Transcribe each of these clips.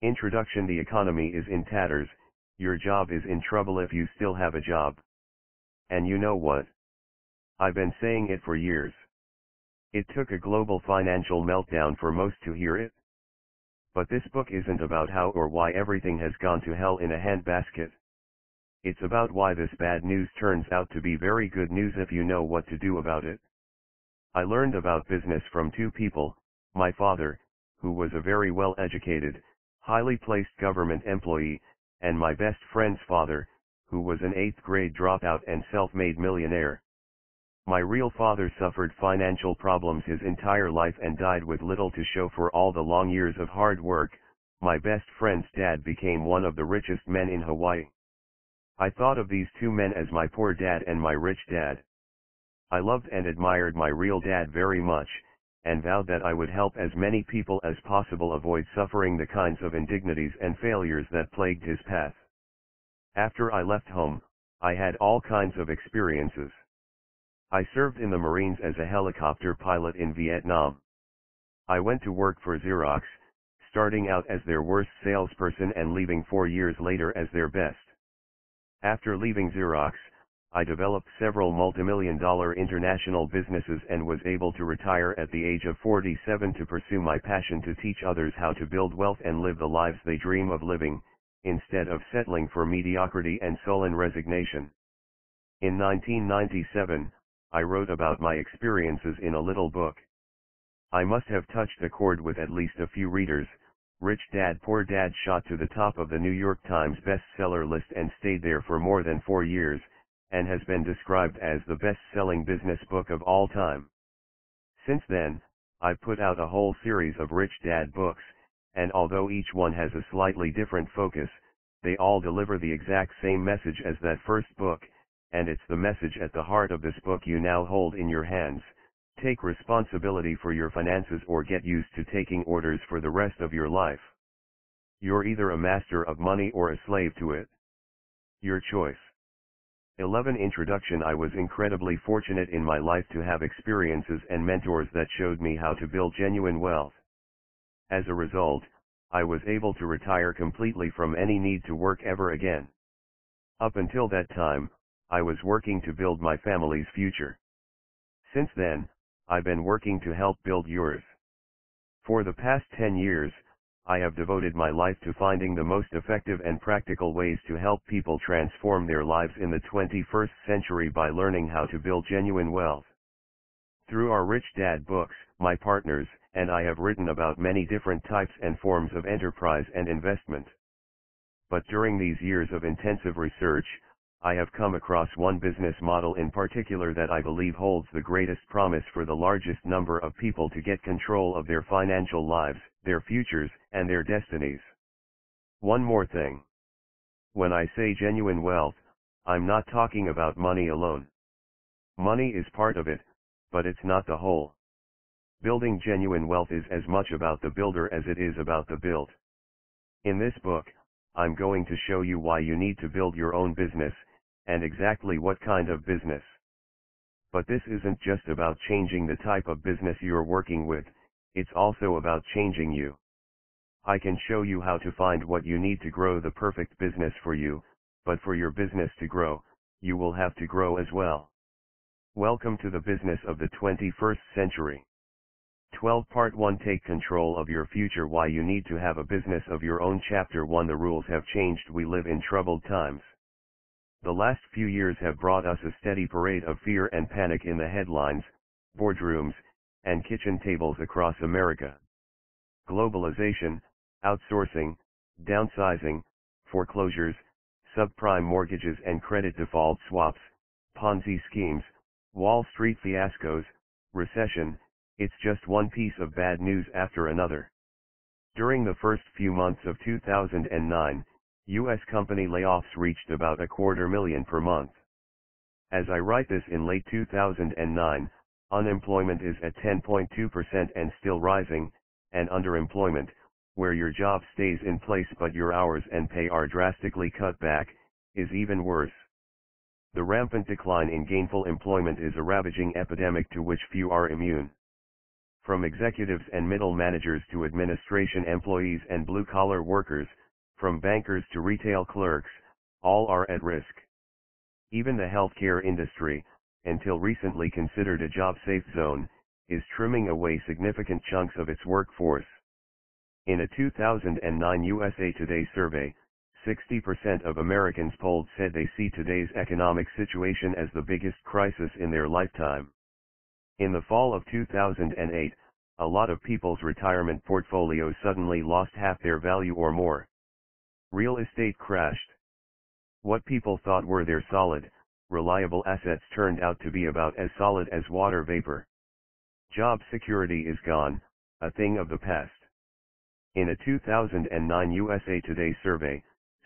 Introduction: The economy is in tatters, your job is in trouble if you still have a job. And you know what? I've been saying it for years. It took a global financial meltdown for most to hear it. But this book isn't about how or why everything has gone to hell in a handbasket. It's about why this bad news turns out to be very good news if you know what to do about it. I learned about business from two people: my father, who was a very well-educated, highly placed government employee, and my best friend's father, who was an 8th grade dropout and self-made millionaire. My real father suffered financial problems his entire life and died with little to show for all the long years of hard work. My best friend's dad became one of the richest men in Hawaii. I thought of these two men as my poor dad and my rich dad. I loved and admired my real dad very much, and vowed that I would help as many people as possible avoid suffering the kinds of indignities and failures that plagued his path. After I left home, I had all kinds of experiences. I served in the Marines as a helicopter pilot in Vietnam. I went to work for Xerox, starting out as their worst salesperson and leaving 4 years later as their best. After leaving Xerox, I developed several multimillion-dollar international businesses and was able to retire at the age of 47 to pursue my passion to teach others how to build wealth and live the lives they dream of living, instead of settling for mediocrity and sullen resignation. In 1997, I wrote about my experiences in a little book. I must have touched a chord with at least a few readers. Rich Dad Poor Dad shot to the top of the New York Times bestseller list and stayed there for more than 4 years, and has been described as the best-selling business book of all time. Since then, I've put out a whole series of Rich Dad books, and although each one has a slightly different focus, they all deliver the exact same message as that first book, and it's the message at the heart of this book you now hold in your hands. Take responsibility for your finances or get used to taking orders for the rest of your life. You're either a master of money or a slave to it. Your choice. 11. Introduction. I was incredibly fortunate in my life to have experiences and mentors that showed me how to build genuine wealth. As a result, I was able to retire completely from any need to work ever again. Up until that time, I was working to build my family's future. Since then, I've been working to help build yours. For the past 10 years, I have devoted my life to finding the most effective and practical ways to help people transform their lives in the 21st century by learning how to build genuine wealth. Through our Rich Dad books, my partners and I have written about many different types and forms of enterprise and investment. But during these years of intensive research, I have come across one business model in particular that I believe holds the greatest promise for the largest number of people to get control of their financial lives, their futures, and their destinies. One more thing. When I say genuine wealth, I'm not talking about money alone. Money is part of it, but it's not the whole. Building genuine wealth is as much about the builder as it is about the built. In this book, I'm going to show you why you need to build your own business, and exactly what kind of business. But this isn't just about changing the type of business you're working with, it's also about changing you. I can show you how to find what you need to grow the perfect business for you, but for your business to grow, you will have to grow as well. Welcome to the business of the 21st century. 12 Part 1. Take control of your future. Why you need to have a business of your own. Chapter 1. The rules have changed. We live in troubled times. The last few years have brought us a steady parade of fear and panic in the headlines, boardrooms, and kitchen tables across America. Globalization, outsourcing, downsizing, foreclosures, subprime mortgages and credit default swaps, Ponzi schemes, Wall Street fiascos, recession, it's just one piece of bad news after another. During the first few months of 2009, U.S. company layoffs reached about 250,000 per month. As I write this in late 2009, unemployment is at 10.2% and still rising, and underemployment, where your job stays in place but your hours and pay are drastically cut back, is even worse. The rampant decline in gainful employment is a ravaging epidemic to which few are immune. From executives and middle managers to administration employees and blue-collar workers, from bankers to retail clerks, all are at risk. Even the healthcare industry, until recently considered a job-safe zone, is trimming away significant chunks of its workforce. In a 2009 USA Today survey, 60% of Americans polled said they see today's economic situation as the biggest crisis in their lifetime. In the fall of 2008, a lot of people's retirement portfolios suddenly lost half their value or more. Real estate crashed. What people thought were their solid, reliable assets turned out to be about as solid as water vapor. Job security is gone, a thing of the past. In a 2009 USA Today survey,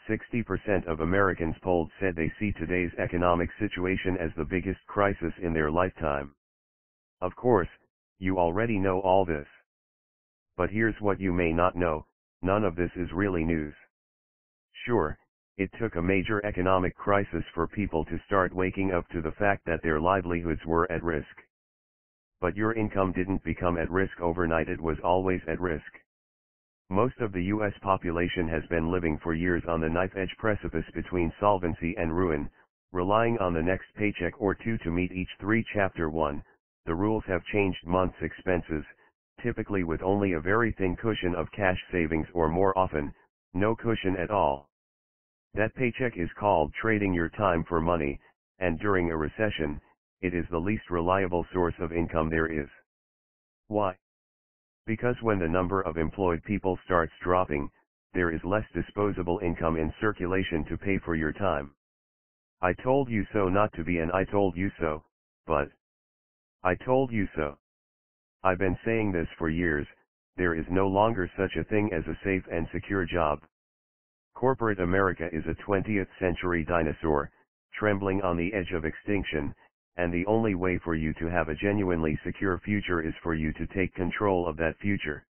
60% of Americans polled said they see today's economic situation as the biggest crisis in their lifetime. Of course, you already know all this. But here's what you may not know, none of this is really news. Sure, it took a major economic crisis for people to start waking up to the fact that their livelihoods were at risk. But your income didn't become at risk overnight, it was always at risk. Most of the U.S. population has been living for years on the knife-edge precipice between solvency and ruin, relying on the next paycheck or two to meet each three. Chapter 1. The rules have changed month's expenses, typically with only a very thin cushion of cash savings or more often, no cushion at all. That paycheck is called trading your time for money, and during a recession, it is the least reliable source of income there is. Why? Because when the number of employed people starts dropping, there is less disposable income in circulation to pay for your time. I told you so not to be an I told you so, but I told you so. I've been saying this for years, there is no longer such a thing as a safe and secure job. Corporate America is a 20th century dinosaur, trembling on the edge of extinction, and the only way for you to have a genuinely secure future is for you to take control of that future.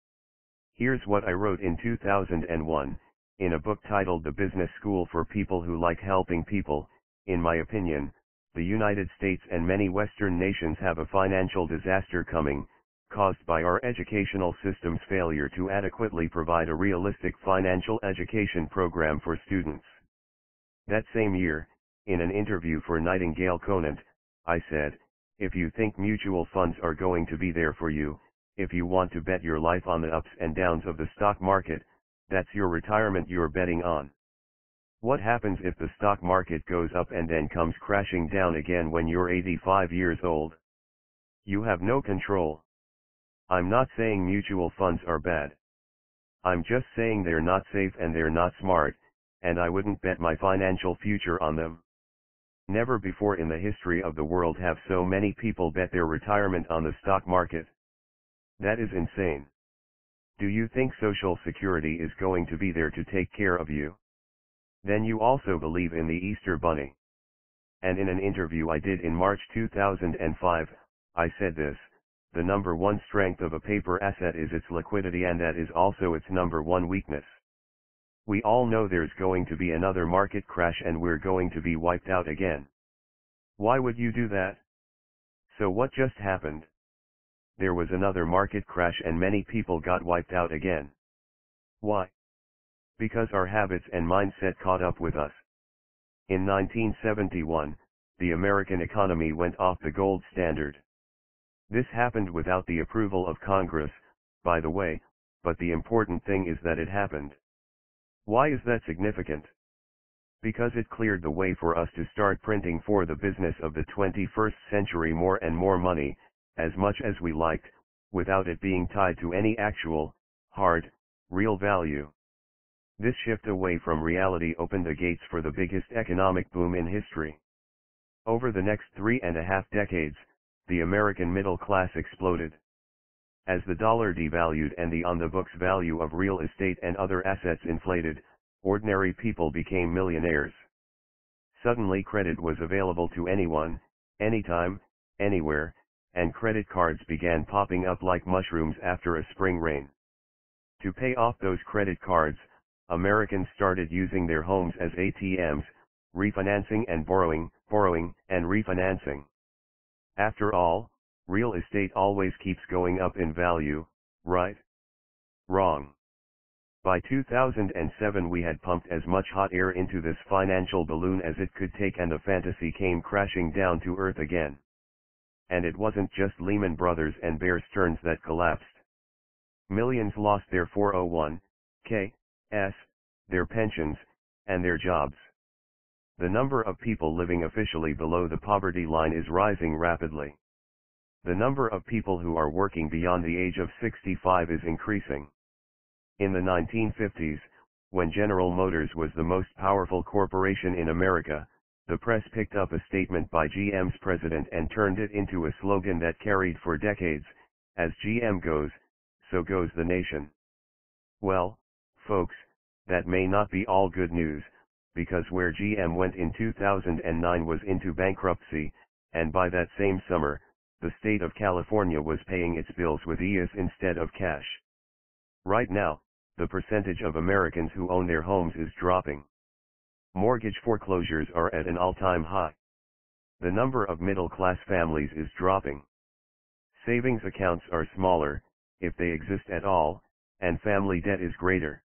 Here's what I wrote in 2001, in a book titled The Business School for People Who Like Helping People. In my opinion, the United States and many Western nations have a financial disaster coming, caused by our educational system's failure to adequately provide a realistic financial education program for students. That same year, in an interview for Nightingale Conant, I said, if you think mutual funds are going to be there for you, if you want to bet your life on the ups and downs of the stock market, that's your retirement you're betting on. What happens if the stock market goes up and then comes crashing down again when you're 85 years old? You have no control. I'm not saying mutual funds are bad. I'm just saying they're not safe and they're not smart, and I wouldn't bet my financial future on them. Never before in the history of the world have so many people bet their retirement on the stock market. That is insane. Do you think Social Security is going to be there to take care of you? Then you also believe in the Easter Bunny. And in an interview I did in March 2005, I said this, the number one strength of a paper asset is its liquidity, and that is also its number one weakness. We all know there's going to be another market crash and we're going to be wiped out again. Why would you do that? So what just happened? There was another market crash and many people got wiped out again. Why? Because our habits and mindset caught up with us. In 1971, the American economy went off the gold standard. This happened without the approval of Congress, by the way, but the important thing is that it happened. Why is that significant? Because it cleared the way for us to start printing for the business of the 21st century more and more money, as much as we liked, without it being tied to any actual, hard, real value. This shift away from reality opened the gates for the biggest economic boom in history. Over the next 3.5 decades, the American middle class exploded. As the dollar devalued and the on-the-books value of real estate and other assets inflated, ordinary people became millionaires. Suddenly credit was available to anyone, anytime, anywhere, and credit cards began popping up like mushrooms after a spring rain. To pay off those credit cards, Americans started using their homes as ATMs, refinancing and borrowing and refinancing. After all, Real estate always keeps going up in value, right? Wrong. By 2007 we had pumped as much hot air into this financial balloon as it could take, and the fantasy came crashing down to earth again. And it wasn't just Lehman Brothers and Bear Stearns that collapsed. Millions lost their 401(k)s, their pensions, and their jobs. The number of people living officially below the poverty line is rising rapidly. The number of people who are working beyond the age of 65 is increasing. In the 1950s, when General Motors was the most powerful corporation in America, the press picked up a statement by GM's president and turned it into a slogan that carried for decades: as GM goes, so goes the nation. Well, folks, that may not be all good news, because where GM went in 2009 was into bankruptcy, and by that same summer, the state of California was paying its bills with EIS instead of cash. Right now, the percentage of Americans who own their homes is dropping. Mortgage foreclosures are at an all-time high. The number of middle-class families is dropping. Savings accounts are smaller, if they exist at all, and family debt is greater.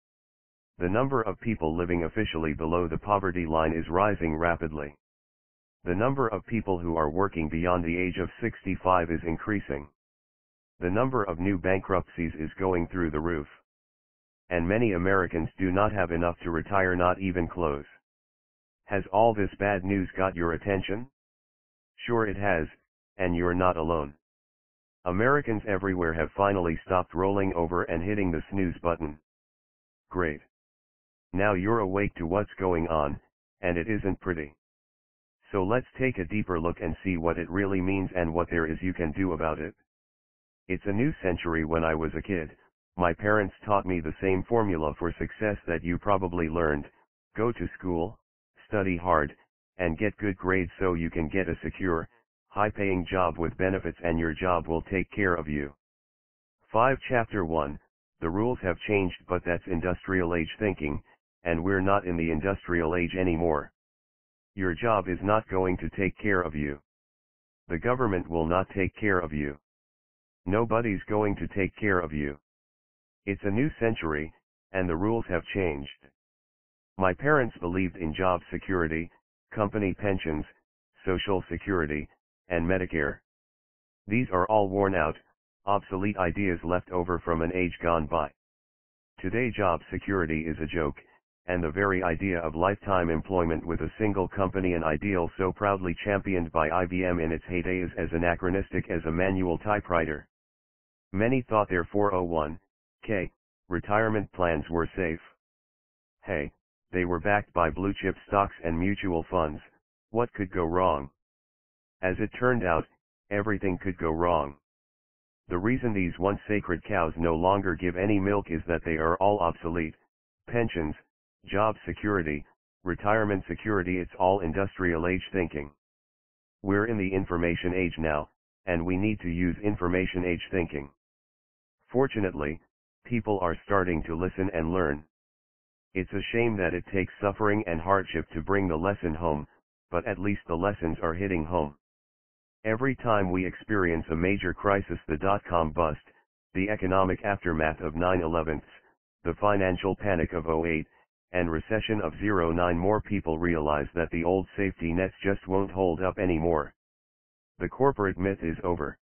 The number of people living officially below the poverty line is rising rapidly. The number of people who are working beyond the age of 65 is increasing. The number of new bankruptcies is going through the roof. And many Americans do not have enough to retire, not even close. Has all this bad news got your attention? Sure it has, and you're not alone. Americans everywhere have finally stopped rolling over and hitting the snooze button. Great. Now you're awake to what's going on, and it isn't pretty. So let's take a deeper look and see what it really means and what there is you can do about it. It's a new century. When I was a kid, my parents taught me the same formula for success that you probably learned: go to school, study hard, and get good grades so you can get a secure, high-paying job with benefits, and your job will take care of you. 5 Chapter 1, The rules have changed, but that's industrial age thinking, and we're not in the industrial age anymore. Your job is not going to take care of you. The government will not take care of you. Nobody's going to take care of you. It's a new century, and the rules have changed. My parents believed in job security, company pensions, Social Security, and Medicare. These are all worn out, obsolete ideas left over from an age gone by. Today job security is a joke, and the very idea of lifetime employment with a single company, an ideal so proudly championed by IBM in its heyday, is as anachronistic as a manual typewriter. Many thought their 401(k) retirement plans were safe. Hey, they were backed by blue-chip stocks and mutual funds. What could go wrong? As it turned out, everything could go wrong. The reason these once sacred cows no longer give any milk is that they are all obsolete. Pensions, job security, retirement security, it's all industrial age thinking. We're in the information age now, and we need to use information age thinking. Fortunately, people are starting to listen and learn. It's a shame that it takes suffering and hardship to bring the lesson home, but at least the lessons are hitting home. Every time we experience a major crisis, the dot-com bust, the economic aftermath of 9/11, the financial panic of 2008, and recession of 2009, more people realize that the old safety nets just won't hold up anymore. The corporate myth is over.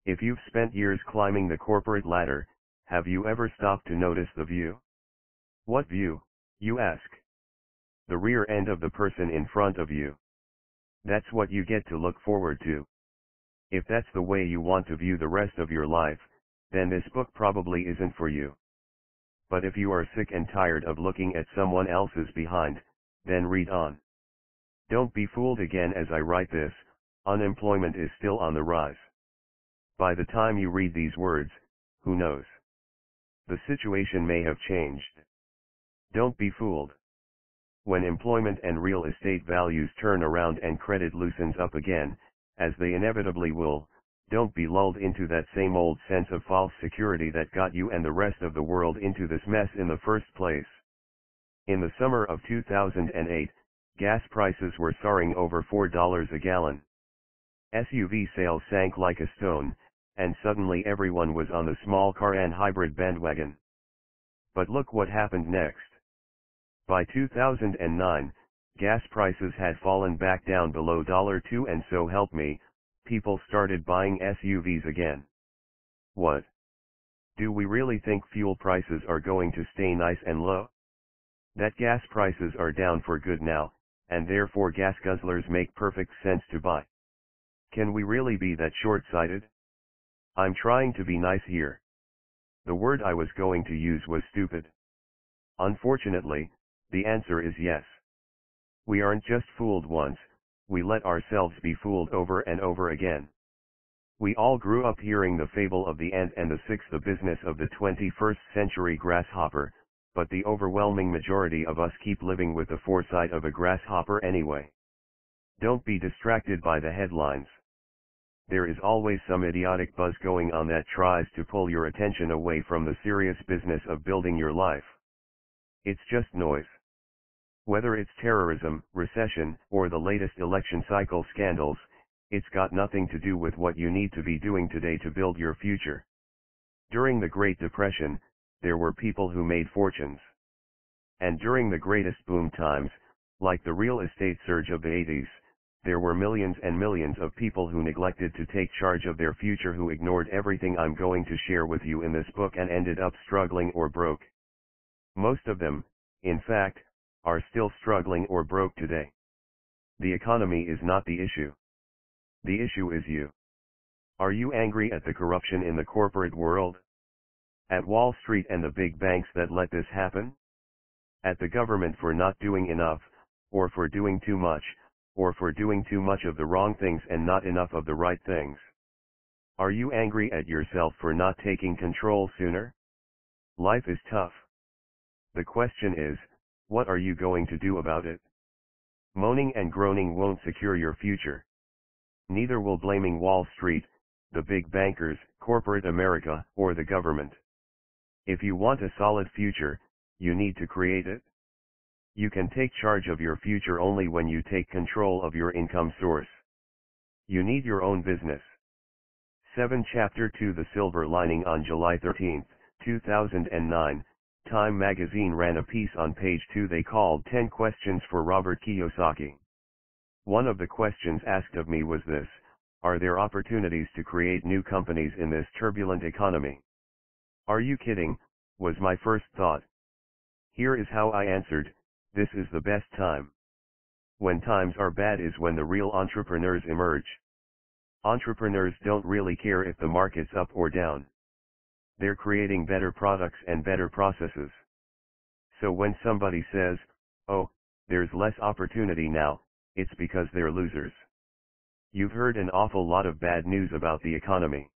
If you've spent years climbing the corporate ladder, have you ever stopped to notice the view? What view, you ask? The rear end of the person in front of you. That's what you get to look forward to. If that's the way you want to view the rest of your life, then this book probably isn't for you. But if you are sick and tired of looking at someone else's behind, then read on. Don't be fooled again. As I write this, unemployment is still on the rise. By the time you read these words, who knows? The situation may have changed. Don't be fooled. When employment and real estate values turn around and credit loosens up again, as they inevitably will, don't be lulled into that same old sense of false security that got you and the rest of the world into this mess in the first place. In the summer of 2008, gas prices were soaring over $4 a gallon. SUV sales sank like a stone, and suddenly everyone was on the small car and hybrid bandwagon. But look what happened next. By 2009, gas prices had fallen back down below $2, and so help me, people started buying SUVs again. What? Do we really think fuel prices are going to stay nice and low? That gas prices are down for good now, and therefore gas guzzlers make perfect sense to buy. Can we really be that short-sighted? I'm trying to be nice here. The word I was going to use was stupid. Unfortunately, the answer is yes. We aren't just fooled once, we let ourselves be fooled over and over again. We all grew up hearing the fable of the ant and the sixth business of the 21st century grasshopper, but the overwhelming majority of us keep living with the foresight of a grasshopper anyway. Don't be distracted by the headlines. There is always some idiotic buzz going on that tries to pull your attention away from the serious business of building your life. It's just noise. Whether it's terrorism, recession, or the latest election cycle scandals, it's got nothing to do with what you need to be doing today to build your future. During the Great Depression, there were people who made fortunes. And during the greatest boom times, like the real estate surge of the 80s, there were millions and millions of people who neglected to take charge of their future, who ignored everything I'm going to share with you in this book and ended up struggling or broke. Most of them, in fact, are still struggling or broke today. The economy is not the issue. The issue is you. Are you angry at the corruption in the corporate world? At Wall Street and the big banks that let this happen? At the government for not doing enough, or for doing too much, or for doing too much of the wrong things and not enough of the right things? Are you angry at yourself for not taking control sooner? Life is tough. The question is, what are you going to do about it? Moaning and groaning won't secure your future. Neither will blaming Wall Street, the big bankers, corporate America, or the government. If you want a solid future, you need to create it. You can take charge of your future only when you take control of your income source. You need your own business. 7 Chapter 2 The Silver Lining. On July 13, 2009, Time magazine ran a piece on page 2 they called 10 Questions for Robert Kiyosaki. One of the questions asked of me was this: are there opportunities to create new companies in this turbulent economy? Are you kidding? Was my first thought. Here is how I answered: this is the best time. When times are bad is when the real entrepreneurs emerge. Entrepreneurs don't really care if the market's up or down. They're creating better products and better processes. So when somebody says, oh, there's less opportunity now, it's because they're losers. You've heard an awful lot of bad news about the economy.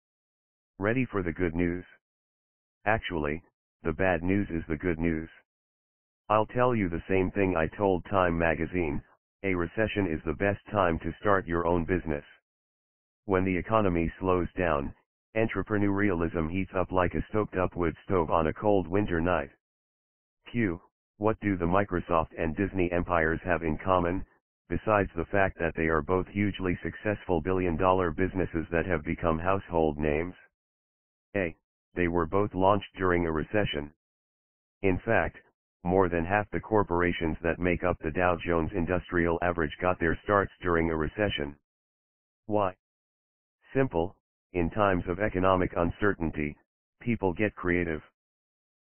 Ready for the good news? Actually, the bad news is the good news. I'll tell you the same thing I told Time magazine: a recession is the best time to start your own business. When the economy slows down, entrepreneurialism heats up like a stoked-up wood stove on a cold winter night. Q. What do the Microsoft and Disney empires have in common, besides the fact that they are both hugely successful billion-dollar businesses that have become household names? A. They were both launched during a recession. In fact, more than half the corporations that make up the Dow Jones Industrial Average got their starts during a recession. Why? Simple: in times of economic uncertainty, people get creative.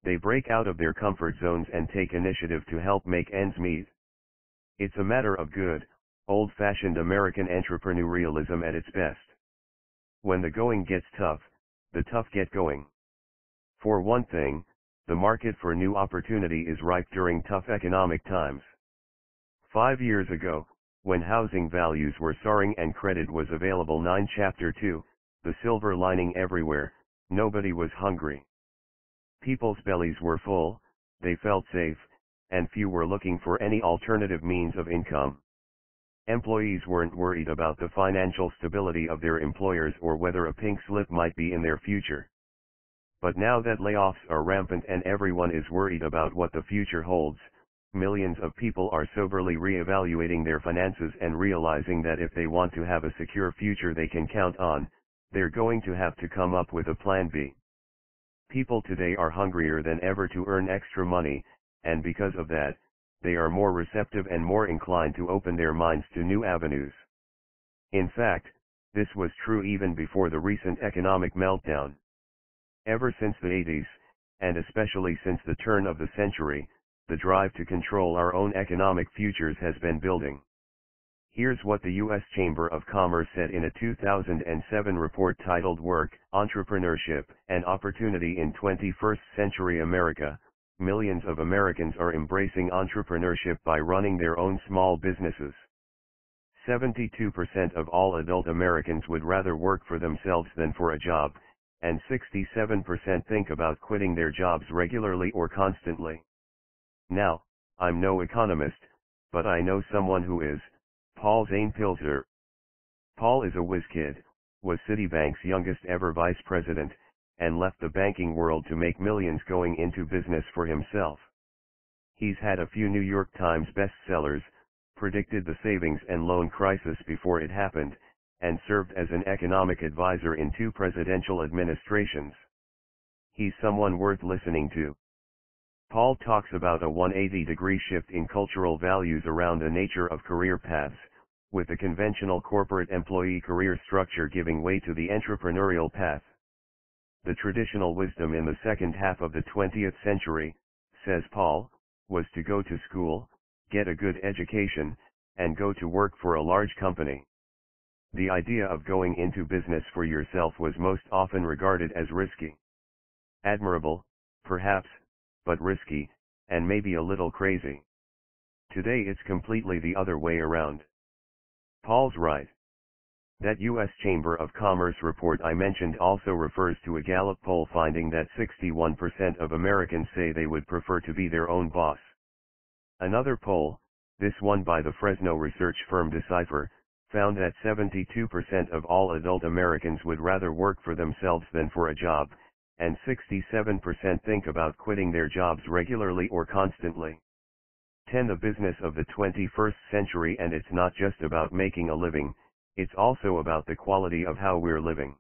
They break out of their comfort zones and take initiative to help make ends meet. It's a matter of good, old-fashioned American entrepreneurialism at its best. When the going gets tough, the tough get going. For one thing, the market for new opportunity is ripe during tough economic times. 5 years ago, when housing values were soaring and credit was available, 9 Chapter 2, The Silver Lining everywhere, nobody was hungry. People's bellies were full, they felt safe, and few were looking for any alternative means of income. Employees weren't worried about the financial stability of their employers or whether a pink slip might be in their future. But now that layoffs are rampant and everyone is worried about what the future holds, millions of people are soberly re-evaluating their finances and realizing that if they want to have a secure future they can count on, they're going to have to come up with a plan B. People today are hungrier than ever to earn extra money, and because of that, they are more receptive and more inclined to open their minds to new avenues. In fact, this was true even before the recent economic meltdown. Ever since the 80s, and especially since the turn of the century, the drive to control our own economic futures has been building. Here's what the U.S. Chamber of Commerce said in a 2007 report titled Work, Entrepreneurship, and Opportunity in 21st Century America. Millions of Americans are embracing entrepreneurship by running their own small businesses. 72% of all adult Americans would rather work for themselves than for a job, and 67% think about quitting their jobs regularly or constantly. Now, I'm no economist, but I know someone who is. Paul Zane Pilzer. Paul is a whiz kid, was Citibank's youngest ever vice president, and left the banking world to make millions going into business for himself. He's had a few New York Times bestsellers, predicted the savings and loan crisis before it happened, and served as an economic advisor in 2 presidential administrations. He's someone worth listening to. Paul talks about a 180-degree shift in cultural values around the nature of career paths, with the conventional corporate employee career structure giving way to the entrepreneurial path. The traditional wisdom in the second half of the 20th century, says Paul, was to go to school, get a good education, and go to work for a large company. The idea of going into business for yourself was most often regarded as risky. Admirable, perhaps, but risky, and maybe a little crazy. Today it's completely the other way around. Paul's right. That U.S. Chamber of Commerce report I mentioned also refers to a Gallup poll finding that 61% of Americans say they would prefer to be their own boss. Another poll, this one by the Fresno research firm Decipher, found that 72% of all adult Americans would rather work for themselves than for a job, and 67% think about quitting their jobs regularly or constantly. 10. The business of the 21st century. And it's not just about making a living, it's also about the quality of how we're living.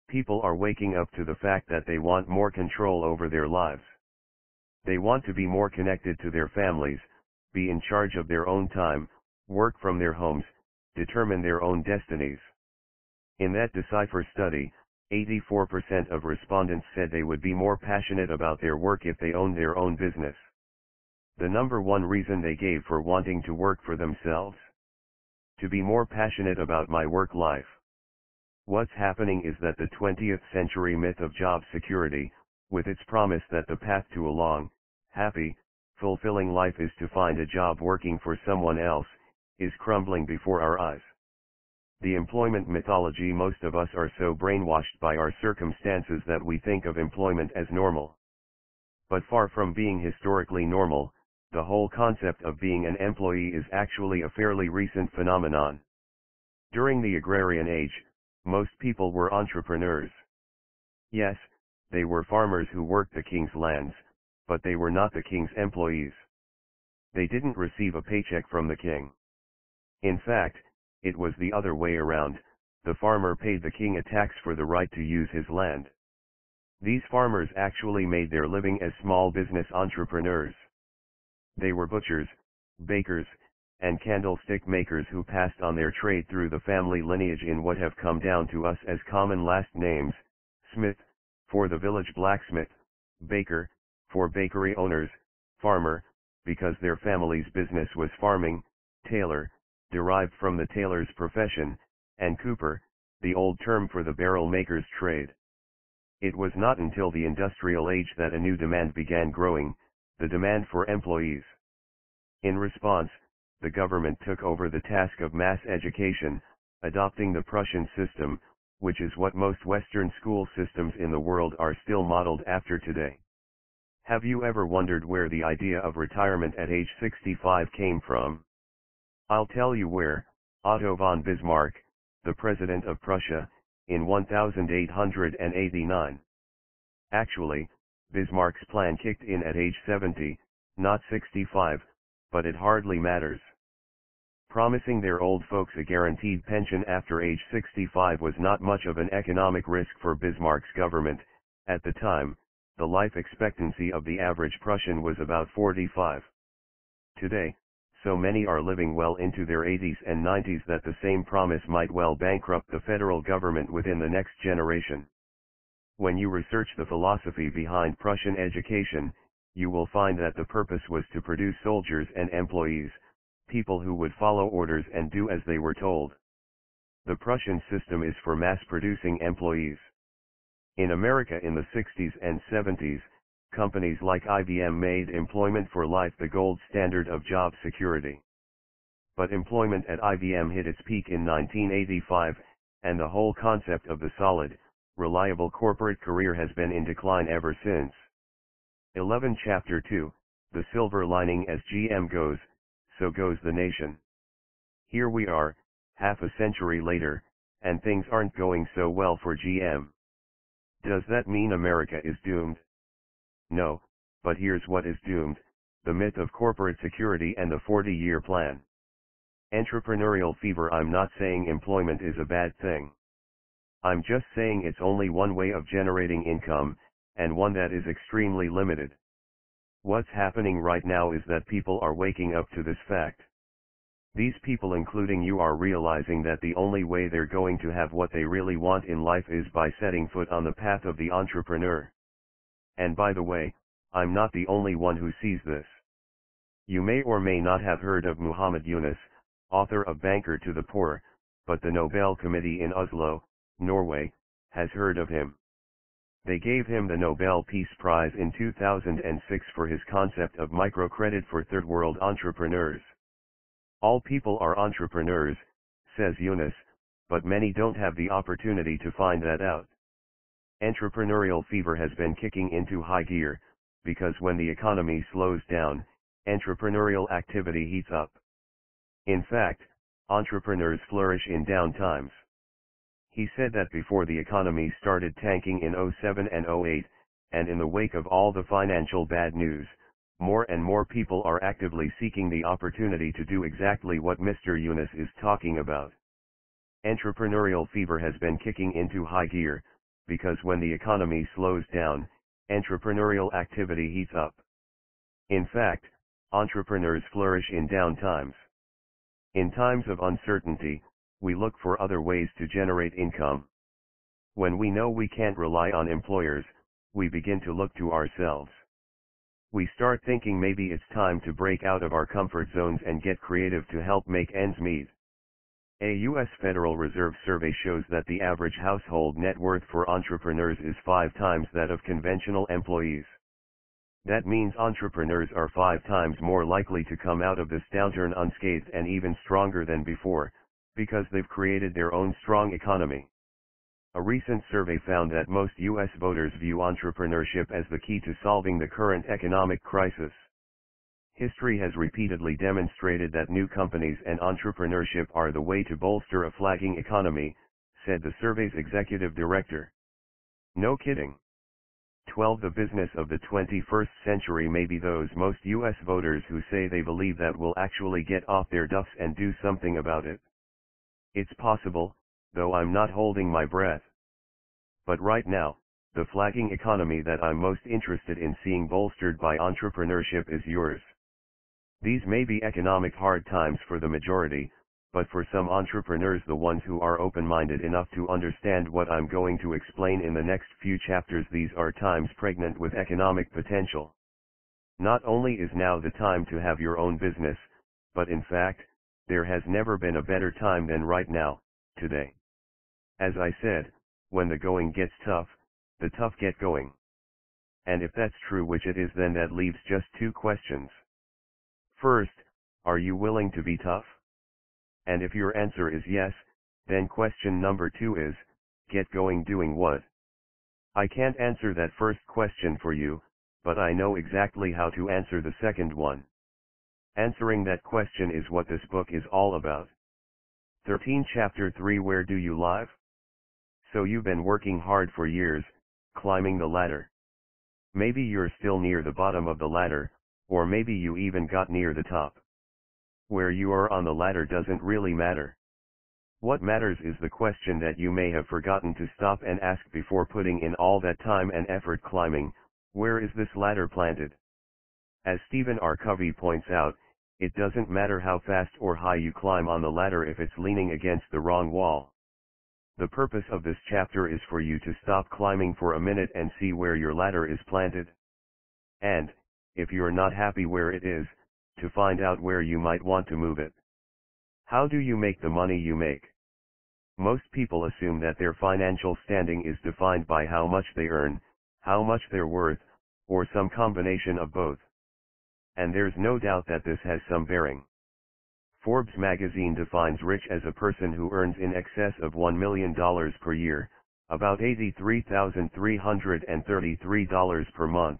People are waking up to the fact that they want more control over their lives. They want to be more connected to their families, be in charge of their own time, work from their homes, determine their own destinies. In that Decipher study, 84% of respondents said they would be more passionate about their work if they owned their own business. The number one reason they gave for wanting to work for themselves? To be more passionate about my work life. What's happening is that the 20th century myth of job security, with its promise that the path to a long, happy, fulfilling life is to find a job working for someone else, is crumbling before our eyes. The employment mythology. Most of us are so brainwashed by our circumstances that we think of employment as normal. But far from being historically normal, the whole concept of being an employee is actually a fairly recent phenomenon. During the agrarian age, most people were entrepreneurs. Yes, they were farmers who worked the king's lands, but they were not the king's employees. They didn't receive a paycheck from the king. In fact, it was the other way around. The farmer paid the king a tax for the right to use his land. These farmers actually made their living as small business entrepreneurs. They were butchers, bakers, and candlestick makers who passed on their trade through the family lineage in what have come down to us as common last names: Smith, for the village blacksmith; Baker, for bakery owners; farmer, because their family's business was farming; tailor, derived from the tailor's profession; and cooper, the old term for the barrel maker's trade. It was not until the industrial age that a new demand began growing, the demand for employees. In response, the government took over the task of mass education, adopting the Prussian system, which is what most Western school systems in the world are still modeled after today. Have you ever wondered where the idea of retirement at age 65 came from? I'll tell you where: Otto von Bismarck, the president of Prussia, in 1889. Actually, Bismarck's plan kicked in at age 70, not 65, but it hardly matters. Promising their old folks a guaranteed pension after age 65 was not much of an economic risk for Bismarck's government. At the time, the life expectancy of the average Prussian was about 45. Today, so many are living well into their 80s and 90s that the same promise might well bankrupt the federal government within the next generation. When you research the philosophy behind Prussian education, you will find that the purpose was to produce soldiers and employees, people who would follow orders and do as they were told. The Prussian system is for mass-producing employees. In America in the 60s and 70s, companies like IBM made employment for life the gold standard of job security. But employment at IBM hit its peak in 1985, and the whole concept of the solid, reliable corporate career has been in decline ever since. 11 Chapter 2, The Silver Lining. As GM goes, so goes the nation. Here we are, half a century later, and things aren't going so well for GM. Does that mean America is doomed? No, but here's what is doomed: the myth of corporate security and the 40-year plan. Entrepreneurial fever. I'm not saying employment is a bad thing. I'm just saying it's only one way of generating income, and one that is extremely limited. What's happening right now is that people are waking up to this fact. These people, including you, are realizing that the only way they're going to have what they really want in life is by setting foot on the path of the entrepreneur. And by the way, I'm not the only one who sees this. You may or may not have heard of Muhammad Yunus, author of Banker to the Poor, but the Nobel Committee in Oslo, Norway, has heard of him. They gave him the Nobel Peace Prize in 2006 for his concept of microcredit for third-world entrepreneurs. All people are entrepreneurs, says Yunus, but many don't have the opportunity to find that out. Entrepreneurial fever has been kicking into high gear, because when the economy slows down, entrepreneurial activity heats up. In fact, entrepreneurs flourish in down times. He said that before the economy started tanking in 07 and 08, and in the wake of all the financial bad news, more and more people are actively seeking the opportunity to do exactly what Mr. Yunus is talking about. Entrepreneurial fever has been kicking into high gear, because when the economy slows down, entrepreneurial activity heats up. In fact, entrepreneurs flourish in down times. In times of uncertainty, we look for other ways to generate income. When we know we can't rely on employers, we begin to look to ourselves. We start thinking maybe it's time to break out of our comfort zones and get creative to help make ends meet. A U.S. Federal Reserve survey shows that the average household net worth for entrepreneurs is 5 times that of conventional employees. That means entrepreneurs are 5 times more likely to come out of this downturn unscathed and even stronger than before, because they've created their own strong economy. A recent survey found that most U.S. voters view entrepreneurship as the key to solving the current economic crisis. History has repeatedly demonstrated that new companies and entrepreneurship are the way to bolster a flagging economy, said the survey's executive director. No kidding. 12. The business of the 21st century may be those most U.S. voters who say they believe that will actually get off their duffs and do something about it. It's possible, though I'm not holding my breath. But right now, the flagging economy that I'm most interested in seeing bolstered by entrepreneurship is yours. These may be economic hard times for the majority, but for some entrepreneurs, the ones who are open-minded enough to understand what I'm going to explain in the next few chapters, these are times pregnant with economic potential. Not only is now the time to have your own business, but in fact, there has never been a better time than right now, today. As I said, when the going gets tough, the tough get going. And if that's true, which it is, then that leaves just 2 questions. First, are you willing to be tough? And if your answer is yes, then question number 2 is, get going doing what? I can't answer that first question for you, but I know exactly how to answer the second one. Answering that question is what this book is all about. 13 Chapter 3. Where do you live? So you've been working hard for years, climbing the ladder. Maybe you're still near the bottom of the ladder, or maybe you even got near the top. Where you are on the ladder doesn't really matter. What matters is the question that you may have forgotten to stop and ask before putting in all that time and effort climbing: where is this ladder planted? As Stephen R. Covey points out, it doesn't matter how fast or high you climb on the ladder if it's leaning against the wrong wall. The purpose of this chapter is for you to stop climbing for a minute and see where your ladder is planted. And, if you're not happy where it is, to find out where you might want to move it. How do you make the money you make? Most people assume that their financial standing is defined by how much they earn, how much they're worth, or some combination of both. And there's no doubt that this has some bearing. Forbes magazine defines rich as a person who earns in excess of $1 million per year, about $83,333 per month,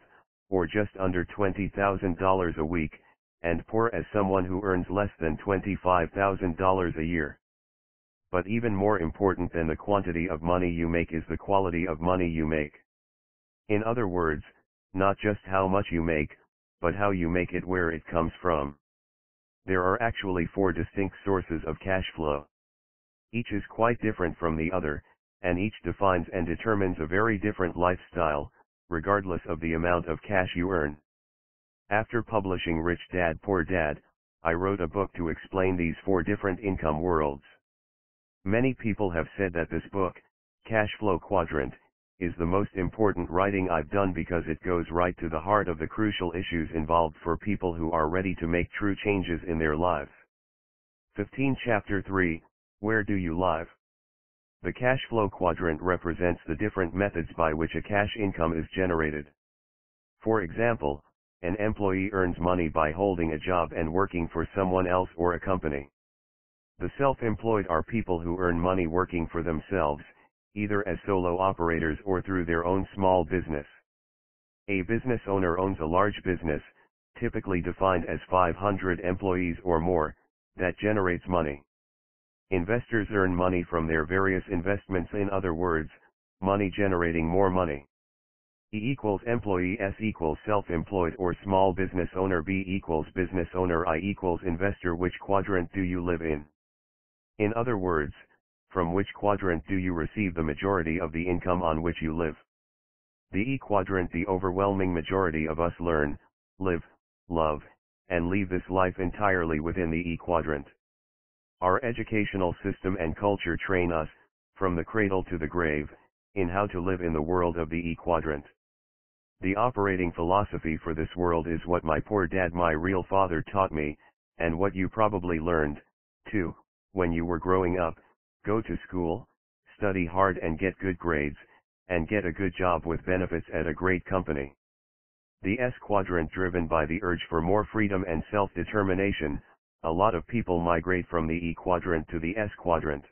or just under $20,000 a week, and poor as someone who earns less than $25,000 a year. But even more important than the quantity of money you make is the quality of money you make. In other words, not just how much you make, but how you make it, where it comes from. There are actually 4 distinct sources of cash flow. Each is quite different from the other, and each defines and determines a very different lifestyle, regardless of the amount of cash you earn. After publishing Rich Dad Poor Dad, I wrote a book to explain these 4 different income worlds. Many people have said that this book, Cash Flow Quadrant, is the most important writing I've done because it goes right to the heart of the crucial issues involved for people who are ready to make true changes in their lives. 15 Chapter 3, Where Do You Live? The cash flow quadrant represents the different methods by which a cash income is generated. For example, an employee earns money by holding a job and working for someone else or a company. The self-employed are people who earn money working for themselves, either as solo operators or through their own small business. A business owner owns a large business, typically defined as 500 employees or more, that generates money. Investors earn money from their various investments, in other words, money generating more money. E equals employee, S equals self-employed or small business owner, B equals business owner, I equals investor. Which quadrant do you live in? In other words, from which quadrant do you receive the majority of the income on which you live? The E quadrant. The overwhelming majority of us learn, live, love, and leave this life entirely within the E quadrant. Our educational system and culture train us, from the cradle to the grave, in how to live in the world of the E quadrant. The operating philosophy for this world is what my poor dad, my real father, taught me, and what you probably learned, too, when you were growing up: go to school, study hard and get good grades, and get a good job with benefits at a great company. The S quadrant. Driven by the urge for more freedom and self-determination, a lot of people migrate from the E quadrant to the S quadrant.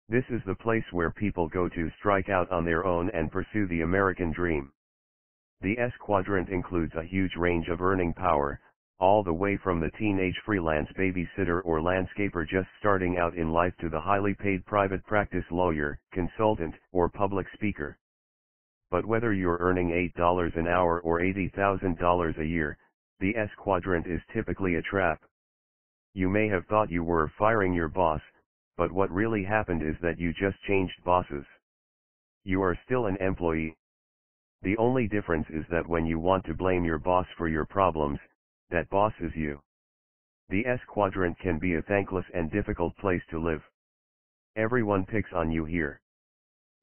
This is the place where people go to strike out on their own and pursue the American dream. The S quadrant includes a huge range of earning power, all the way from the teenage freelance babysitter or landscaper just starting out in life to the highly paid private practice lawyer, consultant, or public speaker. But whether you're earning $8 an hour or $80,000 a year, the S quadrant is typically a trap. You may have thought you were firing your boss, but what really happened is that you just changed bosses. You are still an employee. The only difference is that when you want to blame your boss for your problems, that boss is you. The S quadrant can be a thankless and difficult place to live. Everyone picks on you here.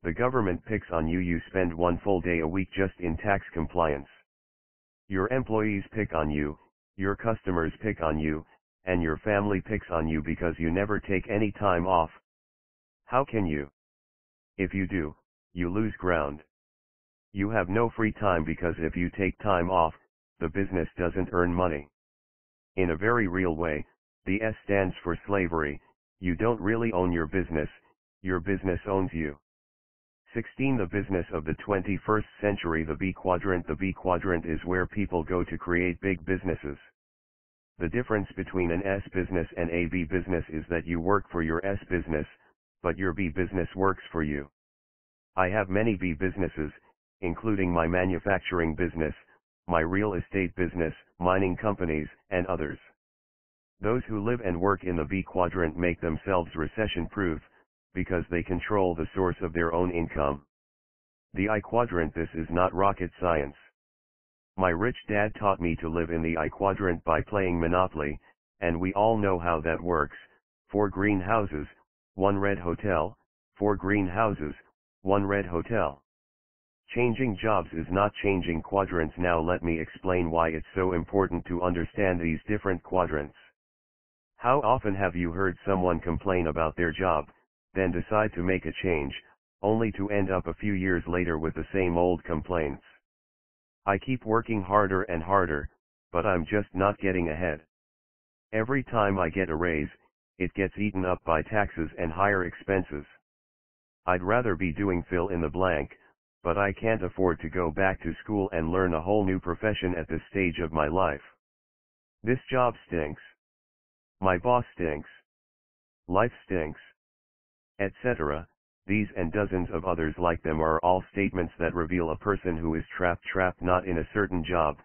The government picks on you. You spend one full day a week just in tax compliance. Your employees pick on you, your customers pick on you, and your family picks on you because you never take any time off. How can you? If you do, you lose ground. You have no free time because if you take time off, the business doesn't earn money. In a very real way, the S stands for slavery. You don't really own your business owns you. 16. The business of the 21st century. The B quadrant. The B quadrant is where people go to create big businesses. The difference between an S business and a B business is that you work for your S business, but your B business works for you. I have many B businesses, including my manufacturing business, my real estate business, mining companies, and others. Those who live and work in the B quadrant make themselves recession-proof, because they control the source of their own income. The I quadrant. This is not rocket science. My rich dad taught me to live in the I quadrant by playing Monopoly, and we all know how that works. 4 green houses, 1 red hotel, 4 green houses, 1 red hotel. Changing jobs is not changing quadrants. Now let me explain why it's so important to understand these different quadrants. How often have you heard someone complain about their job, then decide to make a change, only to end up a few years later with the same old complaints? I keep working harder and harder, but I'm just not getting ahead. Every time I get a raise, it gets eaten up by taxes and higher expenses. I'd rather be doing fill in the blank, but I can't afford to go back to school and learn a whole new profession at this stage of my life. This job stinks. My boss stinks. Life stinks. Etc. These and dozens of others like them are all statements that reveal a person who is trapped not in a certain job,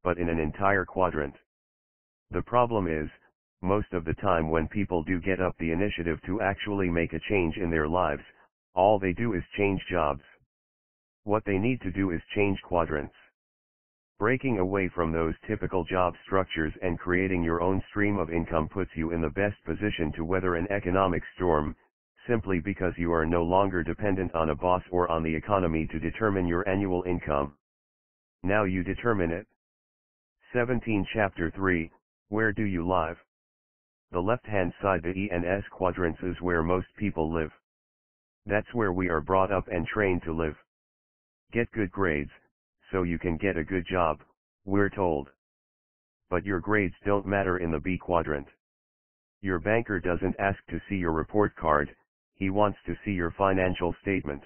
but in an entire quadrant. The problem is, most of the time when people do get up the initiative to actually make a change in their lives, all they do is change jobs. What they need to do is change quadrants. Breaking away from those typical job structures and creating your own stream of income puts you in the best position to weather an economic storm, simply because you are no longer dependent on a boss or on the economy to determine your annual income. Now you determine it. 17 Chapter 3, Where do you live? The left-hand side, the E and S quadrants, is where most people live. That's where we are brought up and trained to live. Get good grades, so you can get a good job, we're told. But your grades don't matter in the B quadrant. Your banker doesn't ask to see your report card, he wants to see your financial statement.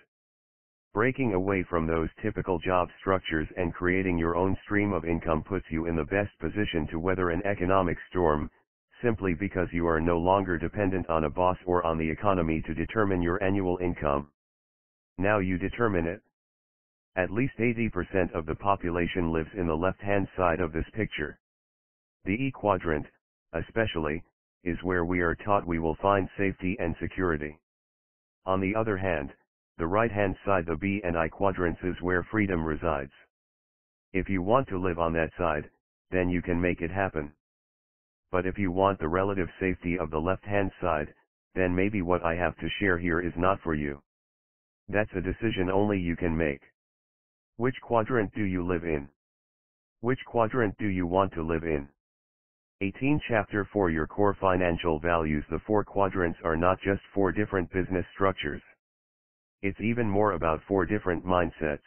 Breaking away from those typical job structures and creating your own stream of income puts you in the best position to weather an economic storm, simply because you are no longer dependent on a boss or on the economy to determine your annual income. Now you determine it. At least 80% of the population lives in the left-hand side of this picture. The E quadrant, especially, is where we are taught we will find safety and security. On the other hand, the right-hand side, the B and I quadrants, is where freedom resides. If you want to live on that side, then you can make it happen. But if you want the relative safety of the left-hand side, then maybe what I have to share here is not for you. That's a decision only you can make. Which quadrant do you live in? Which quadrant do you want to live in? 18 Chapter 4, Your core financial values. The 4 quadrants are not just 4 different business structures. It's even more about 4 different mindsets.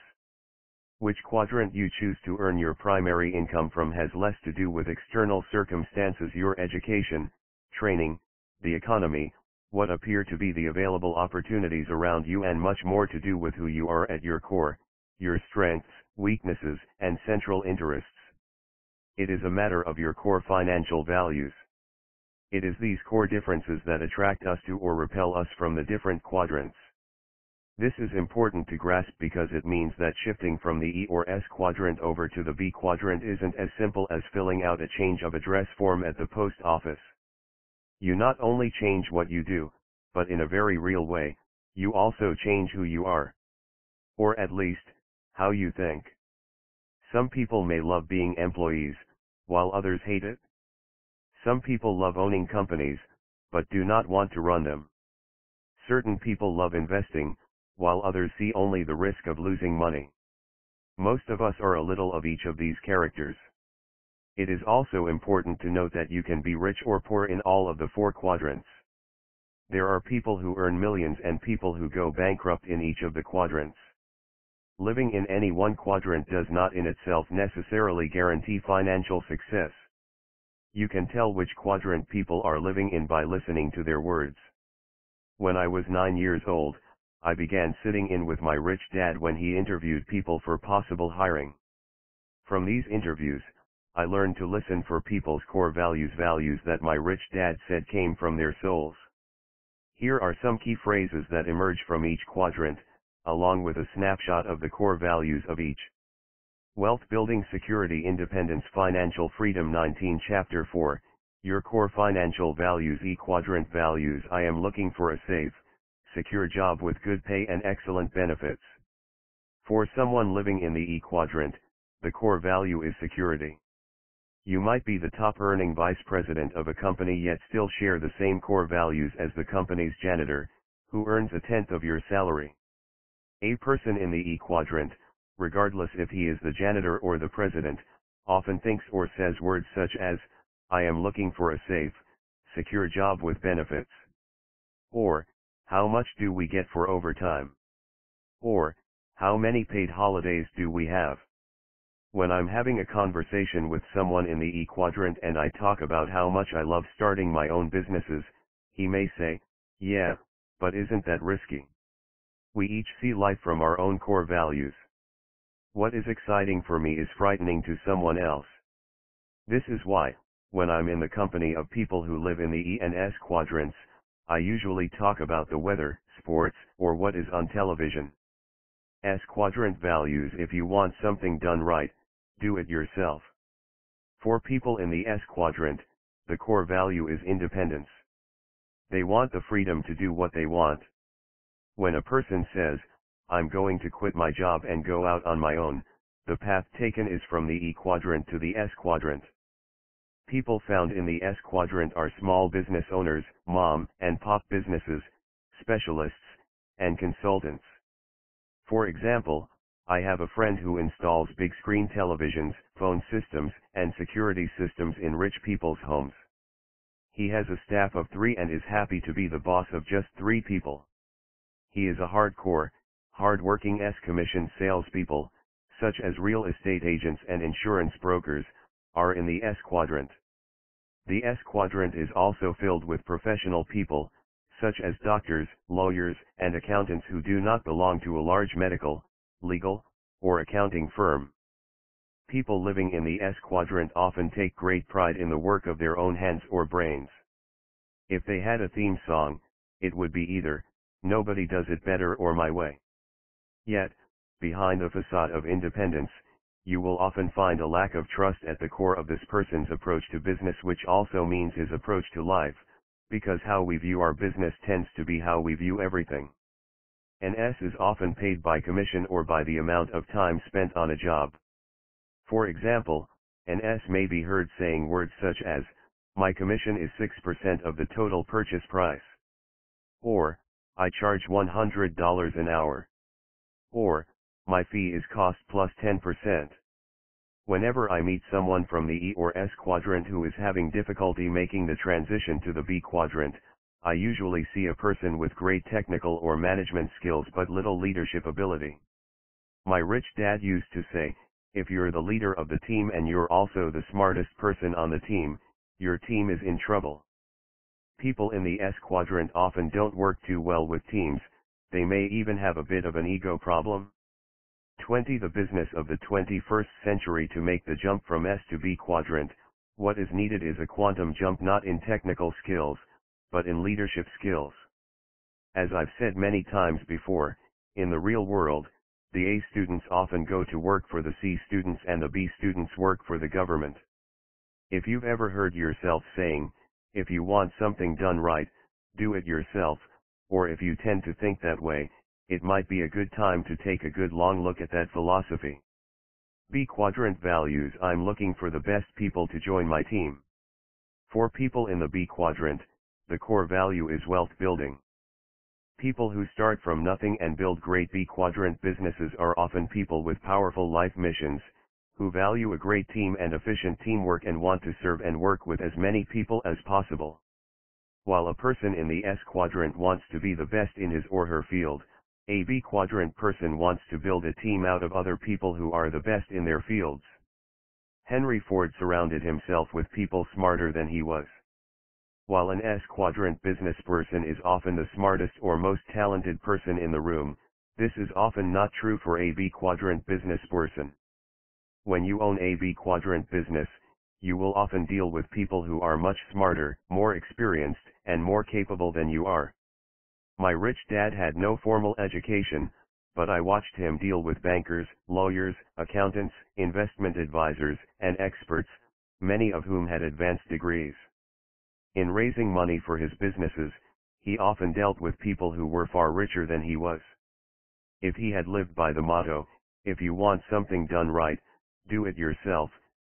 Which quadrant you choose to earn your primary income from has less to do with external circumstances, your education, training, the economy, what appear to be the available opportunities around you, and much more to do with who you are at your core, your strengths, weaknesses, and central interests. It is a matter of your core financial values. It is these core differences that attract us to or repel us from the different quadrants. This is important to grasp because it means that shifting from the E or S quadrant over to the B quadrant isn't as simple as filling out a change of address form at the post office. You not only change what you do, but in a very real way, you also change who you are. Or at least, how you think. Some people may love being employees, while others hate it. Some people love owning companies, but do not want to run them. Certain people love investing, while others see only the risk of losing money. Most of us are a little of each of these characters. It is also important to note that you can be rich or poor in all of the 4 quadrants. There are people who earn millions and people who go bankrupt in each of the quadrants. Living in any one quadrant does not in itself necessarily guarantee financial success. You can tell which quadrant people are living in by listening to their words. When I was 9 years old, I began sitting in with my rich dad when he interviewed people for possible hiring. From these interviews, I learned to listen for people's core values that my rich dad said came from their souls. Here are some key phrases that emerge from each quadrant, along with a snapshot of the core values of each. Wealth Building Security Independence Financial Freedom 19 Chapter 4, Your Core Financial Values E-Quadrant Values. I am looking for a safe, secure job with good pay and excellent benefits. For someone living in the E-Quadrant, the core value is security. You might be the top earning vice president of a company yet still share the same core values as the company's janitor, who earns a tenth of your salary. A person in the E-Quadrant, regardless if he is the janitor or the president, often thinks or says words such as, I am looking for a safe, secure job with benefits. Or, how much do we get for overtime? Or, how many paid holidays do we have? When I'm having a conversation with someone in the E-Quadrant and I talk about how much I love starting my own businesses, he may say, yeah, but isn't that risky? We each see life from our own core values. What is exciting for me is frightening to someone else. This is why, when I'm in the company of people who live in the E and S quadrants, I usually talk about the weather, sports, or what is on television. S quadrant values: if you want something done right, do it yourself. For people in the S quadrant, the core value is independence. They want the freedom to do what they want. When a person says, I'm going to quit my job and go out on my own, the path taken is from the E quadrant to the S quadrant. People found in the S quadrant are small business owners, mom and pop businesses, specialists, and consultants. For example, I have a friend who installs big screen televisions, phone systems, and security systems in rich people's homes. He has a staff of 3 and is happy to be the boss of just 3 people. He is a hardcore, hard-working commission salespeople, such as real estate agents and insurance brokers, are in the S quadrant. The S quadrant is also filled with professional people, such as doctors, lawyers, and accountants who do not belong to a large medical, legal, or accounting firm. People living in the S quadrant often take great pride in the work of their own hands or brains. If they had a theme song, it would be either, Nobody Does It Better or My Way. Yet, behind the facade of independence, you will often find a lack of trust at the core of this person's approach to business, which also means his approach to life, because how we view our business tends to be how we view everything. An S is often paid by commission or by the amount of time spent on a job. For example, an S may be heard saying words such as, my commission is 6% of the total purchase price. Or, I charge $100 an hour. Or, my fee is cost plus 10%. Whenever I meet someone from the E or S quadrant who is having difficulty making the transition to the B quadrant, I usually see a person with great technical or management skills but little leadership ability. My rich dad used to say, if you're the leader of the team and you're also the smartest person on the team, your team is in trouble. People in the S quadrant often don't work too well with teams, they may even have a bit of an ego problem. 20. The business of the 21st century: to make the jump from S to B quadrant, what is needed is a quantum jump, not in technical skills, but in leadership skills. As I've said many times before, in the real world, the A students often go to work for the C students and the B students work for the government. If you've ever heard yourself saying, if you want something done right, do it yourself, or if you tend to think that way, it might be a good time to take a good long look at that philosophy. B quadrant values: I'm looking for the best people to join my team. For people in the B quadrant, the core value is wealth building. People who start from nothing and build great B quadrant businesses are often people with powerful life missions, who value a great team and efficient teamwork and want to serve and work with as many people as possible. While a person in the S quadrant wants to be the best in his or her field, a B quadrant person wants to build a team out of other people who are the best in their fields. Henry Ford surrounded himself with people smarter than he was. While an S quadrant business person is often the smartest or most talented person in the room, this is often not true for a B quadrant business person. When you own a B quadrant business, you will often deal with people who are much smarter, more experienced, and more capable than you are. My rich dad had no formal education, but I watched him deal with bankers, lawyers, accountants, investment advisors, and experts, many of whom had advanced degrees. In raising money for his businesses, he often dealt with people who were far richer than he was. If he had lived by the motto, "If you want something done right, do it yourself,"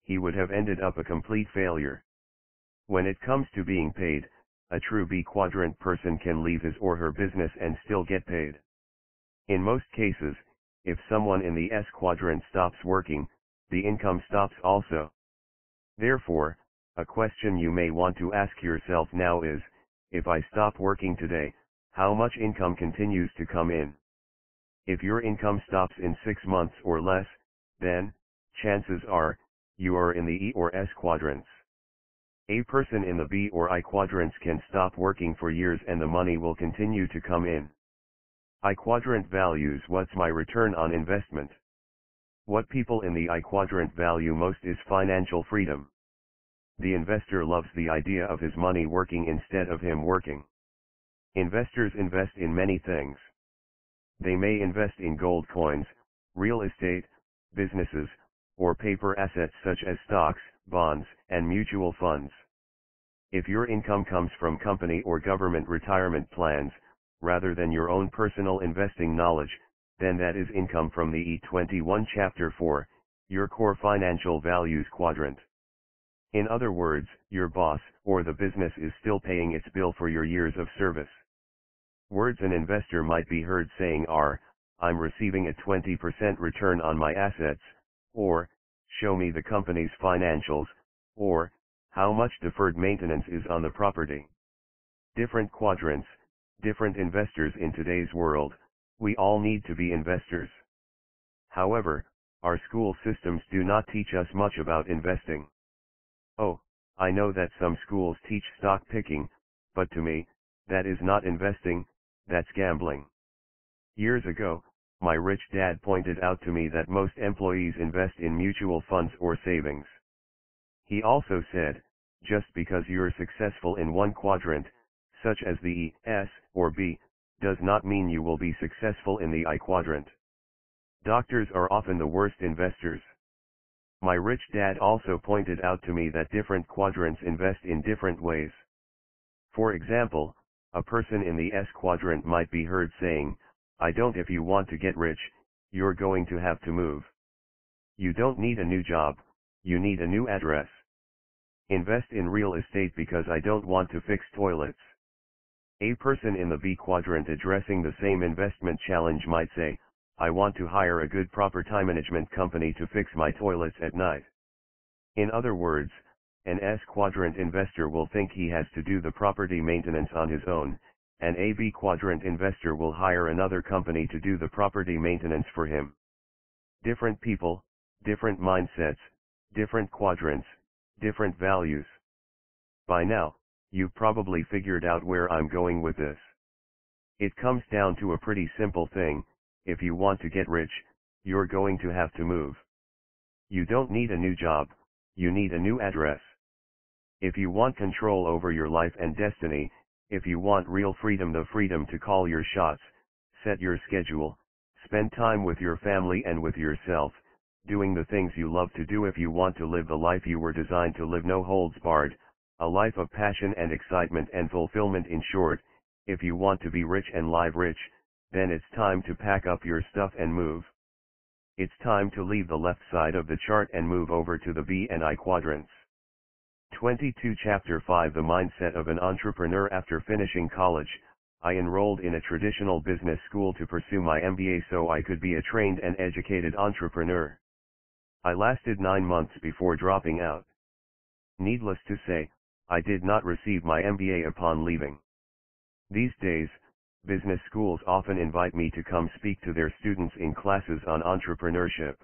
he would have ended up a complete failure. When it comes to being paid, a true B quadrant person can leave his or her business and still get paid. In most cases, if someone in the S quadrant stops working, the income stops also. Therefore, a question you may want to ask yourself now is, if I stop working today, how much income continues to come in? If your income stops in 6 months or less, then, chances are, you are in the E or S quadrants. A person in the B or I quadrants can stop working for years and the money will continue to come in. I quadrant values what's my return on investment. What people in the I quadrant value most is financial freedom. The investor loves the idea of his money working instead of him working. Investors invest in many things. They may invest in gold coins, real estate, businesses, or paper assets such as stocks, bonds, and mutual funds. If your income comes from company or government retirement plans, rather than your own personal investing knowledge, then that is income from the E21 Chapter 4, your core financial values quadrant. In other words, your boss, or the business is still paying its bill for your years of service. Words an investor might be heard saying are, "I'm receiving a 20% return on my assets," or, "Show me the company's financials," or, "How much deferred maintenance is on the property?" Different quadrants, different investors in today's world. We all need to be investors. However, our school systems do not teach us much about investing. Oh, I know that some schools teach stock picking, but to me, that is not investing, that's gambling. Years ago, my rich dad pointed out to me that most employees invest in mutual funds or savings. He also said, just because you're successful in one quadrant, such as the E, S, or B, does not mean you will be successful in the I quadrant. Doctors are often the worst investors. My rich dad also pointed out to me that different quadrants invest in different ways. For example, a person in the S quadrant might be heard saying, "I don't. If you want to get rich, you're going to have to move. You don't need a new job, you need a new address. Invest in real estate because I don't want to fix toilets." A person in the B quadrant addressing the same investment challenge might say, "I want to hire a good property management company to fix my toilets at night." In other words, an S quadrant investor will think he has to do the property maintenance on his own, and a B quadrant investor will hire another company to do the property maintenance for him. Different people, different mindsets, different quadrants, different values. By now, you've probably figured out where I'm going with this. It comes down to a pretty simple thing: if you want to get rich, you're going to have to move. You don't need a new job, you need a new address. If you want control over your life and destiny, if you want real freedom, the freedom to call your shots, set your schedule, spend time with your family and with yourself, doing the things you love to do, if you want to live the life you were designed to live, no holds barred, a life of passion and excitement and fulfillment, in short, if you want to be rich and live rich, then it's time to pack up your stuff and move. It's time to leave the left side of the chart and move over to the B and I quadrants. 22 Chapter 5 The Mindset of an Entrepreneur. After finishing college, I enrolled in a traditional business school to pursue my MBA so I could be a trained and educated entrepreneur. I lasted 9 months before dropping out. Needless to say, I did not receive my MBA upon leaving. These days, business schools often invite me to come speak to their students in classes on entrepreneurship.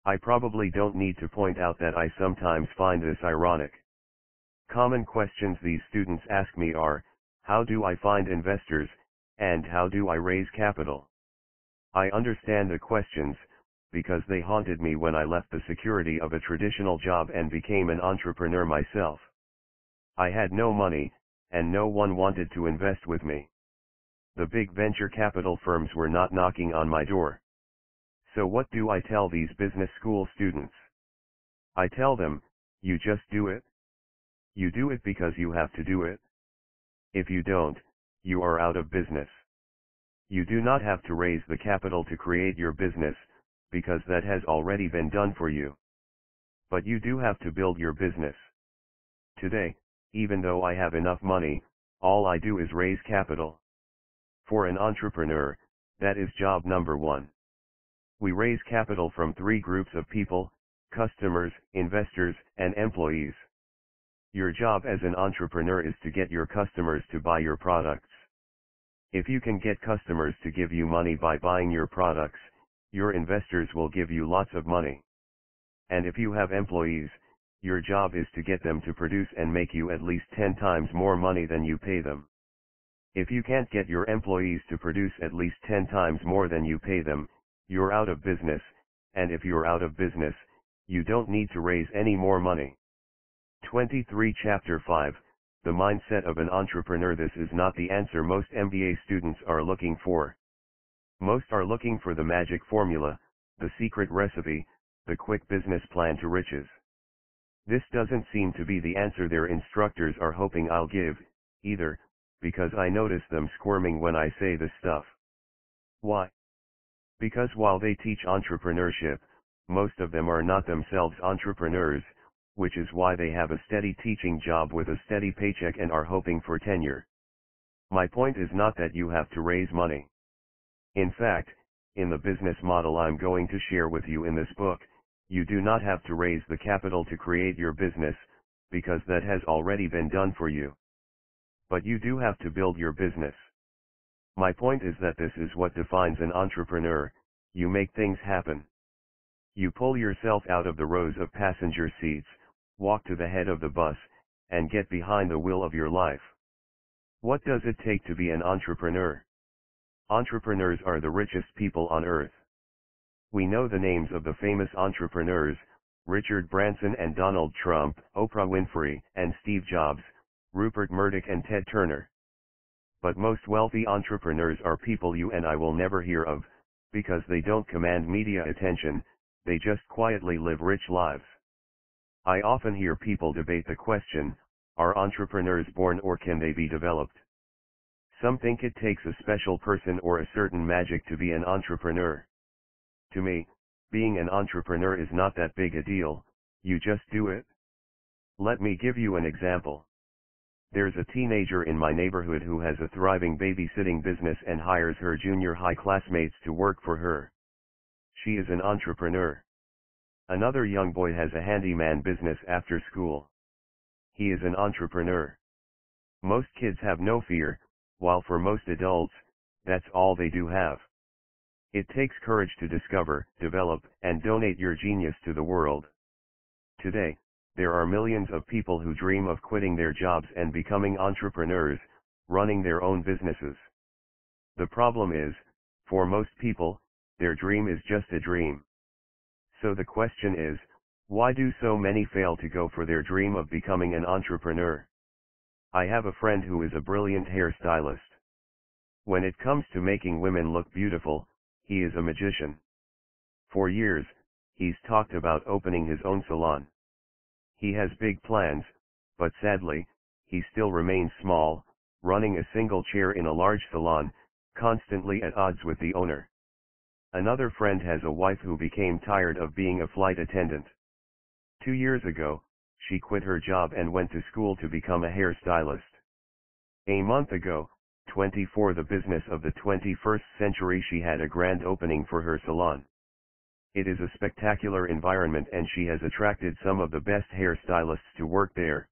I probably don't need to point out that I sometimes find this ironic. Common questions these students ask me are, how do I find investors, and how do I raise capital? I understand the questions, because they haunted me when I left the security of a traditional job and became an entrepreneur myself. I had no money, and no one wanted to invest with me. The big venture capital firms were not knocking on my door. So what do I tell these business school students? I tell them, you just do it. You do it because you have to do it. If you don't, you are out of business. You do not have to raise the capital to create your business, because that has already been done for you. But you do have to build your business. Today, even though I have enough money, all I do is raise capital. For an entrepreneur, that is job number one. We raise capital from three groups of people: customers, investors, and employees. Your job as an entrepreneur is to get your customers to buy your products. If you can get customers to give you money by buying your products, your investors will give you lots of money. And if you have employees, your job is to get them to produce and make you at least 10 times more money than you pay them. If you can't get your employees to produce at least 10 times more than you pay them, you're out of business, and if you're out of business, you don't need to raise any more money. 23 Chapter 5, The Mindset of an Entrepreneur. This is not the answer most MBA students are looking for. Most are looking for the magic formula, the secret recipe, the quick business plan to riches. This doesn't seem to be the answer their instructors are hoping I'll give, either, because I notice them squirming when I say this stuff. Why? Because while they teach entrepreneurship, most of them are not themselves entrepreneurs, which is why they have a steady teaching job with a steady paycheck and are hoping for tenure. My point is not that you have to raise money. In fact, in the business model I'm going to share with you in this book, you do not have to raise the capital to create your business, because that has already been done for you. But you do have to build your business. My point is that this is what defines an entrepreneur: you make things happen. You pull yourself out of the rows of passenger seats, walk to the head of the bus, and get behind the wheel of your life. What does it take to be an entrepreneur? Entrepreneurs are the richest people on earth. We know the names of the famous entrepreneurs: Richard Branson and Donald Trump, Oprah Winfrey and Steve Jobs, Rupert Murdoch and Ted Turner. But most wealthy entrepreneurs are people you and I will never hear of, because they don't command media attention, they just quietly live rich lives. I often hear people debate the question, are entrepreneurs born or can they be developed? Some think it takes a special person or a certain magic to be an entrepreneur. To me, being an entrepreneur is not that big a deal, you just do it. Let me give you an example. There's a teenager in my neighborhood who has a thriving babysitting business and hires her junior high classmates to work for her. She is an entrepreneur. Another young boy has a handyman business after school. He is an entrepreneur. Most kids have no fear, while for most adults, that's all they do have. It takes courage to discover, develop, and donate your genius to the world. Today, there are millions of people who dream of quitting their jobs and becoming entrepreneurs, running their own businesses. The problem is, for most people, their dream is just a dream. So the question is, why do so many fail to go for their dream of becoming an entrepreneur? I have a friend who is a brilliant hairstylist. When it comes to making women look beautiful, he is a magician. For years, he's talked about opening his own salon. He has big plans, but sadly, he still remains small, running a single chair in a large salon, constantly at odds with the owner. Another friend has a wife who became tired of being a flight attendant. 2 years ago, she quit her job and went to school to become a hairstylist. A month ago, 24, the business of the 21st century, she had a grand opening for her salon. It is a spectacular environment and she has attracted some of the best hairstylists to work there.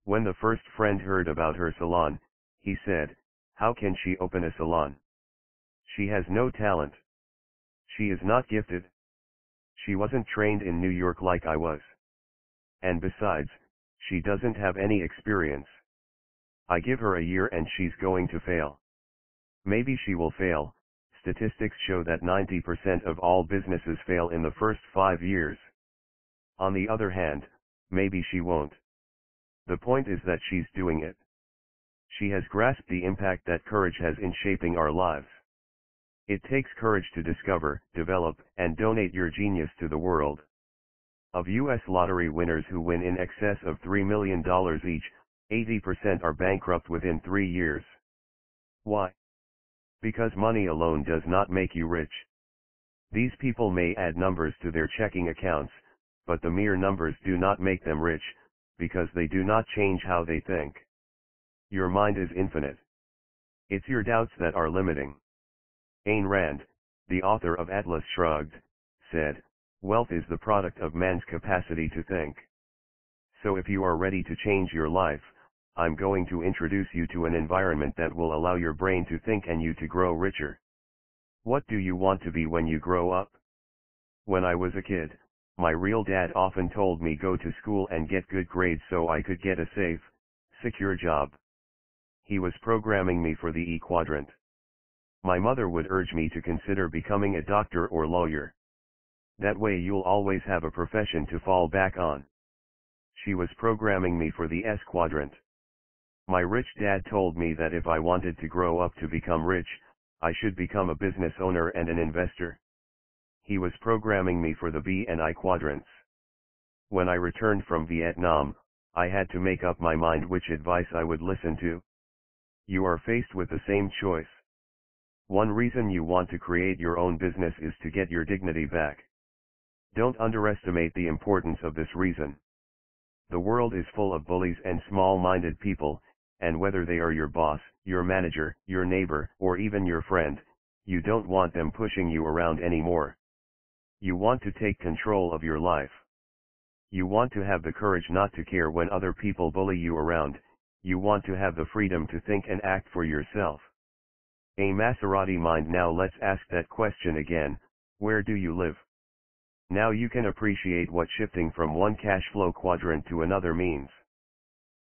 When the first friend heard about her salon, he said, "How can she open a salon? She has no talent. She is not gifted. She wasn't trained in New York like I was. And besides, she doesn't have any experience. I give her a year and she's going to fail. Maybe she will fail. Statistics show that 90% of all businesses fail in the first 5 years. On the other hand, maybe she won't. The point is that she's doing it. She has grasped the impact that courage has in shaping our lives. It takes courage to discover, develop, and donate your genius to the world. Of U.S. lottery winners who win in excess of $3 million each, 80% are bankrupt within 3 years. Why? Because money alone does not make you rich. These people may add numbers to their checking accounts, but the mere numbers do not make them rich, because they do not change how they think. Your mind is infinite. It's your doubts that are limiting. Ayn Rand, the author of Atlas Shrugged, said, "Wealth is the product of man's capacity to think." So if you are ready to change your life, I'm going to introduce you to an environment that will allow your brain to think and you to grow richer. What do you want to be when you grow up? When I was a kid, my real dad often told me go to school and get good grades so I could get a safe, secure job. He was programming me for the E quadrant. My mother would urge me to consider becoming a doctor or lawyer. That way you'll always have a profession to fall back on. She was programming me for the S quadrant. My rich dad told me that if I wanted to grow up to become rich, I should become a business owner and an investor. He was programming me for the B and I quadrants. When I returned from Vietnam, I had to make up my mind which advice I would listen to. You are faced with the same choice. One reason you want to create your own business is to get your dignity back. Don't underestimate the importance of this reason. The world is full of bullies and small-minded people, and whether they are your boss, your manager, your neighbor, or even your friend, you don't want them pushing you around anymore. You want to take control of your life. You want to have the courage not to care when other people bully you around. You want to have the freedom to think and act for yourself. A Maserati mind. Now let's ask that question again, where do you live? Now you can appreciate what shifting from one cash flow quadrant to another means.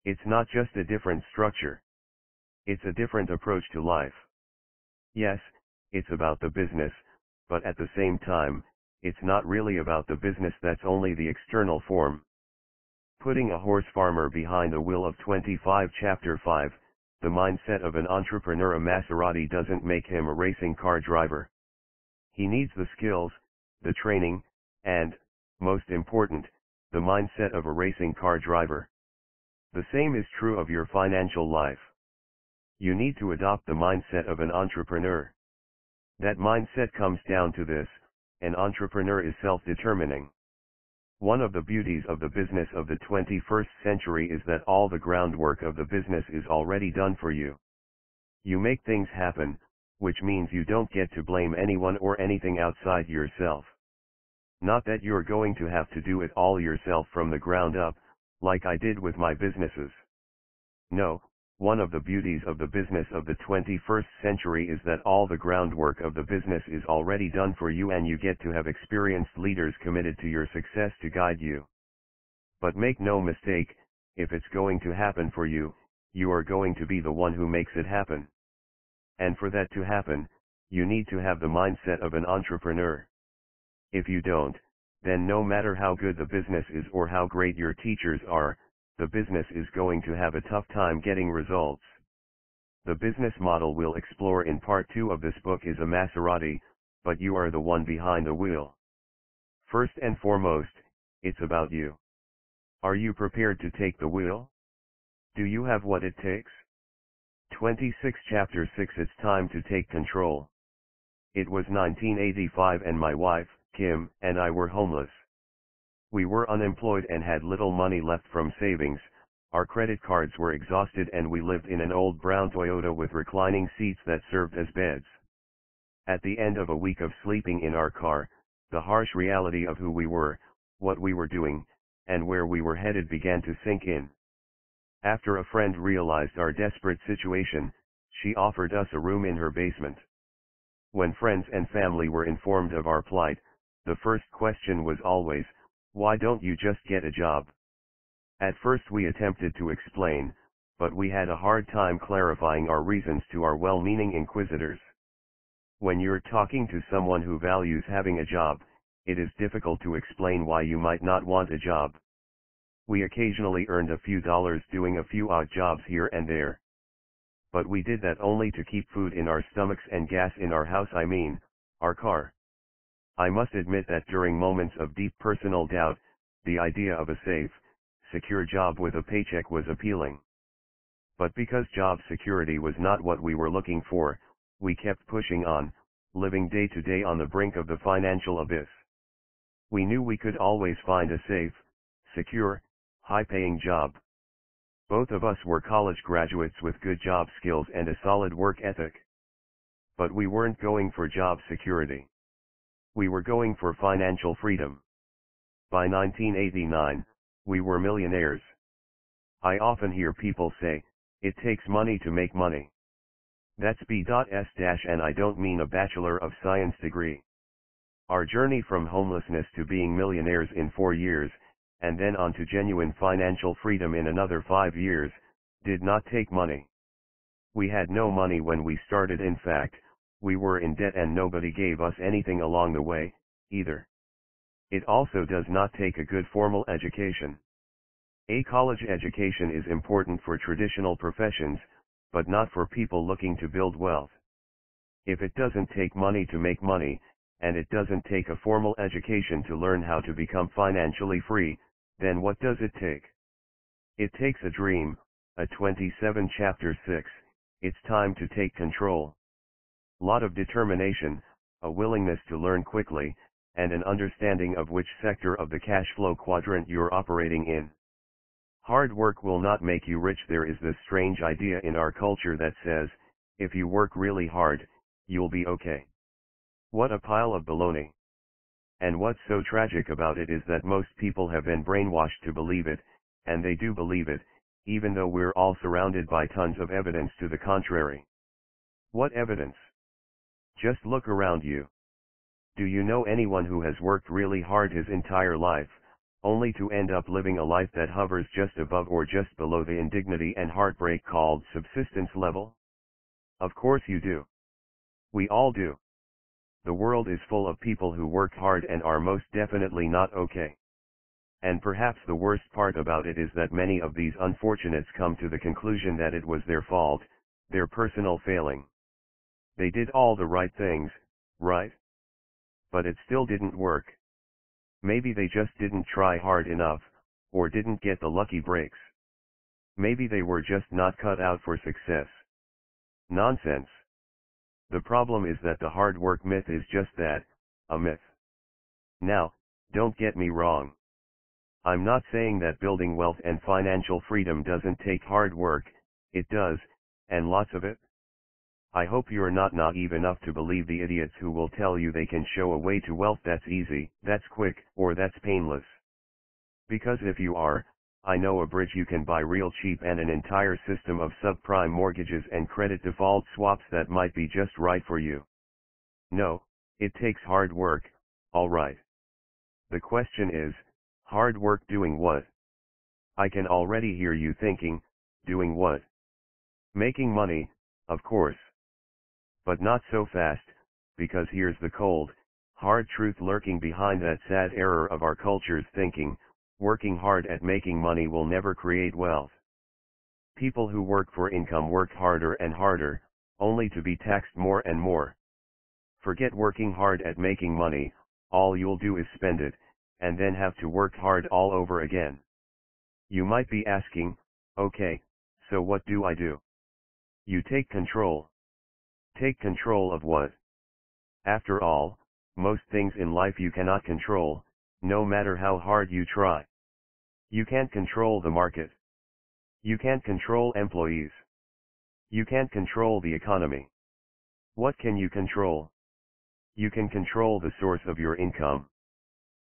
It's not just a different structure. It's a different approach to life. Yes, it's about the business, but at the same time, it's not really about the business. That's only the external form. Putting a horse farmer behind the wheel of 25 Chapter 5, the mindset of an entrepreneur. A Maserati doesn't make him a racing car driver. He needs the skills, the training, and, most important, the mindset of a racing car driver. The same is true of your financial life. You need to adopt the mindset of an entrepreneur. That mindset comes down to this: an entrepreneur is self-determining. One of the beauties of the business of the 21st century is that all the groundwork of the business is already done for you. You make things happen, which means you don't get to blame anyone or anything outside yourself. Not that you're going to have to do it all yourself from the ground up, like I did with my businesses. No, one of the beauties of the business of the 21st century is that all the groundwork of the business is already done for you, and you get to have experienced leaders committed to your success to guide you. But make no mistake, if it's going to happen for you, you are going to be the one who makes it happen. And for that to happen, you need to have the mindset of an entrepreneur. If you don't, then no matter how good the business is or how great your teachers are, the business is going to have a tough time getting results. The business model we'll explore in part 2 of this book is a Maserati, but you are the one behind the wheel. First and foremost, it's about you. Are you prepared to take the wheel? Do you have what it takes? 26 Chapter 6. It's time to take control. It was 1985 and my wife, Kim, and I were homeless. We were unemployed and had little money left from savings. Our credit cards were exhausted and we lived in an old brown Toyota with reclining seats that served as beds. At the end of a week of sleeping in our car, the harsh reality of who we were, what we were doing, and where we were headed began to sink in. After a friend realized our desperate situation, she offered us a room in her basement. When friends and family were informed of our plight, the first question was always, "Why don't you just get a job?" At first we attempted to explain, but we had a hard time clarifying our reasons to our well-meaning inquisitors. When you're talking to someone who values having a job, it is difficult to explain why you might not want a job. We occasionally earned a few dollars doing a few odd jobs here and there. But we did that only to keep food in our stomachs and gas in our house, I mean, our car. I must admit that during moments of deep personal doubt, the idea of a safe, secure job with a paycheck was appealing. But because job security was not what we were looking for, we kept pushing on, living day to day on the brink of the financial abyss. We knew we could always find a safe, secure, high-paying job. Both of us were college graduates with good job skills and a solid work ethic. But we weren't going for job security. We were going for financial freedom. By 1989, we were millionaires. I often hear people say, "It takes money to make money." That's B.S- and I don't mean a Bachelor of Science degree. Our journey from homelessness to being millionaires in 4 years, and then on to genuine financial freedom in another 5 years, did not take money. We had no money when we started. In fact, we were in debt and nobody gave us anything along the way, either. It also does not take a good formal education. A college education is important for traditional professions, but not for people looking to build wealth. If it doesn't take money to make money, and it doesn't take a formal education to learn how to become financially free, then what does it take? It takes a dream, a 27 chapter 6, it's time to take control. Lot of determination, a willingness to learn quickly, and an understanding of which sector of the cash flow quadrant you're operating in. Hard work will not make you rich. There is this strange idea in our culture that says, if you work really hard, you'll be okay. What a pile of baloney. And what's so tragic about it is that most people have been brainwashed to believe it, and they do believe it, even though we're all surrounded by tons of evidence to the contrary. What evidence? Just look around you. Do you know anyone who has worked really hard his entire life, only to end up living a life that hovers just above or just below the indignity and heartbreak called subsistence level? Of course you do. We all do. The world is full of people who work hard and are most definitely not okay. And perhaps the worst part about it is that many of these unfortunates come to the conclusion that it was their fault, their personal failing. They did all the right things, right? But it still didn't work. Maybe they just didn't try hard enough, or didn't get the lucky breaks. Maybe they were just not cut out for success. Nonsense. The problem is that the hard work myth is just that, a myth. Now, don't get me wrong. I'm not saying that building wealth and financial freedom doesn't take hard work, it does, and lots of it. I hope you're not naive enough to believe the idiots who will tell you they can show a way to wealth that's easy, that's quick, or that's painless. Because if you are, I know a bridge you can buy real cheap and an entire system of subprime mortgages and credit default swaps that might be just right for you. No, it takes hard work, alright. The question is, hard work doing what? I can already hear you thinking, doing what? Making money, of course. But not so fast, because here's the cold, hard truth lurking behind that sad error of our culture's thinking: working hard at making money will never create wealth. People who work for income work harder and harder, only to be taxed more and more. Forget working hard at making money, all you'll do is spend it, and then have to work hard all over again. You might be asking, okay, so what do I do? You take control. Take control of what? After all, most things in life you cannot control, no matter how hard you try. You can't control the market. You can't control employees. You can't control the economy. What can you control? You can control the source of your income.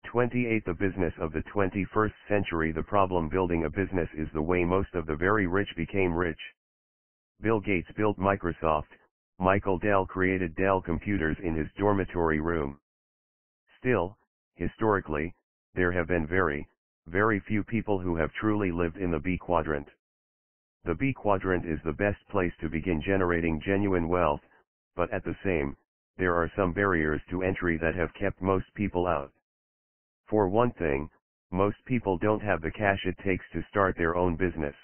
28. The business of the 21st century. The problem building a business is the way most of the very rich became rich. Bill Gates built Microsoft. Michael Dell created Dell computers in his dormitory room. Still, historically, there have been very few people who have truly lived in the B quadrant. The B quadrant is the best place to begin generating genuine wealth, but at the same, there are some barriers to entry that have kept most people out. For one thing, most people don't have the cash it takes to start their own business.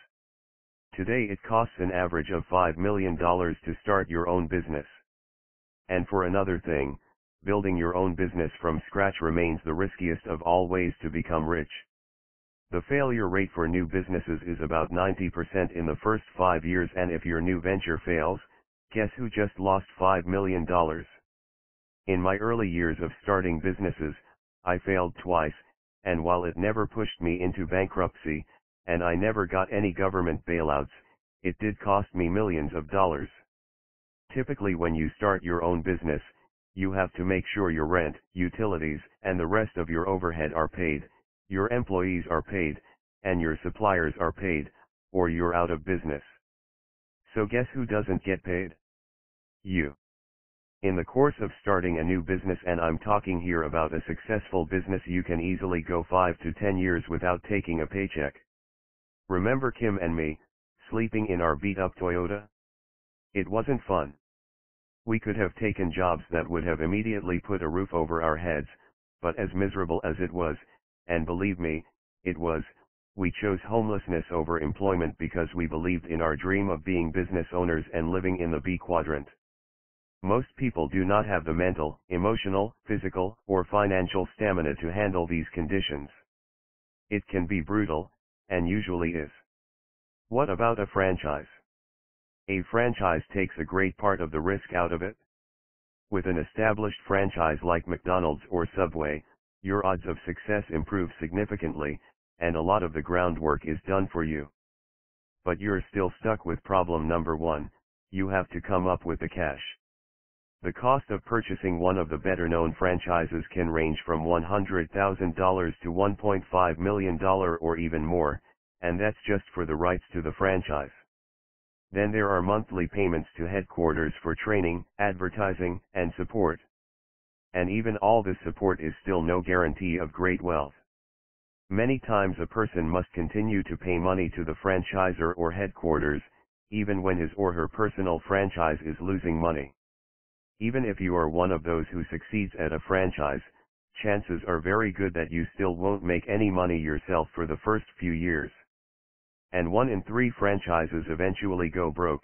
Today it costs an average of $5 million to start your own business. And for another thing, building your own business from scratch remains the riskiest of all ways to become rich. The failure rate for new businesses is about 90% in the first 5 years, and if your new venture fails, guess who just lost $5 million? In my early years of starting businesses, I failed twice, and while it never pushed me into bankruptcy, and I never got any government bailouts, it did cost me millions of dollars. Typically when you start your own business, you have to make sure your rent, utilities, and the rest of your overhead are paid, your employees are paid, and your suppliers are paid, or you're out of business. So guess who doesn't get paid? You. In the course of starting a new business, and I'm talking here about a successful business, you can easily go 5 to 10 years without taking a paycheck. Remember Kim and me, sleeping in our beat-up Toyota? It wasn't fun. We could have taken jobs that would have immediately put a roof over our heads, but as miserable as it was, and believe me, it was, we chose homelessness over employment because we believed in our dream of being business owners and living in the B quadrant. Most people do not have the mental, emotional, physical, or financial stamina to handle these conditions. It can be brutal, and usually is. What about a franchise? A franchise takes a great part of the risk out of it. With an established franchise like McDonald's or Subway, your odds of success improve significantly, and a lot of the groundwork is done for you. But you're still stuck with problem number 1, you have to come up with the cash. The cost of purchasing one of the better-known franchises can range from $100,000 to $1.5 million or even more, and that's just for the rights to the franchise. Then there are monthly payments to headquarters for training, advertising, and support. And even all this support is still no guarantee of great wealth. Many times a person must continue to pay money to the franchisor or headquarters, even when his or her personal franchise is losing money. Even if you are one of those who succeeds at a franchise, chances are very good that you still won't make any money yourself for the first few years. And 1 in 3 franchises eventually go broke.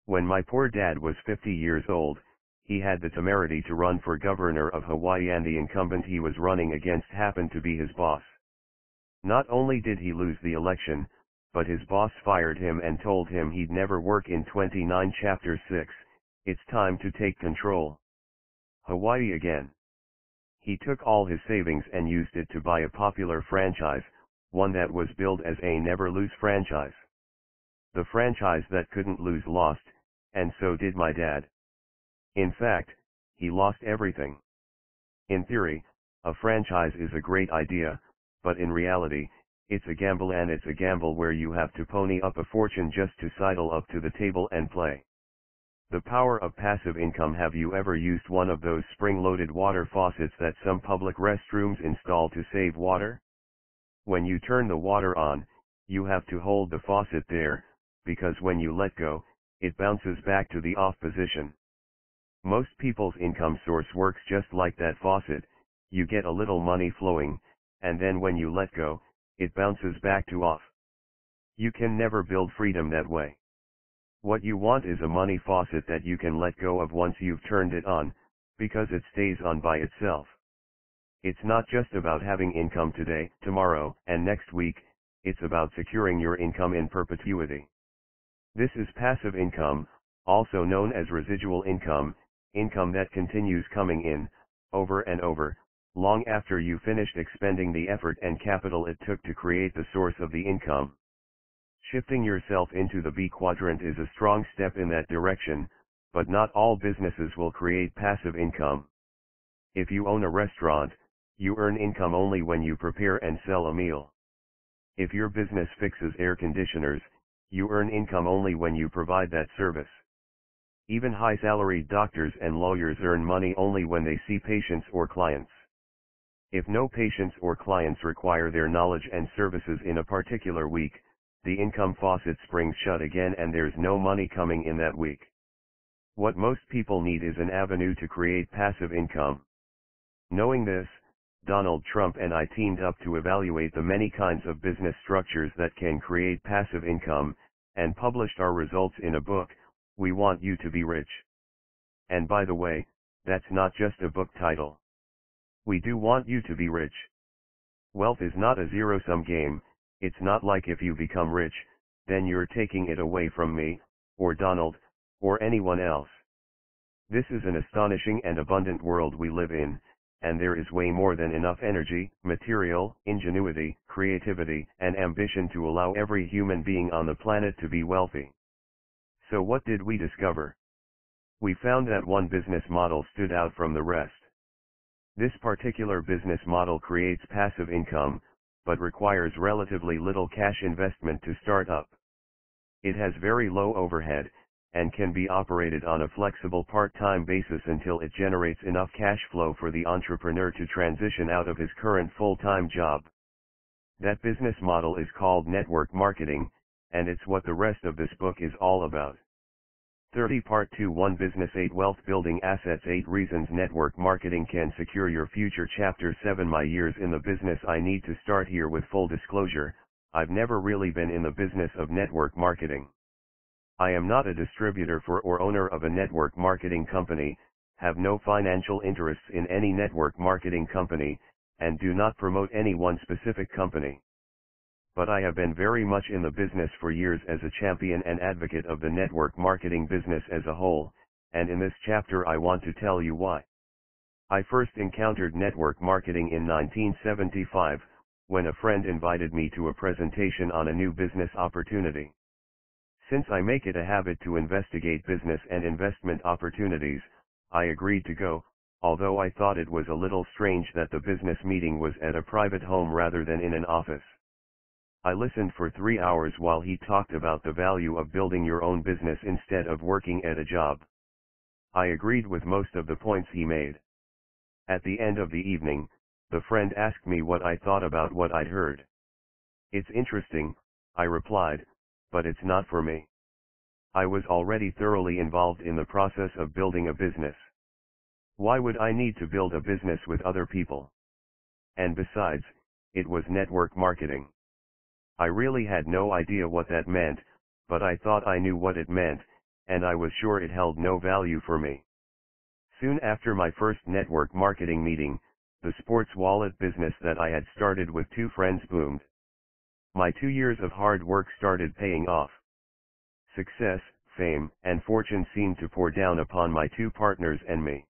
When my poor dad was 50 years old, he had the temerity to run for governor of Hawaii, and the incumbent he was running against happened to be his boss. Not only did he lose the election, but his boss fired him and told him he'd never work in 29 Chapter 6, it's time to take control. Hawaii again. He took all his savings and used it to buy a popular franchise, one that was billed as a never-lose franchise. The franchise that couldn't lose lost, and so did my dad. In fact, he lost everything. In theory, a franchise is a great idea, but in reality, it's a gamble, and it's a gamble where you have to pony up a fortune just to sidle up to the table and play. The power of passive income. Have you ever used one of those spring-loaded water faucets that some public restrooms install to save water? When you turn the water on, you have to hold the faucet there, because when you let go, it bounces back to the off position. Most people's income source works just like that faucet. You get a little money flowing, and then when you let go, it bounces back to off. You can never build freedom that way. What you want is a money faucet that you can let go of once you've turned it on, because it stays on by itself. It's not just about having income today, tomorrow, and next week, it's about securing your income in perpetuity. This is passive income, also known as residual income, income that continues coming in, over and over, long after you finished expending the effort and capital it took to create the source of the income. Shifting yourself into the B quadrant is a strong step in that direction, but not all businesses will create passive income. If you own a restaurant, you earn income only when you prepare and sell a meal. If your business fixes air conditioners, you earn income only when you provide that service. Even high-salaried doctors and lawyers earn money only when they see patients or clients. If no patients or clients require their knowledge and services in a particular week, the income faucet springs shut again and there's no money coming in that week. What most people need is an avenue to create passive income. Knowing this, Donald Trump and I teamed up to evaluate the many kinds of business structures that can create passive income, and published our results in a book, We Want You to Be Rich. And by the way, that's not just a book title. We do want you to be rich. Wealth is not a zero-sum game. It's not like if you become rich, then you're taking it away from me, or Donald, or anyone else. This is an astonishing and abundant world we live in, and there is way more than enough energy, material, ingenuity, creativity, and ambition to allow every human being on the planet to be wealthy. So what did we discover? We found that one business model stood out from the rest. This particular business model creates passive income, but requires relatively little cash investment to start up. It has very low overhead, and can be operated on a flexible part-time basis until it generates enough cash flow for the entrepreneur to transition out of his current full-time job. That business model is called network marketing, and it's what the rest of this book is all about. 30 Part 2 1 Business 8 Wealth Building Assets 8 Reasons Network Marketing Can Secure Your Future Chapter 7 My years in the business. I need to start here with full disclosure, I've never really been in the business of network marketing. I am not a distributor for or owner of a network marketing company, have no financial interests in any network marketing company, and do not promote any one specific company. But I have been very much in the business for years as a champion and advocate of the network marketing business as a whole, and in this chapter I want to tell you why. I first encountered network marketing in 1975, when a friend invited me to a presentation on a new business opportunity. Since I make it a habit to investigate business and investment opportunities, I agreed to go, although I thought it was a little strange that the business meeting was at a private home rather than in an office. I listened for 3 hours while he talked about the value of building your own business instead of working at a job. I agreed with most of the points he made. At the end of the evening, the friend asked me what I thought about what I'd heard. It's interesting, I replied, but it's not for me. I was already thoroughly involved in the process of building a business. Why would I need to build a business with other people? And besides, it was network marketing. I really had no idea what that meant, but I thought I knew what it meant, and I was sure it held no value for me. Soon after my first network marketing meeting, the sports wallet business that I had started with 2 friends boomed. My 2 years of hard work started paying off. Success, fame, and fortune seemed to pour down upon my 2 partners and me.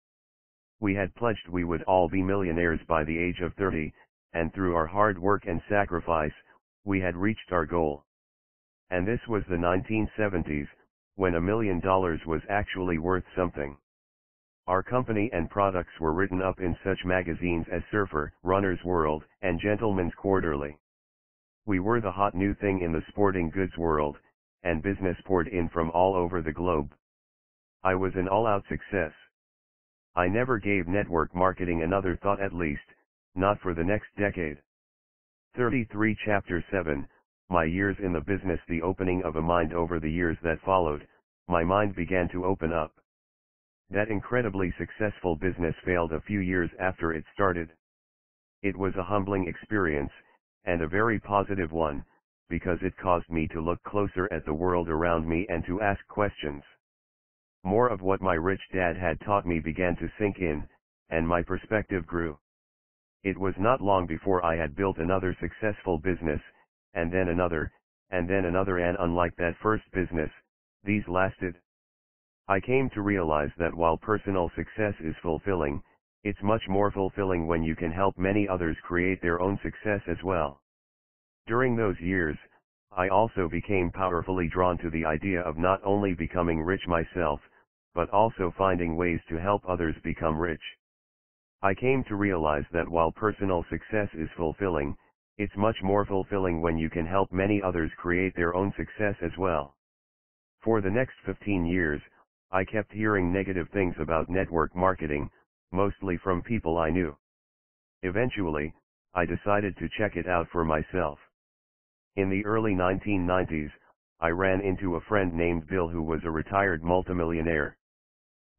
We had pledged we would all be millionaires by the age of 30, and through our hard work and sacrifice, we had reached our goal. And this was the 1970s, when $1 million was actually worth something. Our company and products were written up in such magazines as Surfer, Runner's World, and Gentleman's Quarterly. We were the hot new thing in the sporting goods world, and business poured in from all over the globe. I was an all-out success. I never gave network marketing another thought, at least, not for the next decade. 33 Chapter 7, My years in the business. The opening of a mind. Over the years that followed, my mind began to open up. That incredibly successful business failed a few years after it started. It was a humbling experience, and a very positive one, because it caused me to look closer at the world around me and to ask questions. More of what my rich dad had taught me began to sink in, and my perspective grew. It was not long before I had built another successful business, and then another, and unlike that first business, these lasted. I came to realize that while personal success is fulfilling, it's much more fulfilling when you can help many others create their own success as well. During those years, I also became powerfully drawn to the idea of not only becoming rich myself, but also finding ways to help others become rich. I came to realize that while personal success is fulfilling, it's much more fulfilling when you can help many others create their own success as well. For the next 15 years, I kept hearing negative things about network marketing, mostly from people I knew. Eventually, I decided to check it out for myself. In the early 1990s, I ran into a friend named Bill who was a retired multimillionaire.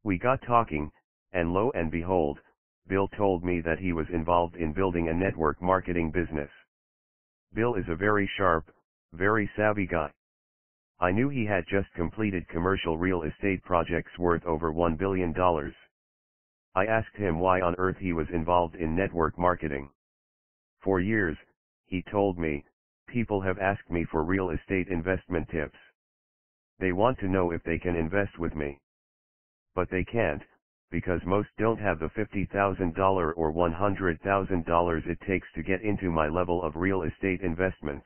We got talking, and lo and behold, Bill told me that he was involved in building a network marketing business. Bill is a very sharp, very savvy guy. I knew he had just completed commercial real estate projects worth over $1 billion. I asked him why on earth he was involved in network marketing. For years, he told me, people have asked me for real estate investment tips. They want to know if they can invest with me. But they can't, because most don't have the $50,000 or $100,000 it takes to get into my level of real estate investments.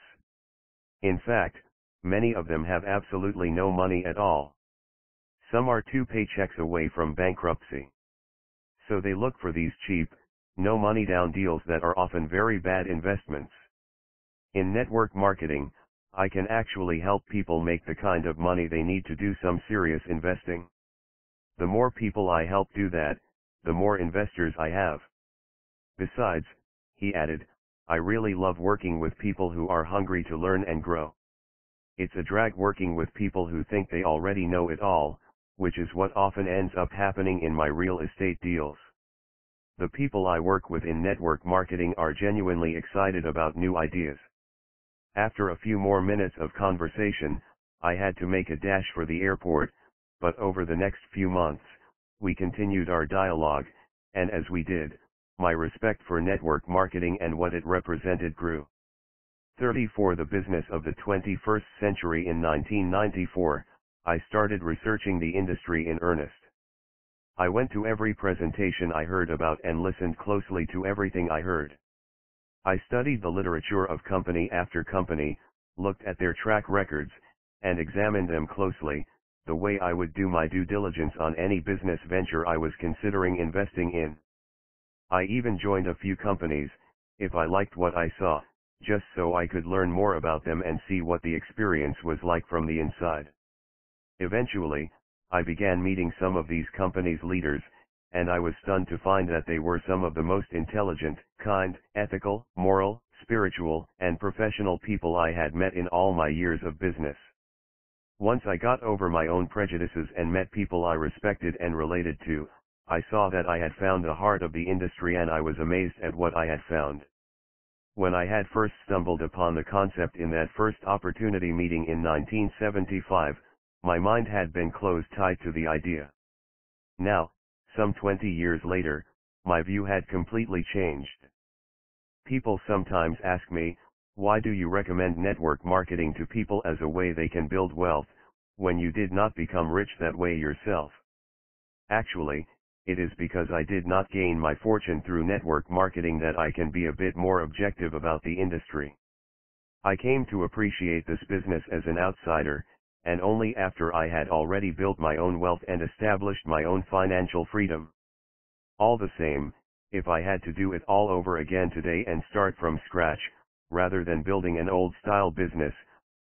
In fact, many of them have absolutely no money at all. Some are 2 paychecks away from bankruptcy. So they look for these cheap, no money down deals that are often very bad investments. In network marketing, I can actually help people make the kind of money they need to do some serious investing. The more people I help do that, the more investors I have. Besides, he added, I really love working with people who are hungry to learn and grow. It's a drag working with people who think they already know it all, which is what often ends up happening in my real estate deals. The people I work with in network marketing are genuinely excited about new ideas. After a few more minutes of conversation, I had to make a dash for the airport, but over the next few months, we continued our dialogue, and as we did, my respect for network marketing and what it represented grew. 30 For the business of the 21st century in 1994, I started researching the industry in earnest. I went to every presentation I heard about and listened closely to everything I heard. I studied the literature of company after company, looked at their track records, and examined them closely, the way I would do my due diligence on any business venture I was considering investing in. I even joined a few companies, if I liked what I saw, just so I could learn more about them and see what the experience was like from the inside. Eventually, I began meeting some of these companies' leaders, and I was stunned to find that they were some of the most intelligent, kind, ethical, moral, spiritual, and professional people I had met in all my years of business. Once I got over my own prejudices and met people I respected and related to, I saw that I had found the heart of the industry, and I was amazed at what I had found. When I had first stumbled upon the concept in that first opportunity meeting in 1975, my mind had been closed tight to the idea. Now, some 20 years later, my view had completely changed. People sometimes ask me, why do you recommend network marketing to people as a way they can build wealth, when you did not become rich that way yourself? Actually, it is because I did not gain my fortune through network marketing that I can be a bit more objective about the industry. I came to appreciate this business as an outsider, and only after I had already built my own wealth and established my own financial freedom. All the same, if I had to do it all over again today and start from scratch, rather than building an old-style business,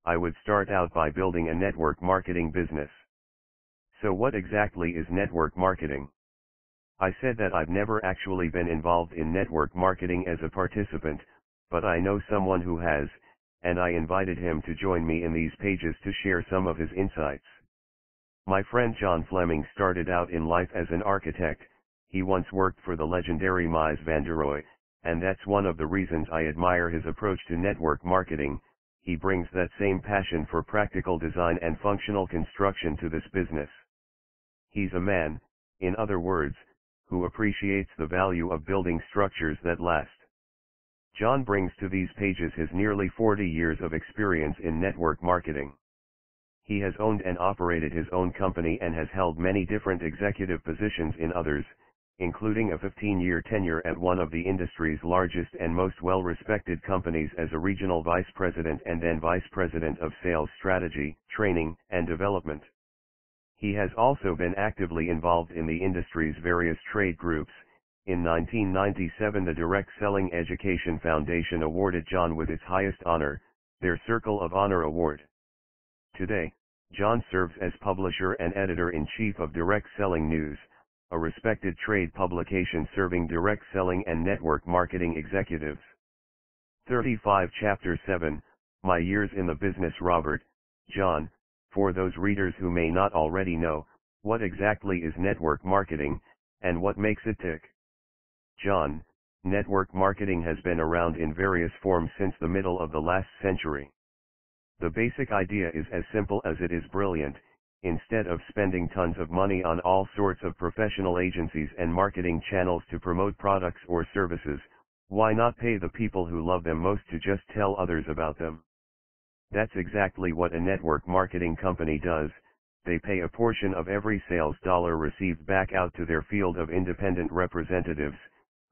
I would start out by building a network marketing business. So what exactly is network marketing? I said that I've never actually been involved in network marketing as a participant, but I know someone who has, and I invited him to join me in these pages to share some of his insights. My friend John Fleming started out in life as an architect. He once worked for the legendary Mies van der Rohe, and that's one of the reasons I admire his approach to network marketing. He brings that same passion for practical design and functional construction to this business. He's a man, in other words, who appreciates the value of building structures that last. John brings to these pages his nearly 40 years of experience in network marketing. He has owned and operated his own company and has held many different executive positions in others, including a 15-year tenure at one of the industry's largest and most well-respected companies as a regional vice president and then vice president of sales strategy, training, and development. He has also been actively involved in the industry's various trade groups. In 1997, the Direct Selling Education Foundation awarded John with its highest honor, their Circle of Honor Award. Today, John serves as publisher and editor-in-chief of Direct Selling News, a respected trade publication serving direct selling and network marketing executives. 35 Chapter 7, My Years in the Business. Robert, John, for those readers who may not already know, what exactly is network marketing, and what makes it tick? John, network marketing has been around in various forms since the middle of the last century. The basic idea is as simple as it is brilliant. Instead of spending tons of money on all sorts of professional agencies and marketing channels to promote products or services, why not pay the people who love them most to just tell others about them? That's exactly what a network marketing company does. They pay a portion of every sales dollar received back out to their field of independent representatives,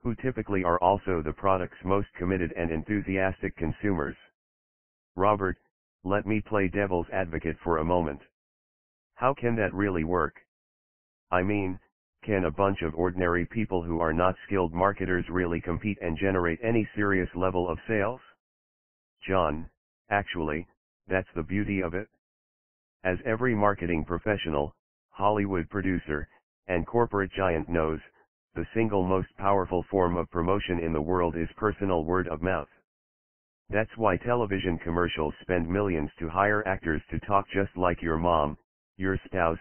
who typically are also the product's most committed and enthusiastic consumers. Robert, let me play devil's advocate for a moment. How can that really work? I mean, can a bunch of ordinary people who are not skilled marketers really compete and generate any serious level of sales? John, actually, that's the beauty of it. As every marketing professional, Hollywood producer, and corporate giant knows, the single most powerful form of promotion in the world is personal word of mouth. That's why television commercials spend millions to hire actors to talk just like your mom, your spouse,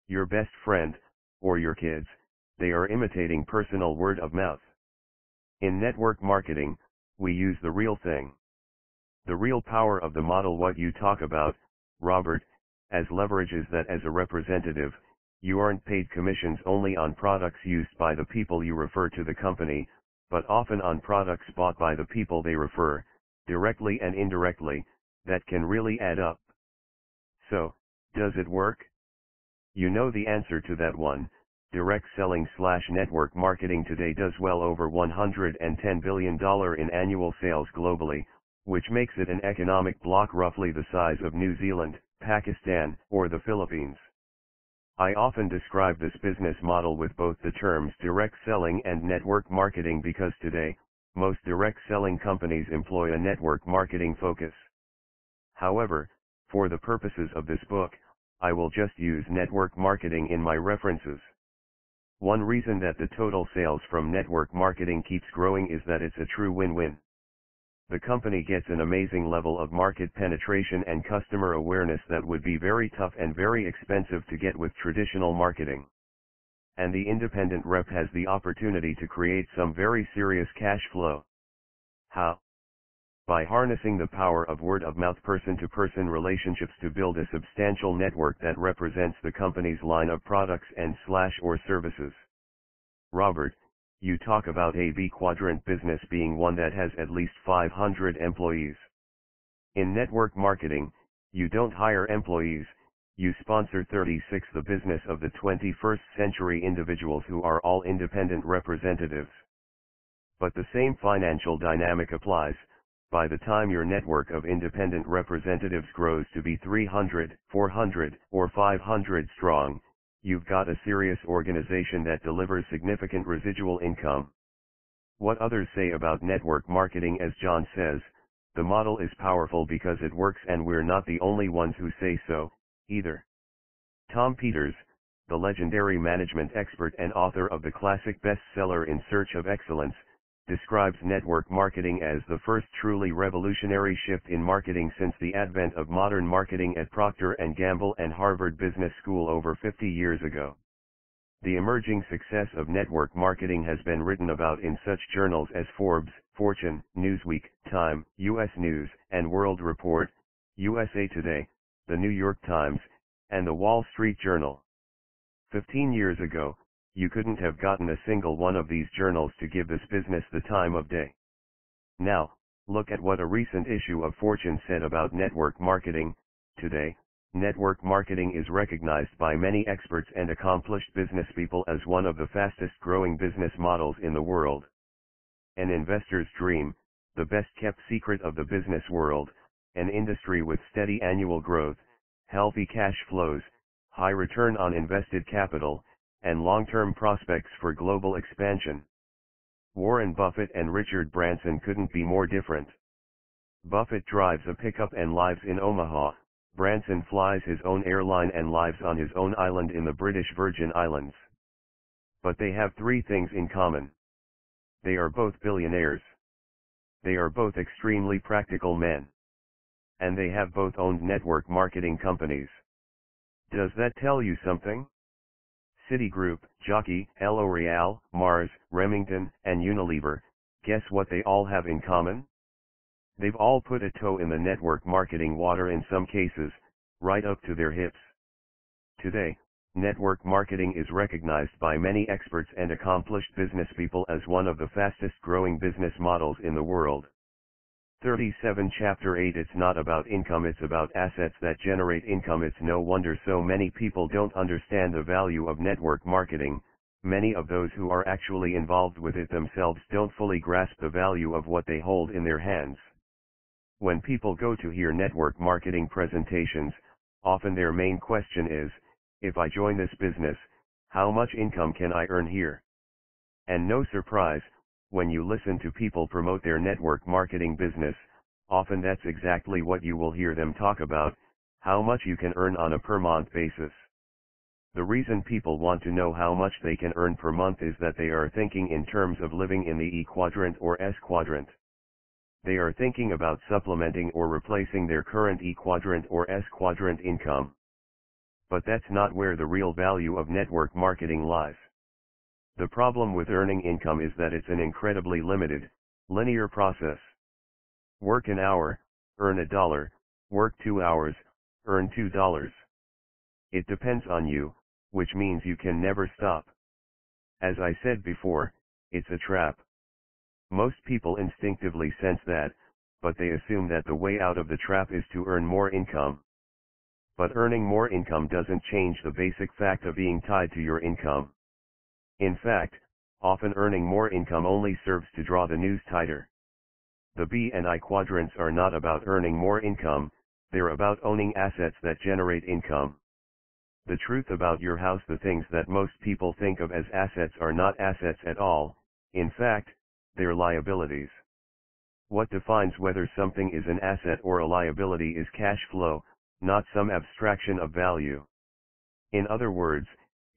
your best friend, or your kids. They are imitating personal word of mouth. In network marketing, we use the real thing. The real power of the model what you talk about, Robert, as leverage is that as a representative, you aren't paid commissions only on products used by the people you refer to the company, but often on products bought by the people they refer, directly and indirectly, that can really add up. So, does it work? You know the answer to that one. Direct selling/network marketing today does well over $110 billion in annual sales globally, which makes it an economic bloc roughly the size of New Zealand, Pakistan, or the Philippines. I often describe this business model with both the terms direct selling and network marketing because today, most direct selling companies employ a network marketing focus. However, for the purposes of this book, I will just use network marketing in my references. One reason that the total sales from network marketing keeps growing is that it's a true win-win. The company gets an amazing level of market penetration and customer awareness that would be very tough and very expensive to get with traditional marketing. And the independent rep has the opportunity to create some very serious cash flow. How? By harnessing the power of word-of-mouth person-to-person relationships to build a substantial network that represents the company's line of products and/or services. Robert, you talk about a B quadrant business being one that has at least 500 employees. In network marketing, you don't hire employees, you sponsor 36 the business of the 21st century individuals who are all independent representatives. But the same financial dynamic applies. By the time your network of independent representatives grows to be 300, 400, or 500 strong, you've got a serious organization that delivers significant residual income. What others say about network marketing, as John says, the model is powerful because it works, and we're not the only ones who say so, either. Tom Peters, the legendary management expert and author of the classic bestseller In Search of Excellence, describes network marketing as the first truly revolutionary shift in marketing since the advent of modern marketing at Procter & Gamble and Harvard Business School over 50 years ago. The emerging success of network marketing has been written about in such journals as Forbes, Fortune, Newsweek, Time, U.S. News and World Report, USA Today, The New York Times, and The Wall Street Journal. 15 years ago, you couldn't have gotten a single one of these journals to give this business the time of day. Now, look at what a recent issue of Fortune said about network marketing. Today, network marketing is recognized by many experts and accomplished businesspeople as one of the fastest growing business models in the world. An investor's dream, the best kept secret of the business world, an industry with steady annual growth, healthy cash flows, high return on invested capital, and long-term prospects for global expansion. Warren Buffett and Richard Branson couldn't be more different. Buffett drives a pickup and lives in Omaha. Branson flies his own airline and lives on his own island in the British Virgin Islands. But they have three things in common. They are both billionaires. They are both extremely practical men. And they have both owned network marketing companies. Does that tell you something? Citigroup, Jockey, L'Oreal, Mars, Remington, and Unilever, guess what they all have in common? They've all put a toe in the network marketing water in some cases, right up to their hips. Today, network marketing is recognized by many experts and accomplished businesspeople as one of the fastest growing business models in the world. 37 Chapter 8 It's not about income, it's about assets that generate income. It's no wonder so many people don't understand the value of network marketing. Many of those who are actually involved with it themselves don't fully grasp the value of what they hold in their hands. When people go to hear network marketing presentations, often their main question is, if I join this business, how much income can I earn here? And no surprise, when you listen to people promote their network marketing business, often that's exactly what you will hear them talk about, how much you can earn on a per month basis. The reason people want to know how much they can earn per month is that they are thinking in terms of living in the E quadrant or S quadrant. They are thinking about supplementing or replacing their current E quadrant or S quadrant income. But that's not where the real value of network marketing lies. The problem with earning income is that it's an incredibly limited, linear process. Work an hour, earn $1, work 2 hours, earn $2. It depends on you, which means you can never stop. As I said before, it's a trap. Most people instinctively sense that, but they assume that the way out of the trap is to earn more income. But earning more income doesn't change the basic fact of being tied to your income. In fact, often earning more income only serves to draw the noose tighter. The B and I quadrants are not about earning more income, they're about owning assets that generate income. The truth about your house: the things that most people think of as assets are not assets at all, in fact, they're liabilities. What defines whether something is an asset or a liability is cash flow, not some abstraction of value. In other words,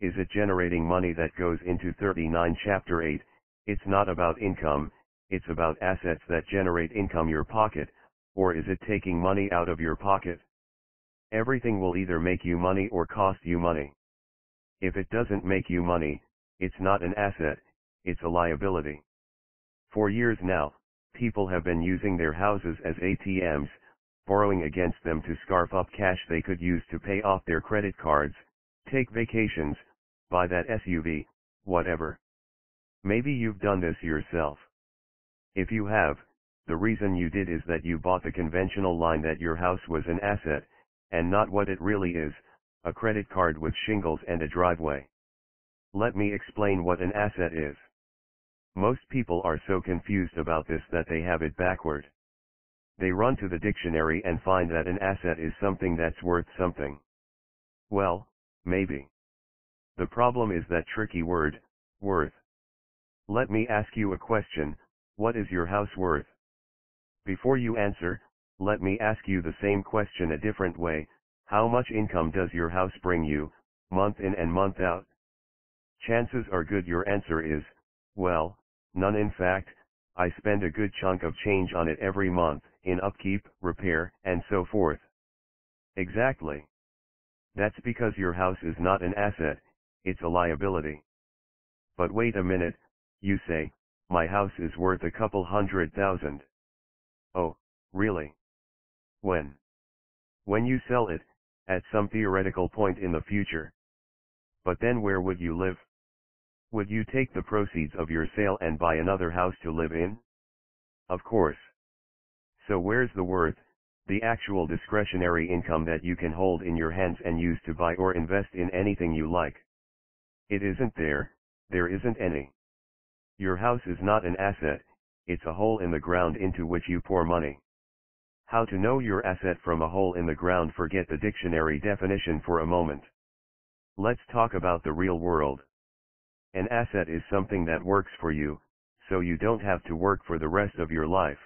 is it generating money that goes into 39 Chapter 8, it's not about income, it's about assets that generate income. Your pocket, or is it taking money out of your pocket? Everything will either make you money or cost you money. If it doesn't make you money, it's not an asset, it's a liability. For years now, people have been using their houses as ATMs, borrowing against them to scarf up cash they could use to pay off their credit cards, take vacations, buy that SUV, whatever. Maybe you've done this yourself. If you have, the reason you did is that you bought the conventional line that your house was an asset, and not what it really is, a credit card with shingles and a driveway. Let me explain what an asset is. Most people are so confused about this that they have it backward. They run to the dictionary and find that an asset is something that's worth something. Well, maybe. The problem is that tricky word, worth. Let me ask you a question: what is your house worth? Before you answer, let me ask you the same question a different way: how much income does your house bring you, month in and month out? Chances are good your answer is, well, none. In fact, I spend a good chunk of change on it every month, in upkeep, repair, and so forth. Exactly. That's because your house is not an asset, it's a liability. But wait a minute, you say, my house is worth a couple $100,000. Oh, really? When? When you sell it, at some theoretical point in the future. But then where would you live? Would you take the proceeds of your sale and buy another house to live in? Of course. So where's the worth, the actual discretionary income that you can hold in your hands and use to buy or invest in anything you like? It isn't there, there isn't any. Your house is not an asset, it's a hole in the ground into which you pour money. How to know your asset from a hole in the ground? Forget the dictionary definition for a moment. Let's talk about the real world. An asset is something that works for you, so you don't have to work for the rest of your life.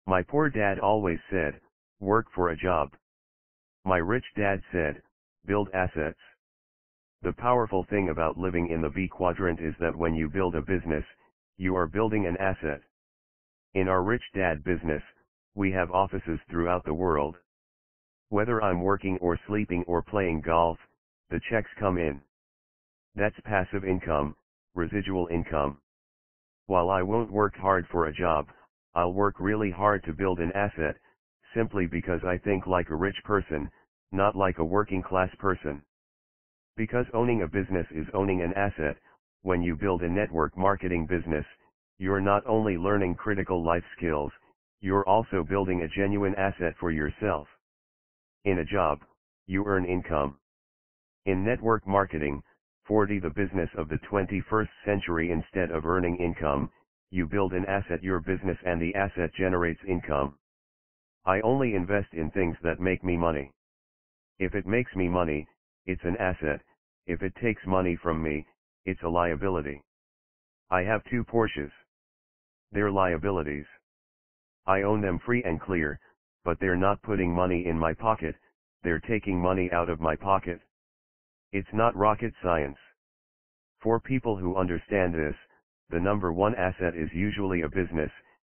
My poor dad always said, work for a job. My rich dad said, build assets. The powerful thing about living in the B quadrant is that when you build a business, you are building an asset. In our rich dad business, we have offices throughout the world. Whether I'm working or sleeping or playing golf, the checks come in. That's passive income, residual income. While I won't work hard for a job, I'll work really hard to build an asset, simply because I think like a rich person, not like a working class person. Because owning a business is owning an asset. When you build a network marketing business, you're not only learning critical life skills, you're also building a genuine asset for yourself. In a job, you earn income. In network marketing, 40 the business of the 21st century, instead of earning income, you build an asset, your business, and the asset generates income. I only invest in things that make me money. If it makes me money, it's an asset. If it takes money from me, it's a liability. I have 2 Porsches. They're liabilities. I own them free and clear, but they're not putting money in my pocket, they're taking money out of my pocket. It's not rocket science. For people who understand this, the number 1 asset is usually a business,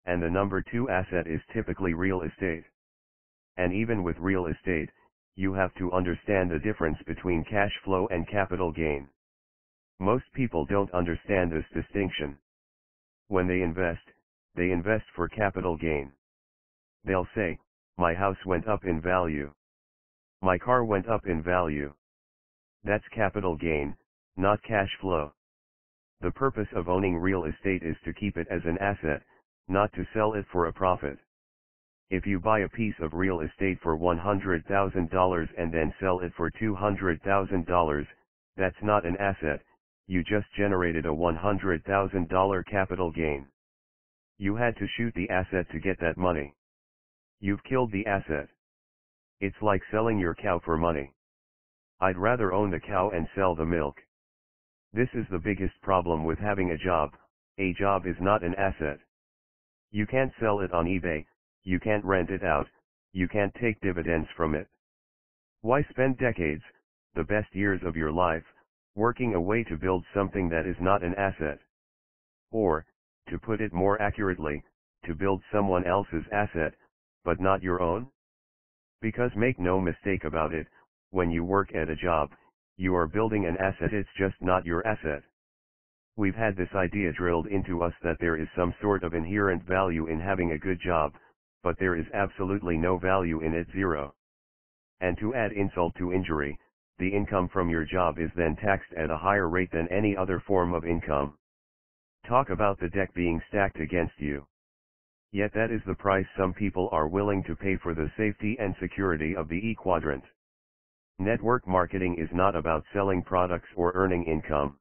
and the number 2 asset is typically real estate. And even with real estate, you have to understand the difference between cash flow and capital gain. Most people don't understand this distinction. When they invest for capital gain. They'll say, my house went up in value. My car went up in value. That's capital gain, not cash flow. The purpose of owning real estate is to keep it as an asset, not to sell it for a profit. If you buy a piece of real estate for $100,000 and then sell it for $200,000, that's not an asset, you just generated a $100,000 capital gain. You had to shoot the asset to get that money. You've killed the asset. It's like selling your cow for money. I'd rather own the cow and sell the milk. This is the biggest problem with having a job. A job is not an asset. You can't sell it on eBay, you can't rent it out, you can't take dividends from it. Why spend decades, the best years of your life, working away to build something that is not an asset? Or, to put it more accurately, to build someone else's asset, but not your own? Because make no mistake about it, when you work at a job, you are building an asset, it's just not your asset. We've had this idea drilled into us that there is some sort of inherent value in having a good job, but there is absolutely no value in it, zero. And to add insult to injury, the income from your job is then taxed at a higher rate than any other form of income. Talk about the deck being stacked against you. Yet that is the price some people are willing to pay for the safety and security of the E-quadrant. Network marketing is not about selling products or earning income.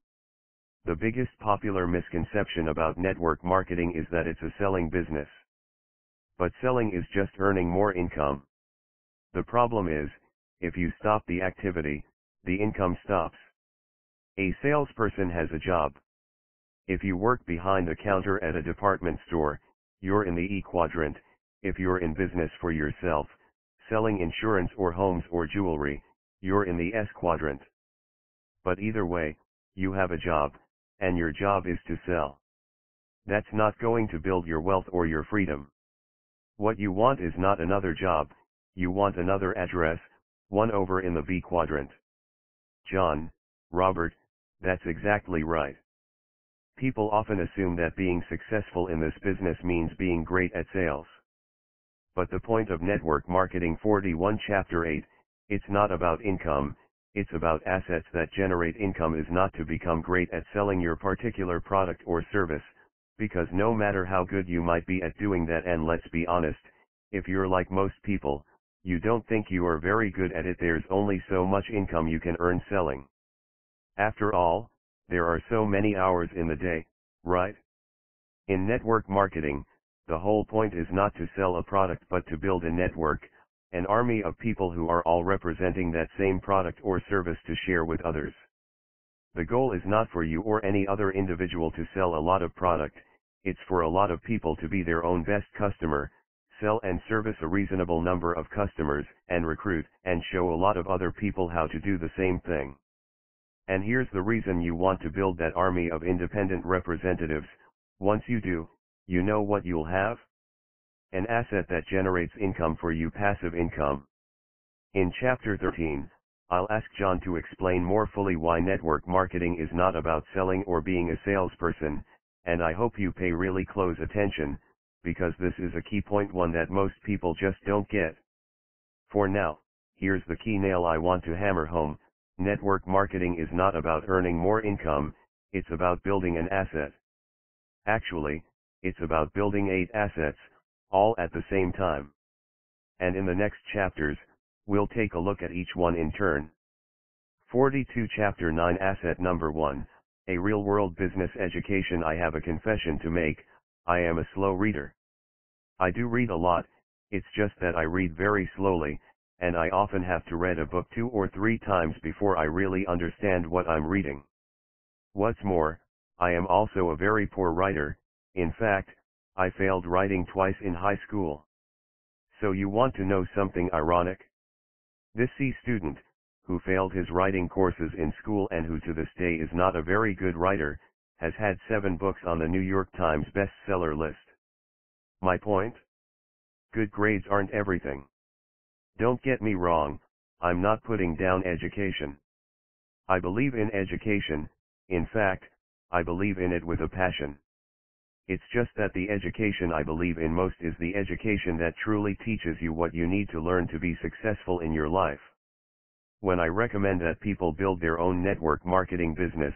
The biggest popular misconception about network marketing is that it's a selling business. But selling is just earning more income. The problem is, if you stop the activity, the income stops. A salesperson has a job. If you work behind the counter at a department store, you're in the E-quadrant. If you're in business for yourself, selling insurance or homes or jewelry, you're in the S-quadrant. But either way, you have a job, and your job is to sell. That's not going to build your wealth or your freedom. What you want is not another job, you want another address, one over in the B quadrant. John, Robert, that's exactly right. People often assume that being successful in this business means being great at sales. But the point of Network Marketing 41 Chapter 8, it's not about income, it's about assets that generate income, is not to become great at selling your particular product or service, because no matter how good you might be at doing that, and let's be honest, if you're like most people, you don't think you are very good at it, there's only so much income you can earn selling. After all, there are so many hours in the day, right? In network marketing, the whole point is not to sell a product but to build a network, an army of people who are all representing that same product or service to share with others. The goal is not for you or any other individual to sell a lot of product, it's for a lot of people to be their own best customer, sell and service a reasonable number of customers, and recruit and show a lot of other people how to do the same thing. And here's the reason you want to build that army of independent representatives. Once you do, you know what you'll have? An asset that generates income for you, passive income. In Chapter 13, I'll ask John to explain more fully why network marketing is not about selling or being a salesperson, and I hope you pay really close attention, because this is a key point, one that most people just don't get. For now, here's the key nail I want to hammer home: network marketing is not about earning more income, it's about building an asset. Actually, it's about building 8 assets, all at the same time. And in the next chapters, we'll take a look at each one in turn. 42 Chapter 9 Asset Number 1, a real-world business education. I have a confession to make: I am a slow reader. I do read a lot, it's just that I read very slowly, and I often have to read a book 2 or 3 times before I really understand what I'm reading. What's more, I am also a very poor writer. In fact, I failed writing twice in high school. So you want to know something ironic? This C student, who failed his writing courses in school and who to this day is not a very good writer, has had 7 books on the New York Times bestseller list. My point? Good grades aren't everything. Don't get me wrong, I'm not putting down education. I believe in education, in fact, I believe in it with a passion. It's just that the education I believe in most is the education that truly teaches you what you need to learn to be successful in your life. When I recommend that people build their own network marketing business,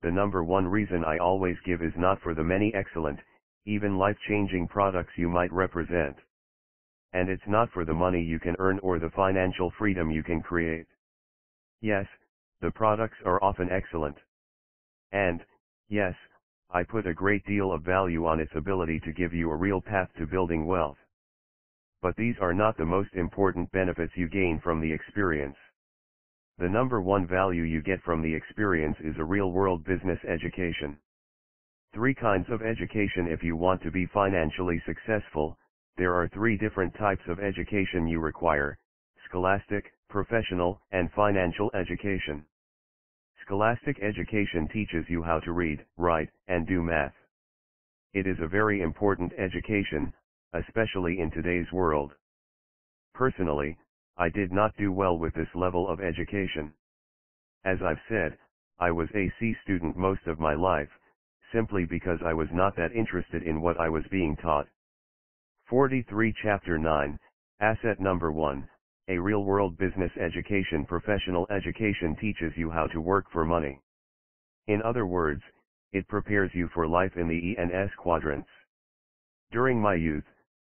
the number one reason I always give is not for the many excellent, even life-changing products you might represent. And it's not for the money you can earn or the financial freedom you can create. Yes, the products are often excellent. And, yes, I put a great deal of value on its ability to give you a real path to building wealth. But these are not the most important benefits you gain from the experience. The number one value you get from the experience is a real-world business education. 3 kinds of education. If you want to be financially successful, there are 3 different types of education you require: scholastic, professional, and financial education. Scholastic education teaches you how to read, write, and do math. It is a very important education, especially in today's world. Personally, I did not do well with this level of education. As I've said, I was a C student most of my life, simply because I was not that interested in what I was being taught. 43 Chapter 9, Asset Number 1, a real-world business education. Professional education teaches you how to work for money. In other words, it prepares you for life in the E and S quadrants. During my youth,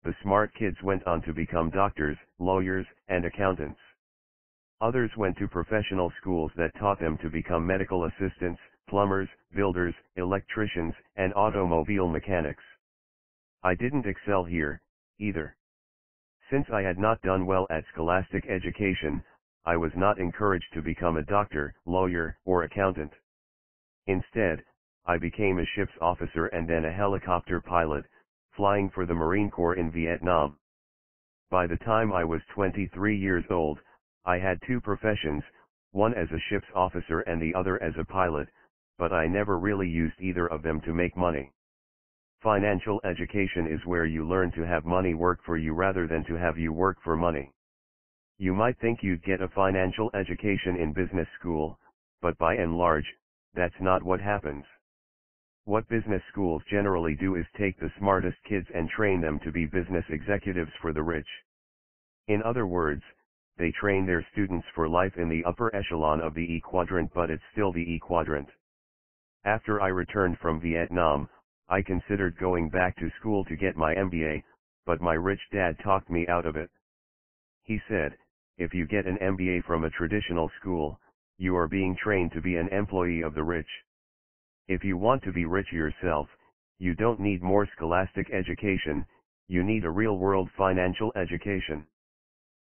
the smart kids went on to become doctors, lawyers, and accountants. Others went to professional schools that taught them to become medical assistants, plumbers, builders, electricians, and automobile mechanics. I didn't excel here, either. Since I had not done well at scholastic education, I was not encouraged to become a doctor, lawyer, or accountant. Instead, I became a ship's officer and then a helicopter pilot, flying for the Marine Corps in Vietnam. By the time I was 23 years old, I had 2 professions, one as a ship's officer and the other as a pilot, but I never really used either of them to make money. Financial education is where you learn to have money work for you rather than to have you work for money. You might think you'd get a financial education in business school, but by and large, that's not what happens. What business schools generally do is take the smartest kids and train them to be business executives for the rich. In other words, they train their students for life in the upper echelon of the E quadrant, but it's still the E quadrant. After I returned from Vietnam, I considered going back to school to get my MBA, but my rich dad talked me out of it. He said, if you get an MBA from a traditional school, you are being trained to be an employee of the rich. If you want to be rich yourself, you don't need more scholastic education, you need a real-world financial education.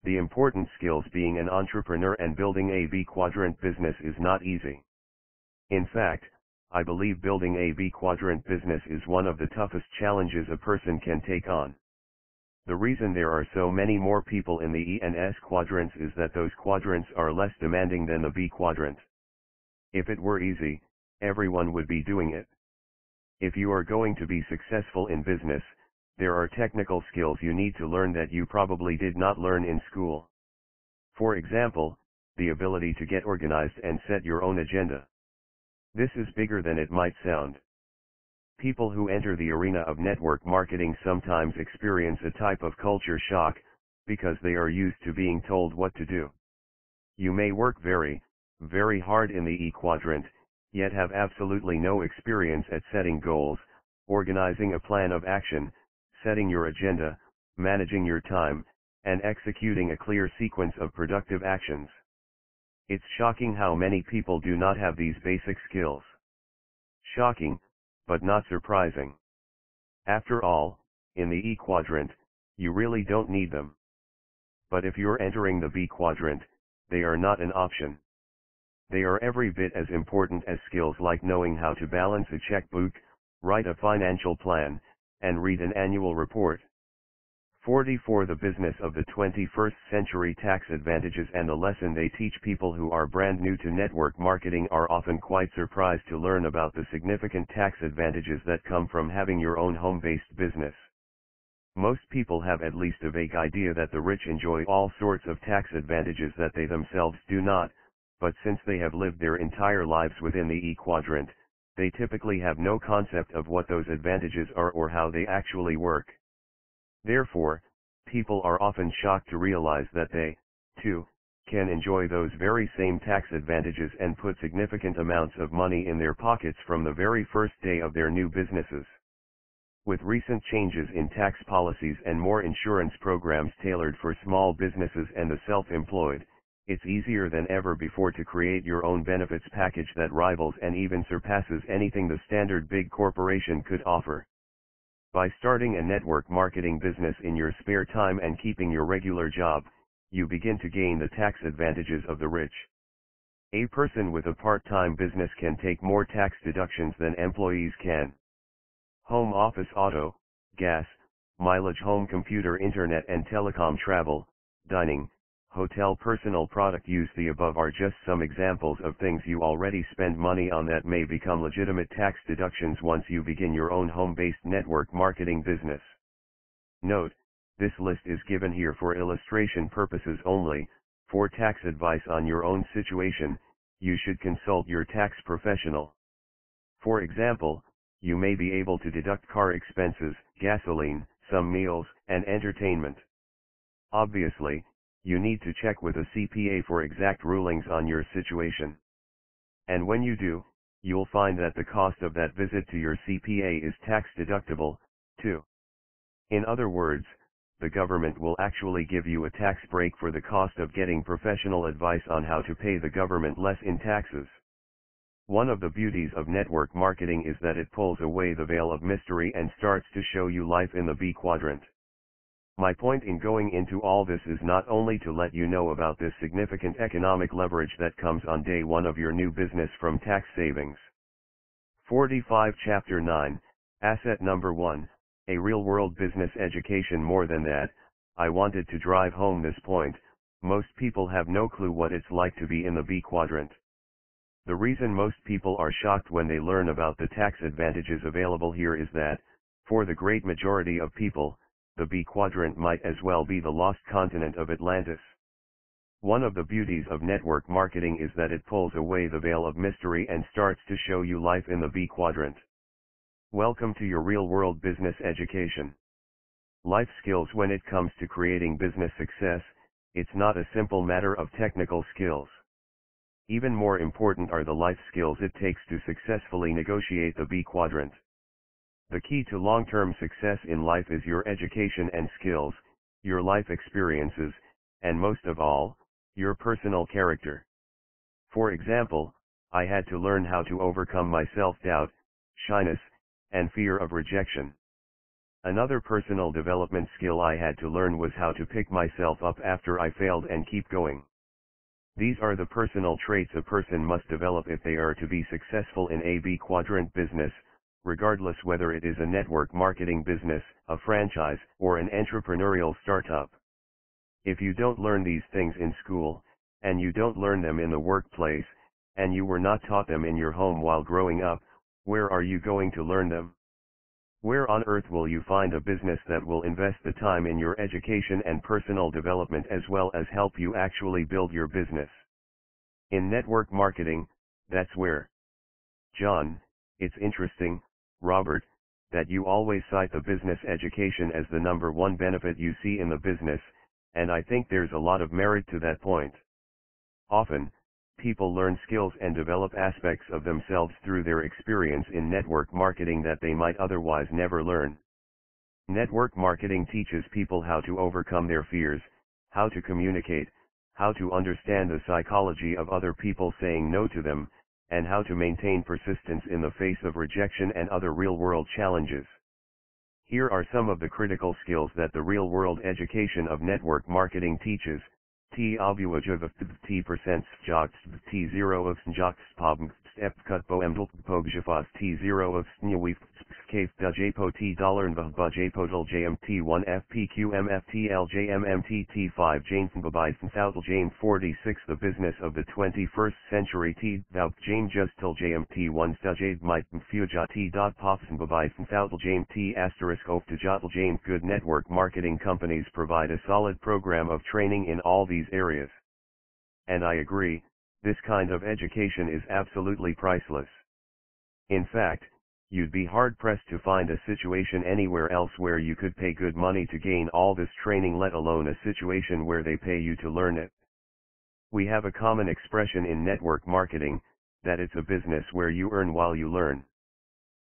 The important skills being an entrepreneur and building a B quadrant business is not easy. In fact, I believe building a B quadrant business is one of the toughest challenges a person can take on. The reason there are so many more people in the E and S quadrants is that those quadrants are less demanding than the B quadrant. If it were easy, everyone would be doing it. If you are going to be successful in business, there are technical skills you need to learn that you probably did not learn in school. For example, the ability to get organized and set your own agenda. This is bigger than it might sound. People who enter the arena of network marketing sometimes experience a type of culture shock, because they are used to being told what to do. You may work very, very hard in the E quadrant, yet have absolutely no experience at setting goals, organizing a plan of action, setting your agenda, managing your time, and executing a clear sequence of productive actions. It's shocking how many people do not have these basic skills. Shocking, but not surprising. After all, in the E quadrant, you really don't need them. But if you're entering the B quadrant, they are not an option. They are every bit as important as skills like knowing how to balance a checkbook, write a financial plan, and read an annual report. 44. The business of the 21st century. Tax advantages and the lesson they teach. People who are brand new to network marketing are often quite surprised to learn about the significant tax advantages that come from having your own home-based business. Most people have at least a vague idea that the rich enjoy all sorts of tax advantages that they themselves do not, but since they have lived their entire lives within the E quadrant, they typically have no concept of what those advantages are or how they actually work. Therefore, people are often shocked to realize that they, too, can enjoy those very same tax advantages and put significant amounts of money in their pockets from the very first day of their new businesses. With recent changes in tax policies and more insurance programs tailored for small businesses and the self-employed, it's easier than ever before to create your own benefits package that rivals and even surpasses anything the standard big corporation could offer. By starting a network marketing business in your spare time and keeping your regular job, you begin to gain the tax advantages of the rich. A person with a part-time business can take more tax deductions than employees can. Home office, auto, gas, mileage, home computer, internet and telecom, travel, dining, hotel, personal product use. The above are just some examples of things you already spend money on that may become legitimate tax deductions once you begin your own home-based network marketing business. Note, this list is given here for illustration purposes only. For tax advice on your own situation, you should consult your tax professional. For example, you may be able to deduct car expenses, gasoline, some meals, and entertainment. Obviously, you need to check with a CPA for exact rulings on your situation. And when you do, you'll find that the cost of that visit to your CPA is tax deductible, too. In other words, the government will actually give you a tax break for the cost of getting professional advice on how to pay the government less in taxes. One of the beauties of network marketing is that it pulls away the veil of mystery and starts to show you life in the B quadrant. My point in going into all this is not only to let you know about this significant economic leverage that comes on day one of your new business from tax savings. 45. Chapter 9, Asset Number 1, A Real-World Business Education. More than that, I wanted to drive home this point: most people have no clue what it's like to be in the B quadrant. The reason most people are shocked when they learn about the tax advantages available here is that, for the great majority of people, the B quadrant might as well be the lost continent of Atlantis. One of the beauties of network marketing is that it pulls away the veil of mystery and starts to show you life in the B quadrant. Welcome to your real-world business education. Life skills. When it comes to creating business success, it's not a simple matter of technical skills. Even more important are the life skills it takes to successfully negotiate the B quadrant. The key to long-term success in life is your education and skills, your life experiences, and most of all, your personal character. For example, I had to learn how to overcome my self-doubt, shyness, and fear of rejection. Another personal development skill I had to learn was how to pick myself up after I failed and keep going. These are the personal traits a person must develop if they are to be successful in a B quadrant business, regardless whether it is a network marketing business, a franchise, or an entrepreneurial startup. If you don't learn these things in school, and you don't learn them in the workplace, and you were not taught them in your home while growing up, where are you going to learn them? Where on earth will you find a business that will invest the time in your education and personal development as well as help you actually build your business? In network marketing, that's where. John, it's interesting, Robert, that you always cite the business education as the number one benefit you see in the business, and I think there's a lot of merit to that point. Often, people learn skills and develop aspects of themselves through their experience in network marketing that they might otherwise never learn. Network marketing teaches people how to overcome their fears, how to communicate, how to understand the psychology of other people saying no to them, and how to maintain persistence in the face of rejection and other real-world challenges. Here are some of the critical skills that the real-world education of network marketing teaches. T obvuajov T% jox T0 of jox pub step cut boemdl pogjafas T0 of snewif cave dajapo T dollar budjapodal JMT1 FPQMFTL JMMTT5 James Babai Southal James 46. The business of the 21st century T thou James Justil JMT1 Stajade might Fuja T pops and Babai Southal James T asterisk of Dajatal James. Good network marketing companies provide a solid program of training in all these areas. And I agree, this kind of education is absolutely priceless. In fact, you'd be hard-pressed to find a situation anywhere else where you could pay good money to gain all this training, let alone a situation where they pay you to learn it. We have a common expression in network marketing, that it's a business where you earn while you learn.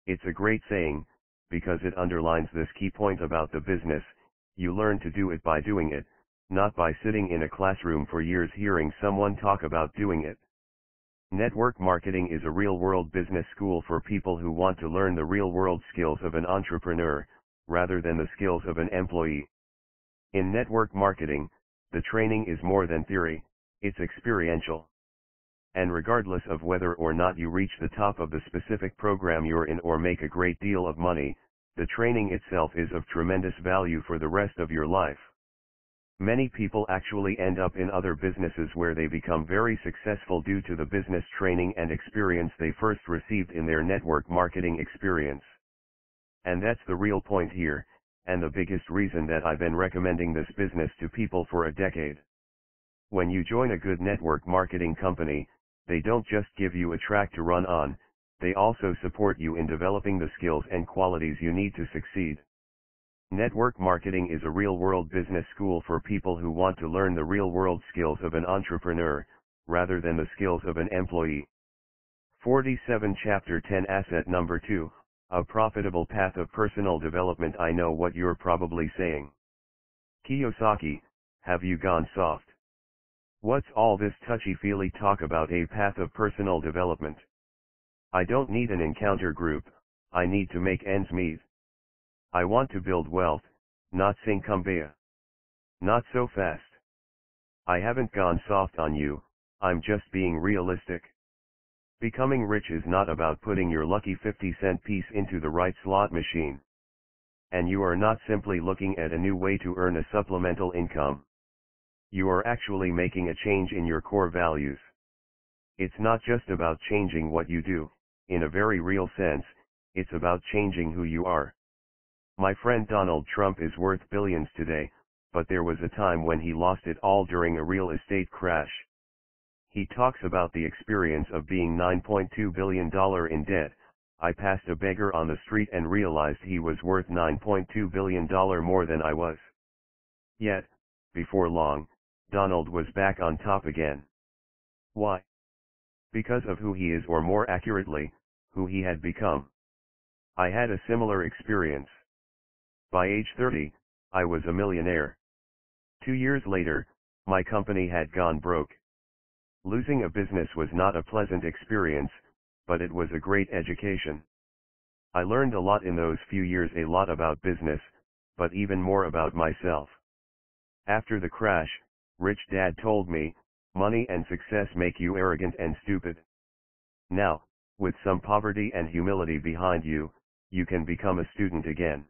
It's a great saying, because it underlines this key point about the business: you learn to do it by doing it, not by sitting in a classroom for years hearing someone talk about doing it. Network marketing is a real-world business school for people who want to learn the real-world skills of an entrepreneur, rather than the skills of an employee. In network marketing, the training is more than theory, it's experiential. And regardless of whether or not you reach the top of the specific program you're in or make a great deal of money, the training itself is of tremendous value for the rest of your life. Many people actually end up in other businesses where they become very successful due to the business training and experience they first received in their network marketing experience. And that's the real point here, and the biggest reason that I've been recommending this business to people for a decade. When you join a good network marketing company, they don't just give you a track to run on, they also support you in developing the skills and qualities you need to succeed. Network marketing is a real-world business school for people who want to learn the real-world skills of an entrepreneur, rather than the skills of an employee. 47 Chapter 10 Asset Number 2, A Profitable Path of Personal Development. I know what you're probably saying. Kiyosaki, have you gone soft? What's all this touchy-feely talk about a path of personal development? I don't need an encounter group, I need to make ends meet. I want to build wealth, not sing kumbaya. Not so fast. I haven't gone soft on you, I'm just being realistic. Becoming rich is not about putting your lucky 50-cent piece into the right slot machine. And you are not simply looking at a new way to earn a supplemental income. You are actually making a change in your core values. It's not just about changing what you do, in a very real sense, it's about changing who you are. My friend Donald Trump is worth billions today, but there was a time when he lost it all during a real estate crash. He talks about the experience of being $9.2 billion in debt. I passed a beggar on the street and realized he was worth $9.2 billion more than I was. Yet, before long, Donald was back on top again. Why? Because of who he is, or more accurately, who he had become. I had a similar experience. By age 30, I was a millionaire. 2 years later, my company had gone broke. Losing a business was not a pleasant experience, but it was a great education. I learned a lot in those few years, a lot about business, but even more about myself. After the crash, Rich Dad told me, money and success make you arrogant and stupid. Now, with some poverty and humility behind you, you can become a student again.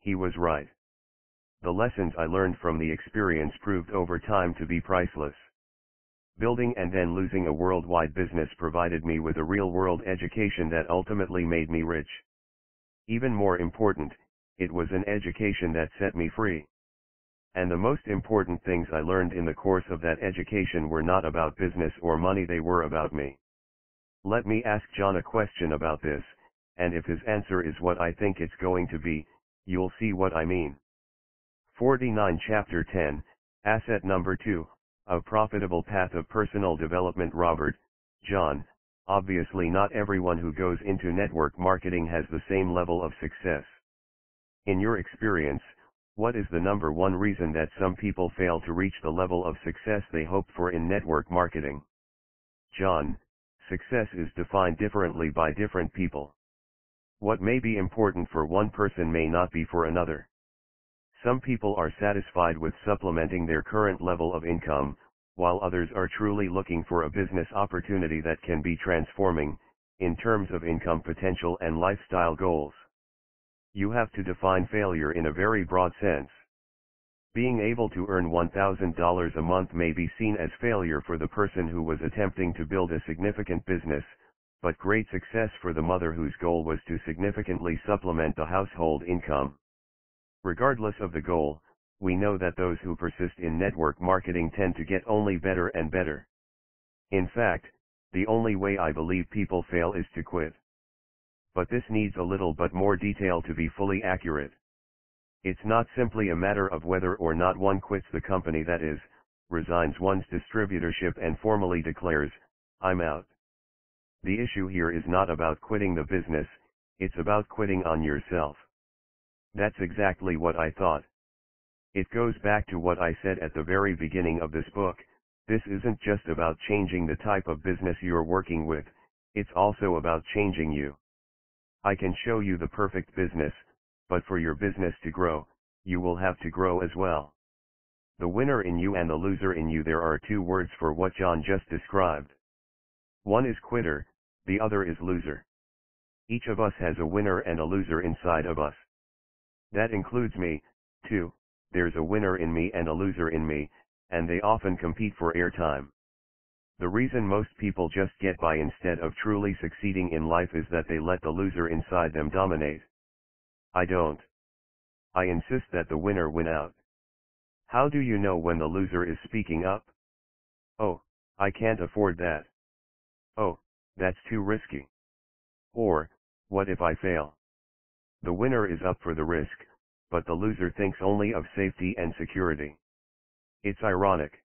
He was right. The lessons I learned from the experience proved over time to be priceless. Building and then losing a worldwide business provided me with a real-world education that ultimately made me rich. Even more important, it was an education that set me free. And the most important things I learned in the course of that education were not about business or money, they were about me. Let me ask John a question about this. and if his answer is what I think it's going to be, you'll see what I mean. 49 Chapter 10, Asset Number 2, A Profitable Path of Personal Development. Robert, John, obviously not everyone who goes into network marketing has the same level of success. In your experience, what is the number one reason that some people fail to reach the level of success they hoped for in network marketing? John, success is defined differently by different people. What may be important for one person may not be for another. Some people are satisfied with supplementing their current level of income, while others are truly looking for a business opportunity that can be transforming, in terms of income potential and lifestyle goals. You have to define failure in a very broad sense. Being able to earn $1,000 a month may be seen as failure for the person who was attempting to build a significant business, but great success for the mother whose goal was to significantly supplement the household income. Regardless of the goal, we know that those who persist in network marketing tend to get only better and better. In fact, the only way I believe people fail is to quit. But this needs a little bit more detail to be fully accurate. It's not simply a matter of whether or not one quits the company, that is, resigns one's distributorship and formally declares, "I'm out." The issue here is not about quitting the business, it's about quitting on yourself. That's exactly what I thought. It goes back to what I said at the very beginning of this book. This isn't just about changing the type of business you're working with, it's also about changing you. I can show you the perfect business, but for your business to grow, you will have to grow as well. The winner in you and the loser in you. There are two words for what John just described. One is quitter, the other is loser. Each of us has a winner and a loser inside of us. That includes me, too. There's a winner in me and a loser in me, and they often compete for airtime. The reason most people just get by instead of truly succeeding in life is that they let the loser inside them dominate. I don't. I insist that the winner win out. How do you know when the loser is speaking up? "Oh, I can't afford that." "Oh, that's too risky." Or, "What if I fail?" The winner is up for the risk, but the loser thinks only of safety and security. It's ironic.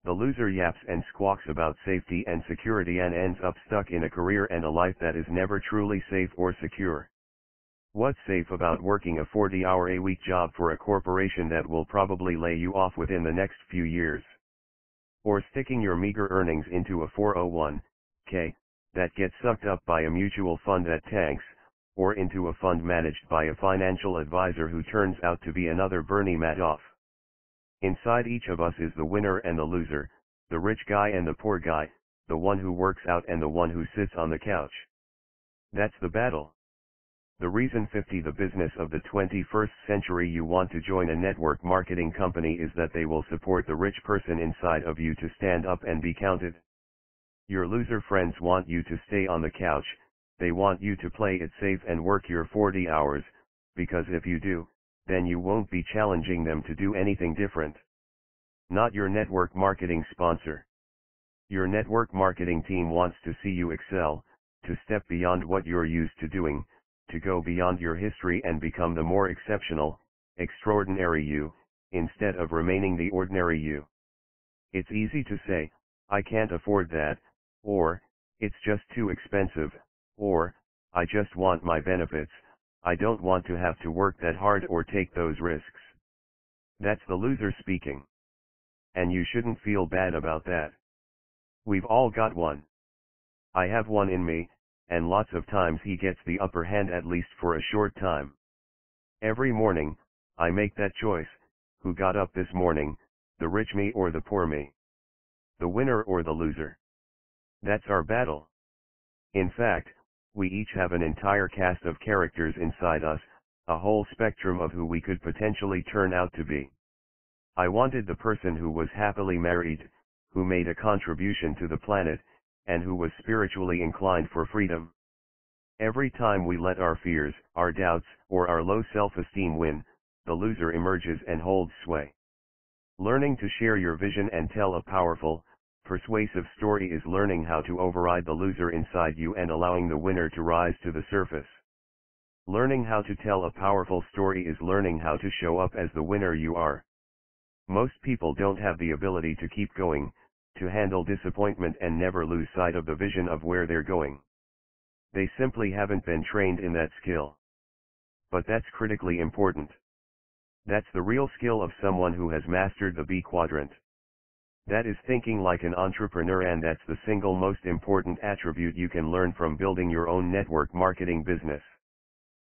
The loser yaps and squawks about safety and security and ends up stuck in a career and a life that is never truly safe or secure. What's safe about working a 40-hour-a-week job for a corporation that will probably lay you off within the next few years? Or sticking your meager earnings into a 401k that gets sucked up by a mutual fund that tanks, or into a fund managed by a financial advisor who turns out to be another Bernie Madoff? Inside each of us is the winner and the loser, the rich guy and the poor guy, the one who works out and the one who sits on the couch. That's the battle. The reason 50 the business of the 21st century you want to join a network marketing company is that they will support the rich person inside of you to stand up and be counted. Your loser friends want you to stay on the couch, they want you to play it safe and work your 40 hours, because if you do, then you won't be challenging them to do anything different. Not your network marketing sponsor. Your network marketing team wants to see you excel, to step beyond what you're used to doing, to go beyond your history and become the more exceptional, extraordinary you, instead of remaining the ordinary you. It's easy to say, "I can't afford that," or, "It's just too expensive," or, "I just want my benefits, I don't want to have to work that hard or take those risks." That's the loser speaking. And you shouldn't feel bad about that. We've all got one. I have one in me, and lots of times he gets the upper hand at least for a short time. Every morning, I make that choice: who got up this morning, the rich me or the poor me? The winner or the loser? That's our battle. In fact, we each have an entire cast of characters inside us, a whole spectrum of who we could potentially turn out to be. I wanted the person who was happily married, who made a contribution to the planet, and who was spiritually inclined for freedom. Every time we let our fears, our doubts, or our low self-esteem win, the loser emerges and holds sway. Learning to share your vision and tell a powerful, Persuasive story is learning how to override the loser inside you and allowing the winner to rise to the surface. Learning how to tell a powerful story is learning how to show up as the winner you are. Most people don't have the ability to keep going, to handle disappointment and never lose sight of the vision of where they're going. They simply haven't been trained in that skill. But that's critically important. That's the real skill of someone who has mastered the B quadrant. That is thinking like an entrepreneur, and that's the single most important attribute you can learn from building your own network marketing business.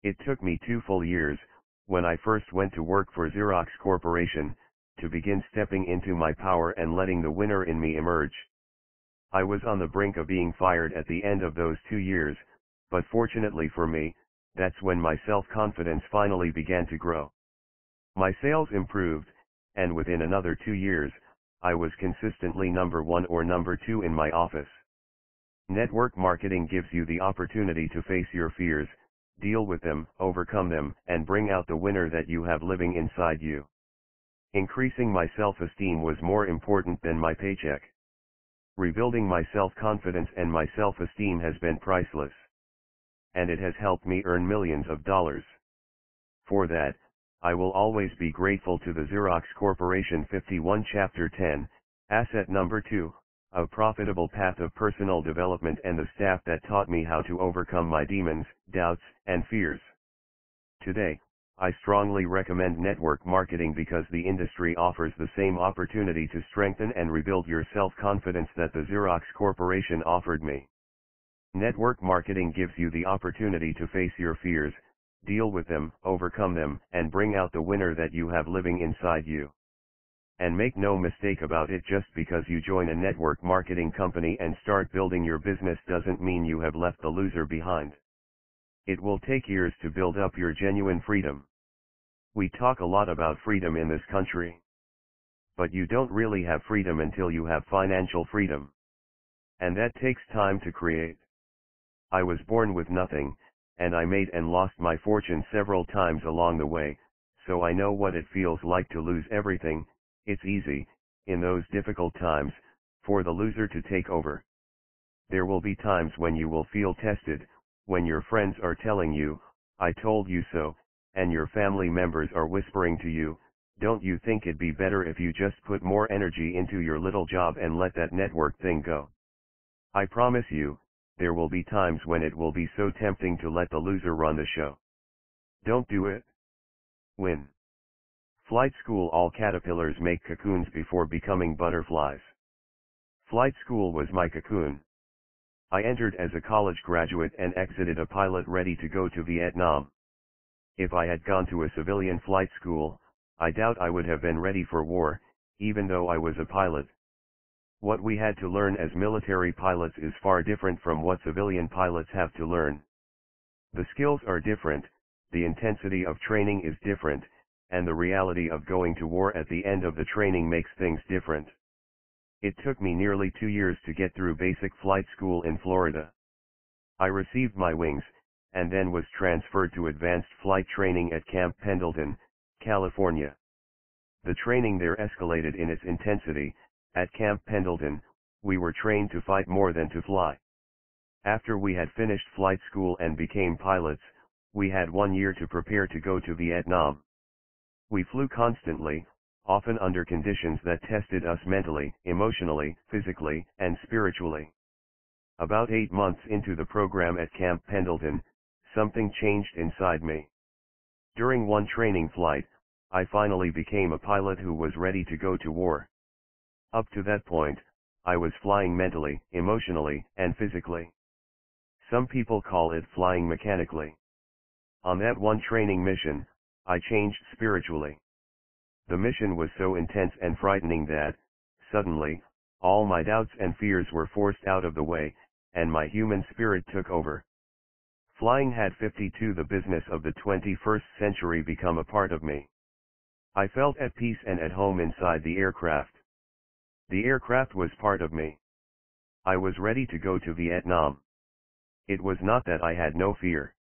It took me 2 full years, when I first went to work for Xerox Corporation, to begin stepping into my power and letting the winner in me emerge. I was on the brink of being fired at the end of those 2 years, but fortunately for me, that's when my self-confidence finally began to grow. My sales improved, and within another 2 years, I was consistently number 1 or number 2 in my office. Network marketing gives you the opportunity to face your fears, deal with them, overcome them, and bring out the winner that you have living inside you. Increasing my self-esteem was more important than my paycheck. Rebuilding my self-confidence and my self-esteem has been priceless. And it has helped me earn millions of dollars. For that, I will always be grateful to the Xerox Corporation. 51 Chapter 10, Asset Number 2, A Profitable Path of Personal Development, and the staff that taught me how to overcome my demons, doubts, and fears. Today, I strongly recommend network marketing because the industry offers the same opportunity to strengthen and rebuild your self-confidence that the Xerox Corporation offered me. Network marketing gives you the opportunity to face your fears, deal with them, overcome them, and bring out the winner that you have living inside you. And make no mistake about it, just because you join a network marketing company and start building your business doesn't mean you have left the loser behind. It will take years to build up your genuine freedom. We talk a lot about freedom in this country. But you don't really have freedom until you have financial freedom. And that takes time to create. I was born with nothing, and I made and lost my fortune several times along the way, so I know what it feels like to lose everything. It's easy, in those difficult times, for the loser to take over. There will be times when you will feel tested, when your friends are telling you, "I told you so," and your family members are whispering to you, "Don't you think it'd be better if you just put more energy into your little job and let that network thing go?" I promise you, there will be times when it will be so tempting to let the loser run the show. Don't do it. Win. Flight school. All caterpillars make cocoons before becoming butterflies. Flight school was my cocoon. I entered as a college graduate and exited a pilot ready to go to Vietnam. If I had gone to a civilian flight school, I doubt I would have been ready for war, even though I was a pilot. What we had to learn as military pilots is far different from what civilian pilots have to learn. The skills are different, the intensity of training is different, and the reality of going to war at the end of the training makes things different. It took me nearly 2 years to get through basic flight school in Florida. I received my wings, and then was transferred to advanced flight training at Camp Pendleton, California. The training there escalated in its intensity. At Camp Pendleton, we were trained to fight more than to fly. After we had finished flight school and became pilots, we had 1 year to prepare to go to Vietnam. We flew constantly, often under conditions that tested us mentally, emotionally, physically, and spiritually. About 8 months into the program at Camp Pendleton, something changed inside me. During one training flight, I finally became a pilot who was ready to go to war. Up to that point, I was flying mentally, emotionally, and physically. Some people call it flying mechanically. On that one training mission, I changed spiritually. The mission was so intense and frightening that, suddenly, all my doubts and fears were forced out of the way, and my human spirit took over. Flying had 52 the business of the 21st century become a part of me. I felt at peace and at home inside the aircraft. The aircraft was part of me. I was ready to go to Vietnam. It was not that I had no fear.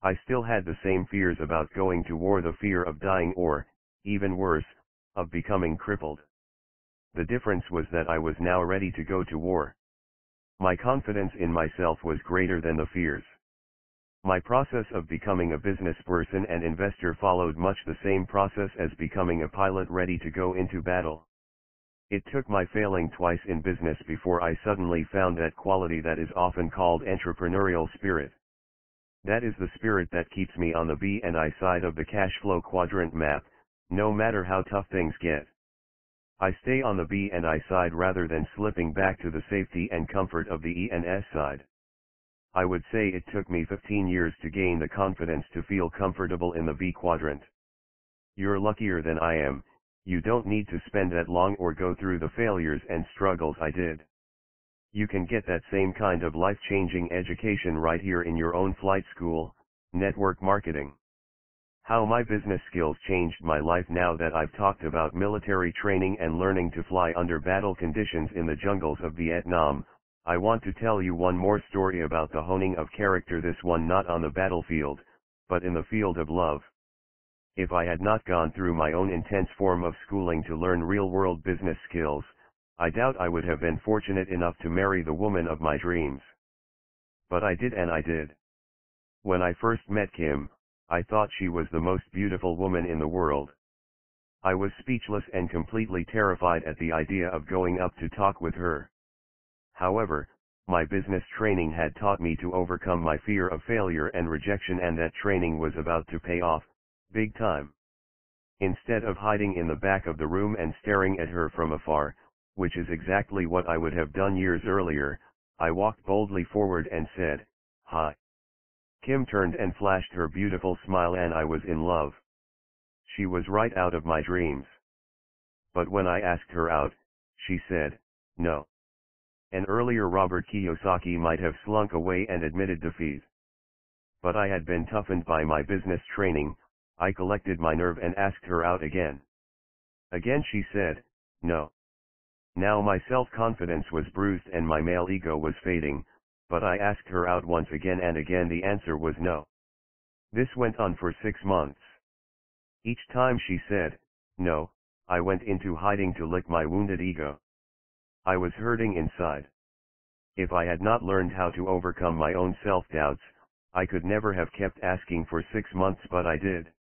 I still had the same fears about going to war, the fear of dying or, even worse, of becoming crippled. The difference was that I was now ready to go to war. My confidence in myself was greater than the fears. My process of becoming a business person and investor followed much the same process as becoming a pilot ready to go into battle. It took my failing twice in business before I suddenly found that quality that is often called entrepreneurial spirit. That is the spirit that keeps me on the B and I side of the cash flow quadrant map, no matter how tough things get. I stay on the B and I side rather than slipping back to the safety and comfort of the E and S side. I would say it took me 15 years to gain the confidence to feel comfortable in the B quadrant. You're luckier than I am. You don't need to spend that long or go through the failures and struggles I did. You can get that same kind of life-changing education right here in your own flight school, network marketing. How my business skills changed my life. Now that I've talked about military training and learning to fly under battle conditions in the jungles of Vietnam, I want to tell you one more story about the honing of character, this one not on the battlefield, but in the field of love. If I had not gone through my own intense form of schooling to learn real-world business skills, I doubt I would have been fortunate enough to marry the woman of my dreams. But I did, and I did. When I first met Kim, I thought she was the most beautiful woman in the world. I was speechless and completely terrified at the idea of going up to talk with her. However, my business training had taught me to overcome my fear of failure and rejection, and that training was about to pay off, big time. Instead of hiding in the back of the room and staring at her from afar, which is exactly what I would have done years earlier, I walked boldly forward and said, "Hi." Kim turned and flashed her beautiful smile, and I was in love. She was right out of my dreams. But when I asked her out, she said, no. An earlier Robert Kiyosaki might have slunk away and admitted defeat. But I had been toughened by my business training. I collected my nerve and asked her out again. Again she said, no. Now my self-confidence was bruised and my male ego was fading, but I asked her out once again, and again the answer was no. This went on for 6 months. Each time she said, no, I went into hiding to lick my wounded ego. I was hurting inside. If I had not learned how to overcome my own self-doubts, I could never have kept asking for 6 months, but I did.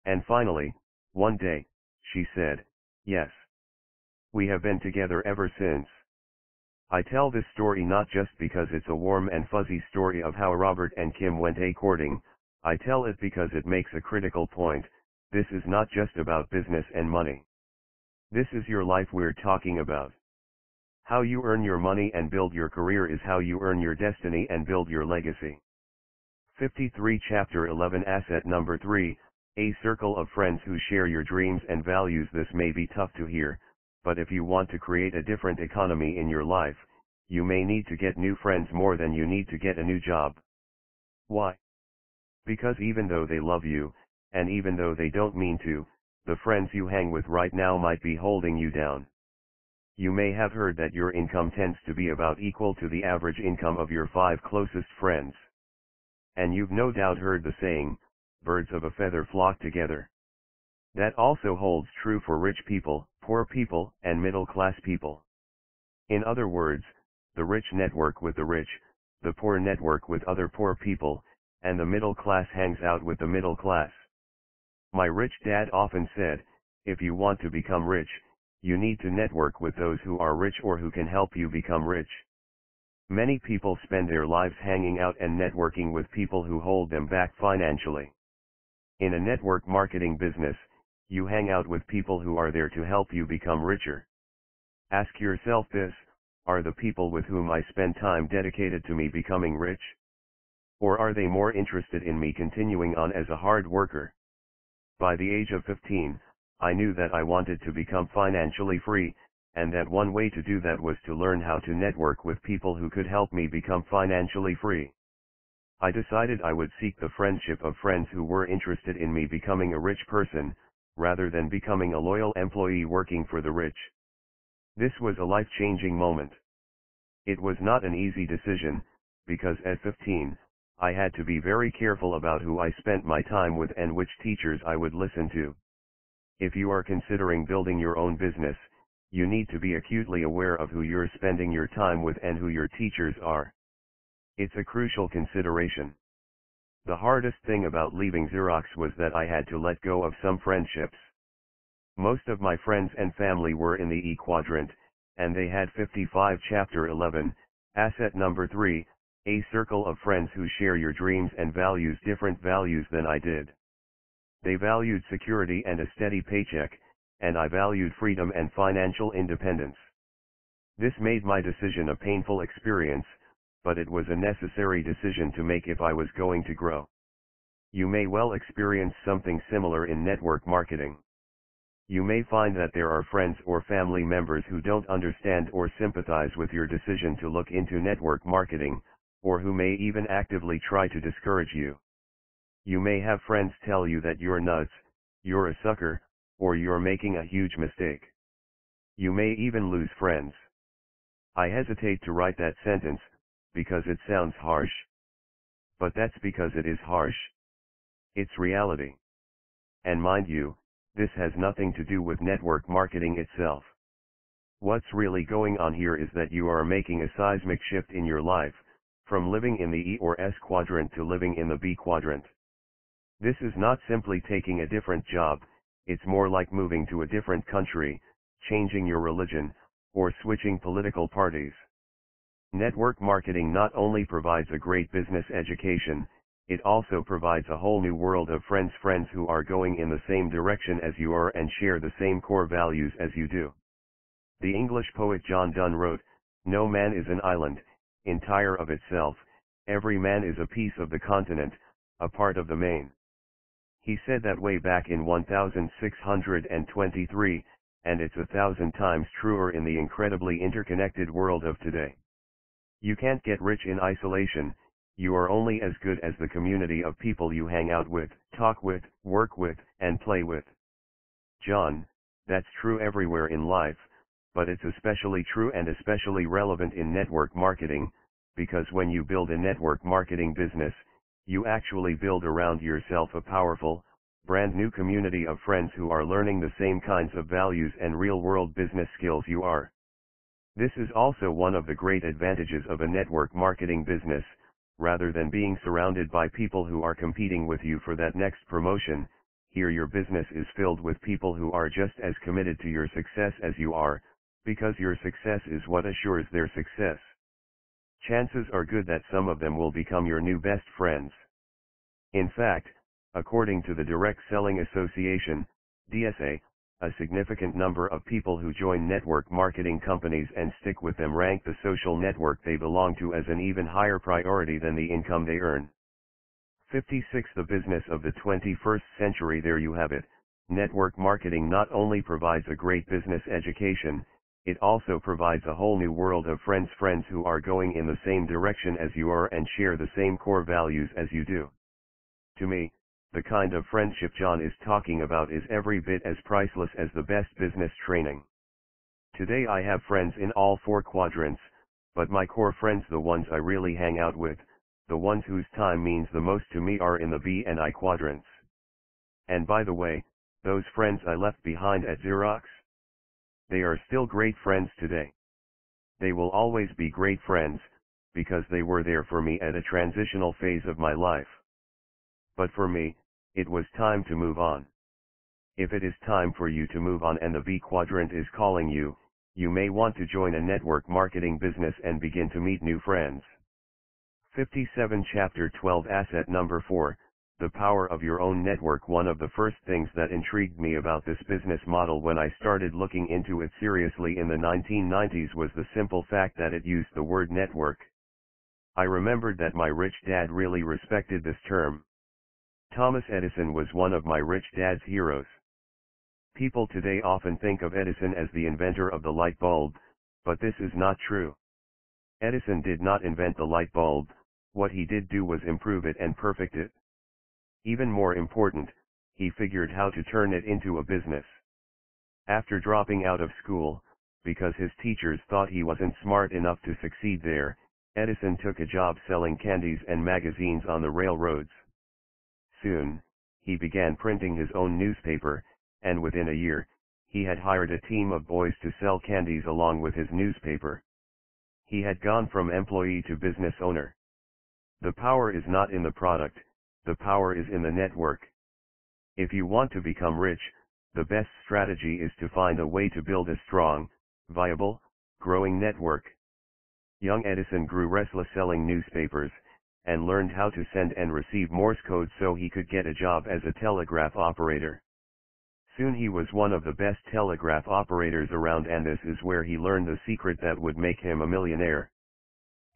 And finally, one day, she said, yes. We have been together ever since. I tell this story not just because it's a warm and fuzzy story of how Robert and Kim went a-courting. I tell it because it makes a critical point. This is not just about business and money. This is your life we're talking about. How you earn your money and build your career is how you earn your destiny and build your legacy. 53 Chapter 11 Asset Number 3, A Circle of Friends Who Share Your Dreams and Values. This may be tough to hear, but if you want to create a different economy in your life, you may need to get new friends more than you need to get a new job. Why? Because even though they love you, and even though they don't mean to, the friends you hang with right now might be holding you down. You may have heard that your income tends to be about equal to the average income of your 5 closest friends. And you've no doubt heard the saying, birds of a feather flock together. That also holds true for rich people, poor people, and middle-class people. In other words, the rich network with the rich, the poor network with other poor people, and the middle class hangs out with the middle class. My rich dad often said, if you want to become rich, you need to network with those who are rich or who can help you become rich. Many people spend their lives hanging out and networking with people who hold them back financially. In a network marketing business, you hang out with people who are there to help you become richer. Ask yourself this, are the people with whom I spend time dedicated to me becoming rich? Or are they more interested in me continuing on as a hard worker? By the age of 15, I knew that I wanted to become financially free, and that one way to do that was to learn how to network with people who could help me become financially free. I decided I would seek the friendship of friends who were interested in me becoming a rich person, rather than becoming a loyal employee working for the rich. This was a life-changing moment. It was not an easy decision, because at 15, I had to be very careful about who I spent my time with and which teachers I would listen to. If you are considering building your own business, you need to be acutely aware of who you're spending your time with and who your teachers are. It's a crucial consideration. The hardest thing about leaving Xerox was that I had to let go of some friendships. Most of my friends and family were in the E quadrant, and they had 55. Chapter 11, Asset Number 3, a circle of friends who share your dreams and values different values than I did. They valued security and a steady paycheck, and I valued freedom and financial independence. This made my decision a painful experience, but it was a necessary decision to make if I was going to grow. You may well experience something similar in network marketing. You may find that there are friends or family members who don't understand or sympathize with your decision to look into network marketing, or who may even actively try to discourage you. You may have friends tell you that you're nuts, you're a sucker, or you're making a huge mistake. You may even lose friends. I hesitate to write that sentence, because it sounds harsh. But that's because it is harsh. It's reality. And mind you, this has nothing to do with network marketing itself. What's really going on here is that you are making a seismic shift in your life, from living in the E or S quadrant to living in the B quadrant. This is not simply taking a different job, it's more like moving to a different country, changing your religion, or switching political parties. Network marketing not only provides a great business education, it also provides a whole new world of friends who are going in the same direction as you are and share the same core values as you do. The English poet John Donne wrote, "No man is an island, entire of itself, every man is a piece of the continent, a part of the main." He said that way back in 1623, and it's 1,000 times truer in the incredibly interconnected world of today. You can't get rich in isolation, you are only as good as the community of people you hang out with, talk with, work with, and play with. John, that's true everywhere in life, but it's especially true and especially relevant in network marketing, because when you build a network marketing business, you actually build around yourself a powerful, brand new community of friends who are learning the same kinds of values and real-world business skills you are. This is also one of the great advantages of a network marketing business. Rather than being surrounded by people who are competing with you for that next promotion, here your business is filled with people who are just as committed to your success as you are, because your success is what assures their success. Chances are good that some of them will become your new best friends. In fact, according to the Direct Selling Association, DSA, a significant number of people who join network marketing companies and stick with them rank the social network they belong to as an even higher priority than the income they earn. 56. The business of the 21st century. There you have it. Network marketing not only provides a great business education, it also provides a whole new world of friends who are going in the same direction as you are and share the same core values as you do. To me, the kind of friendship John is talking about is every bit as priceless as the best business training. Today I have friends in all four quadrants, but my core friends, the ones I really hang out with, the ones whose time means the most to me, are in the B and I quadrants. And by the way, those friends I left behind at Xerox? They are still great friends today. They will always be great friends, because they were there for me at a transitional phase of my life. But for me, it was time to move on. If it is time for you to move on and the B quadrant is calling you, you may want to join a network marketing business and begin to meet new friends. 57. Chapter 12. Asset Number 4, The Power of Your Own Network. One of the first things that intrigued me about this business model when I started looking into it seriously in the 1990s was the simple fact that it used the word network. I remembered that my rich dad really respected this term. Thomas Edison was one of my rich dad's heroes. People today often think of Edison as the inventor of the light bulb, but this is not true. Edison did not invent the light bulb, what he did do was improve it and perfect it. Even more important, he figured how to turn it into a business. After dropping out of school, because his teachers thought he wasn't smart enough to succeed there, Edison took a job selling candies and magazines on the railroads. Soon, he began printing his own newspaper, and within a year, he had hired a team of boys to sell candies along with his newspaper. He had gone from employee to business owner. The power is not in the product, the power is in the network. If you want to become rich, the best strategy is to find a way to build a strong, viable, growing network. Young Edison grew restless selling newspapers, and learned how to send and receive Morse code so he could get a job as a telegraph operator. Soon he was one of the best telegraph operators around, and this is where he learned the secret that would make him a millionaire.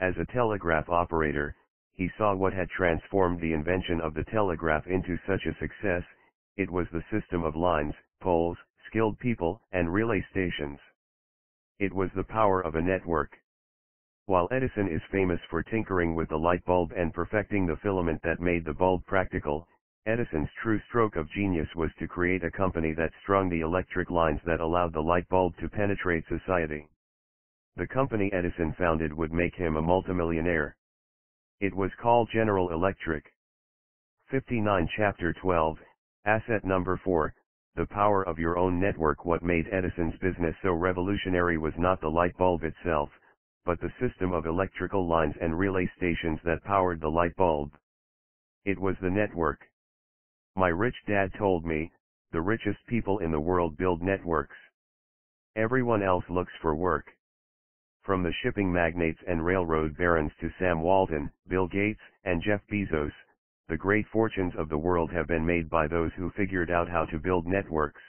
As a telegraph operator, he saw what had transformed the invention of the telegraph into such a success. It was the system of lines, poles, skilled people, and relay stations. It was the power of a network. While Edison is famous for tinkering with the light bulb and perfecting the filament that made the bulb practical, Edison's true stroke of genius was to create a company that strung the electric lines that allowed the light bulb to penetrate society. The company Edison founded would make him a multimillionaire. It was called General Electric. 59 Chapter 12, Asset Number 4, The Power of Your Own Network. What made Edison's business so revolutionary was not the light bulb itself, but the system of electrical lines and relay stations that powered the light bulb. It was the network. My rich dad told me, the richest people in the world build networks. Everyone else looks for work. From the shipping magnates and railroad barons to Sam Walton, Bill Gates, and Jeff Bezos, the great fortunes of the world have been made by those who figured out how to build networks.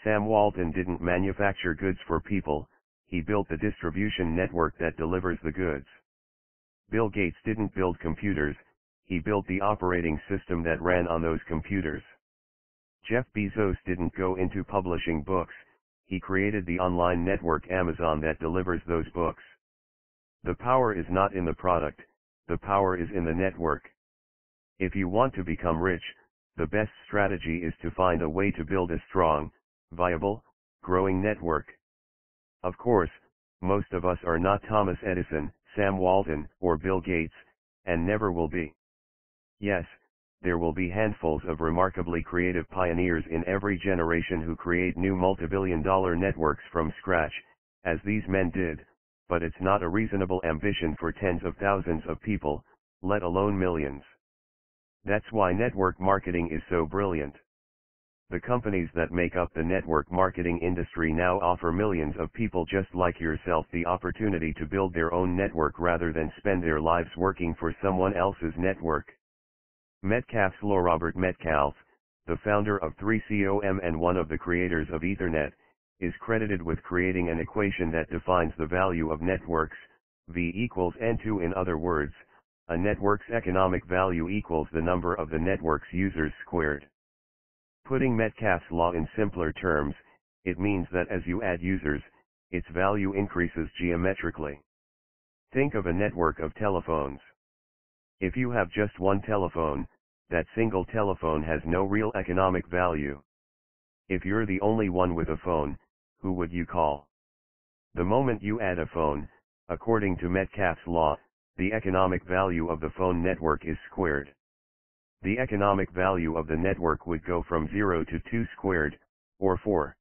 Sam Walton didn't manufacture goods for people, he built the distribution network that delivers the goods. Bill Gates didn't build computers, he built the operating system that ran on those computers. Jeff Bezos didn't go into publishing books, he created the online network Amazon that delivers those books. The power is not in the product, the power is in the network. If you want to become rich, the best strategy is to find a way to build a strong, viable, growing network. Of course, most of us are not Thomas Edison, Sam Walton, or Bill Gates, and never will be. Yes, there will be handfuls of remarkably creative pioneers in every generation who create new multibillion-dollar networks from scratch, as these men did, but it's not a reasonable ambition for tens of thousands of people, let alone millions. That's why network marketing is so brilliant. The companies that make up the network marketing industry now offer millions of people just like yourself the opportunity to build their own network rather than spend their lives working for someone else's network. Metcalfe's law. Robert Metcalfe, the founder of 3Com and one of the creators of Ethernet, is credited with creating an equation that defines the value of networks, V equals N2. In other words, a network's economic value equals the number of the network's users squared. Putting Metcalfe's law in simpler terms, it means that as you add users, its value increases geometrically. Think of a network of telephones. If you have just one telephone, that single telephone has no real economic value. If you're the only one with a phone, who would you call? The moment you add a phone, according to Metcalfe's law, the economic value of the phone network is squared. The economic value of the network would go from 0 to 2 squared, or 4.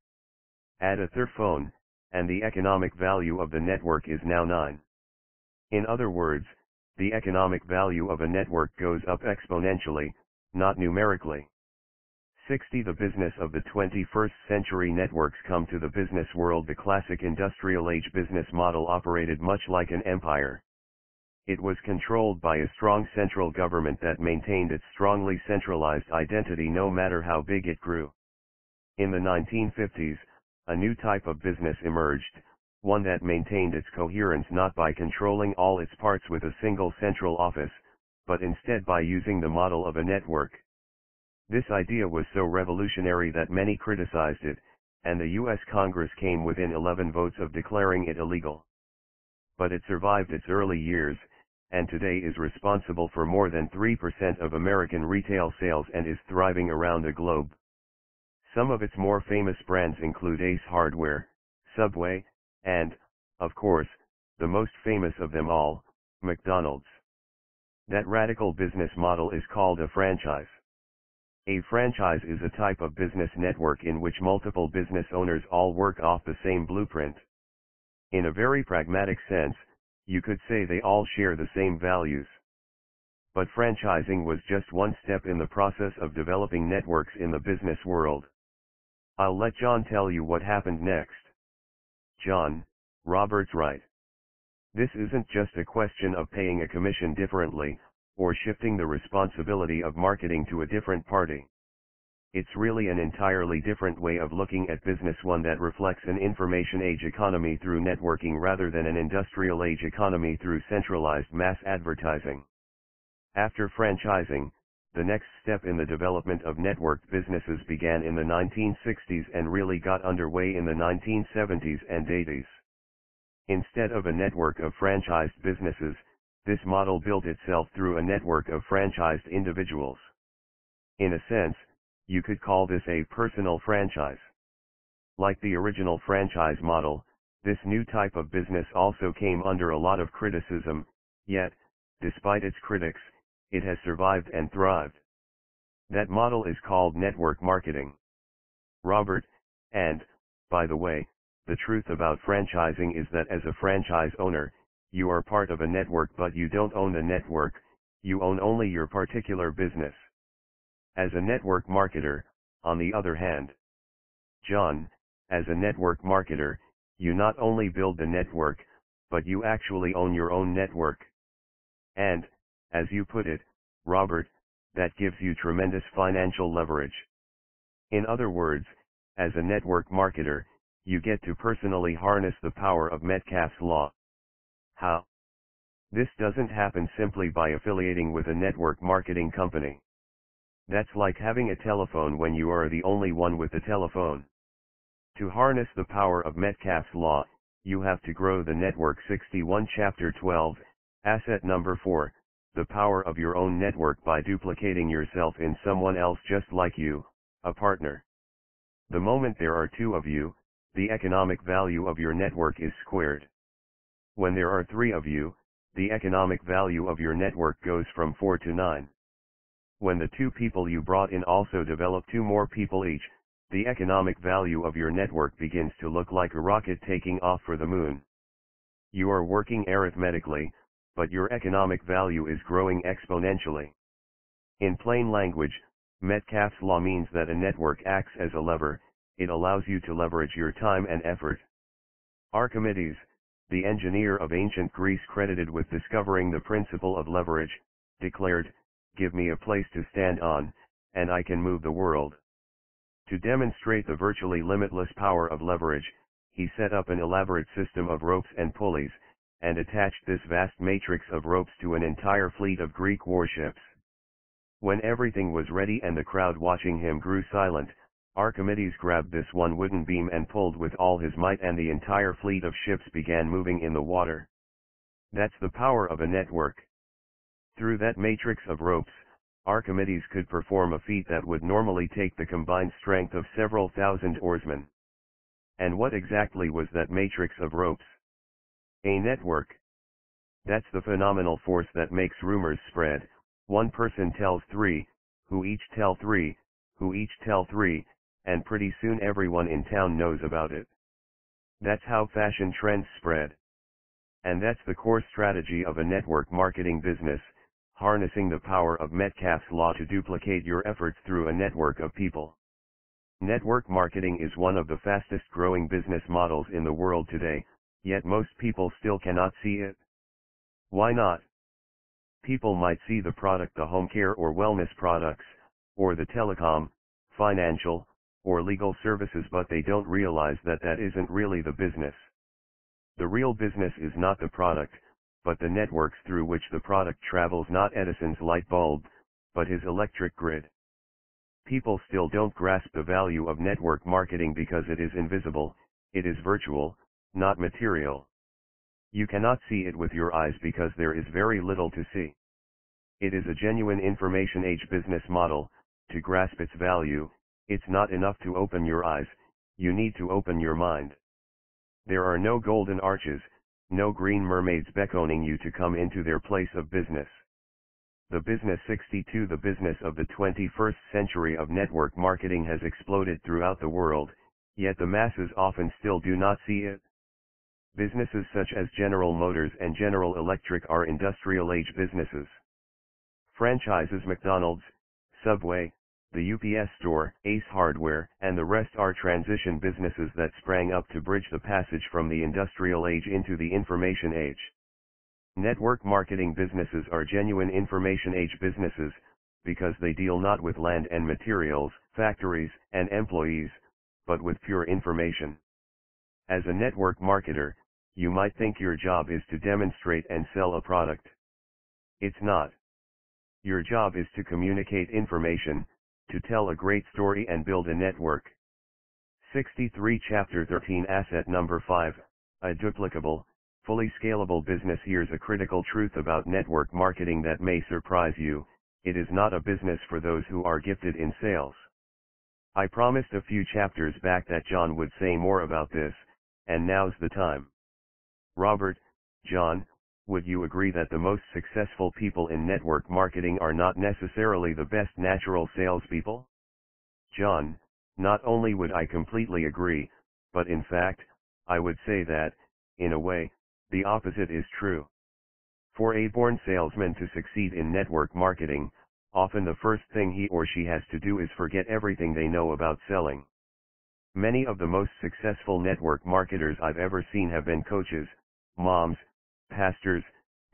Add a third phone, and the economic value of the network is now 9. In other words, the economic value of a network goes up exponentially, not numerically. 60. The business of the 21st century. Networks come to the business world. The classic industrial age business model operated much like an empire. It was controlled by a strong central government that maintained its strongly centralized identity no matter how big it grew. In the 1950s, a new type of business emerged, one that maintained its coherence not by controlling all its parts with a single central office, but instead by using the model of a network. This idea was so revolutionary that many criticized it, and the U.S. Congress came within 11 votes of declaring it illegal. But it survived its early years, and today is responsible for more than 3% of American retail sales and is thriving around the globe. Some of its more famous brands include Ace Hardware, Subway, and, of course, the most famous of them all, McDonald's. That radical business model is called a franchise. A franchise is a type of business network in which multiple business owners all work off the same blueprint. In a very pragmatic sense, you could say they all share the same values. But franchising was just one step in the process of developing networks in the business world. I'll let John tell you what happened next. John, Robert's right. This isn't just a question of paying a commission differently, or shifting the responsibility of marketing to a different party. It's really an entirely different way of looking at business, one that reflects an information age economy through networking rather than an industrial age economy through centralized mass advertising. After franchising, the next step in the development of networked businesses began in the 1960s and really got underway in the 1970s and 80s. Instead of a network of franchised businesses, this model built itself through a network of franchised individuals. In a sense, you could call this a personal franchise. Like the original franchise model, this new type of business also came under a lot of criticism, yet, despite its critics, it has survived and thrived. That model is called network marketing. Robert, and, by the way, the truth about franchising is that as a franchise owner, you are part of a network, but you don't own the network, you own only your particular business. As a network marketer, on the other hand, John, as a network marketer, you not only build the network, but you actually own your own network. And, as you put it, Robert, that gives you tremendous financial leverage. In other words, as a network marketer, you get to personally harness the power of Metcalfe's law. How? This doesn't happen simply by affiliating with a network marketing company. That's like having a telephone when you are the only one with the telephone. To harness the power of Metcalfe's law, you have to grow the network. 61 Chapter 12, Asset Number 4, the power of your own network by duplicating yourself in someone else just like you, a partner. The moment there are two of you, the economic value of your network is squared. When there are three of you, the economic value of your network goes from 4 to 9. When the two people you brought in also develop two more people each, the economic value of your network begins to look like a rocket taking off for the moon. You are working arithmetically, but your economic value is growing exponentially. In plain language, Metcalfe's law means that a network acts as a lever. It allows you to leverage your time and effort. Archimedes, the engineer of ancient Greece credited with discovering the principle of leverage, declared, "Give me a place to stand on, and I can move the world." To demonstrate the virtually limitless power of leverage, he set up an elaborate system of ropes and pulleys, and attached this vast matrix of ropes to an entire fleet of Greek warships. When everything was ready and the crowd watching him grew silent, Archimedes grabbed this one wooden beam and pulled with all his might, and the entire fleet of ships began moving in the water. That's the power of a network. Through that matrix of ropes, Archimedes could perform a feat that would normally take the combined strength of several thousand oarsmen. And what exactly was that matrix of ropes? A network. That's the phenomenal force that makes rumors spread. One person tells three, who each tell three, who each tell three, and pretty soon everyone in town knows about it. That's how fashion trends spread. And that's the core strategy of a network marketing business, harnessing the power of Metcalfe's law to duplicate your efforts through a network of people. Network marketing is one of the fastest growing business models in the world today, yet most people still cannot see it. Why not? People might see the product, the home care or wellness products, or the telecom, financial, or legal services, but they don't realize that that isn't really the business. The real business is not the product, but the networks through which the product travels, not Edison's light bulb, but his electric grid. People still don't grasp the value of network marketing because it is invisible, it is virtual, not material. You cannot see it with your eyes because there is very little to see. It is a genuine information age business model. To grasp its value, it's not enough to open your eyes, you need to open your mind. There are no golden arches, no green mermaids beckoning you to come into their place of business. The business 62. The business of the 21st century of network marketing has exploded throughout the world, yet the masses often still do not see it. Businesses such as General Motors and General Electric are industrial-age businesses. Franchises McDonald's, Subway, the UPS Store, Ace Hardware, and the rest are transition businesses that sprang up to bridge the passage from the industrial age into the information age. Network marketing businesses are genuine information age businesses, because they deal not with land and materials, factories, and employees, but with pure information. As a network marketer, you might think your job is to demonstrate and sell a product. It's not. Your job is to communicate information, to tell a great story and build a network. 63 Chapter 13 Asset number 5, a duplicable, fully scalable business. Here's a critical truth about network marketing that may surprise you: it is not a business for those who are gifted in sales. I promised a few chapters back that John would say more about this, and now's the time. Robert, John, would you agree that the most successful people in network marketing are not necessarily the best natural salespeople? John, not only would I completely agree, but in fact, I would say that, in a way, the opposite is true. For a born salesman to succeed in network marketing, often the first thing he or she has to do is forget everything they know about selling. Many of the most successful network marketers I've ever seen have been coaches, moms, pastors,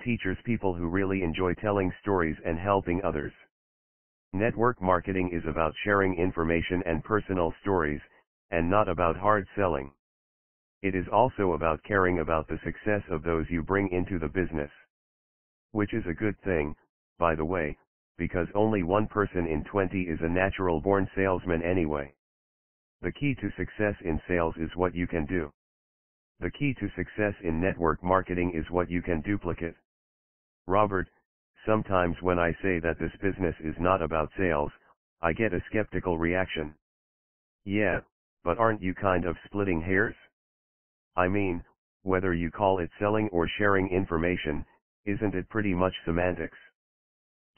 teachers, people who really enjoy telling stories and helping others. Network marketing is about sharing information and personal stories, and not about hard selling. It is also about caring about the success of those you bring into the business. Which is a good thing, by the way, because only 1 person in 20 is a natural-born salesman anyway. The key to success in sales is what you can do. The key to success in network marketing is what you can duplicate. Robert, sometimes when I say that this business is not about sales, I get a skeptical reaction. Yeah, but aren't you kind of splitting hairs? I mean, whether you call it selling or sharing information, isn't it pretty much semantics?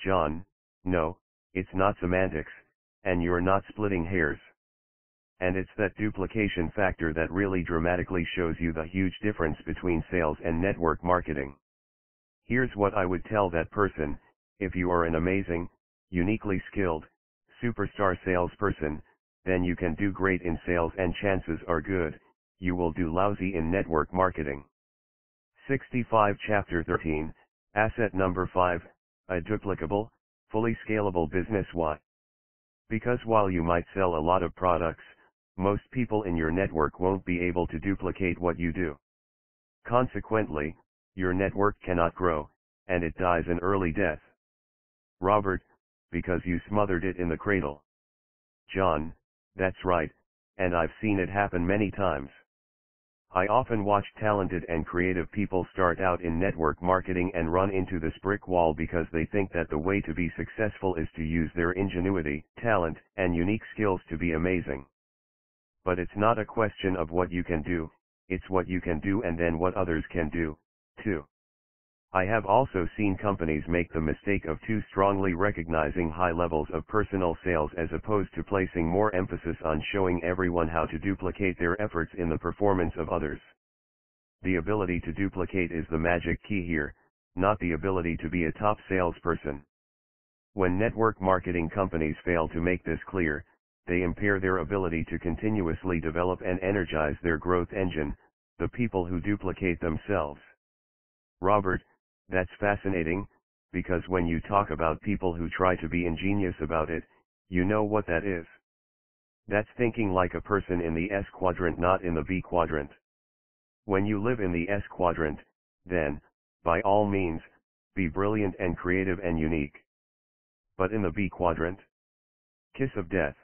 John, no, it's not semantics, and you're not splitting hairs. And it's that duplication factor that really dramatically shows you the huge difference between sales and network marketing. Here's what I would tell that person: if you are an amazing, uniquely skilled, superstar salesperson, then you can do great in sales, and chances are good, you will do lousy in network marketing. 65 Chapter 13, Asset number 5, a duplicable, fully scalable business. Why? Because while you might sell a lot of products, most people in your network won't be able to duplicate what you do. Consequently, your network cannot grow, and it dies an early death. Robert, because you smothered it in the cradle. John, that's right, and I've seen it happen many times. I often watch talented and creative people start out in network marketing and run into this brick wall because they think that the way to be successful is to use their ingenuity, talent, and unique skills to be amazing. But it's not a question of what you can do, it's what you can do and then what others can do, too. I have also seen companies make the mistake of too strongly recognizing high levels of personal sales as opposed to placing more emphasis on showing everyone how to duplicate their efforts in the performance of others. The ability to duplicate is the magic key here, not the ability to be a top salesperson. When network marketing companies fail to make this clear, they impair their ability to continuously develop and energize their growth engine, the people who duplicate themselves. Robert, that's fascinating, because when you talk about people who try to be ingenious about it, you know what that is. That's thinking like a person in the S quadrant, not in the B quadrant. When you live in the S quadrant, then, by all means, be brilliant and creative and unique. But in the B quadrant? Kiss of death.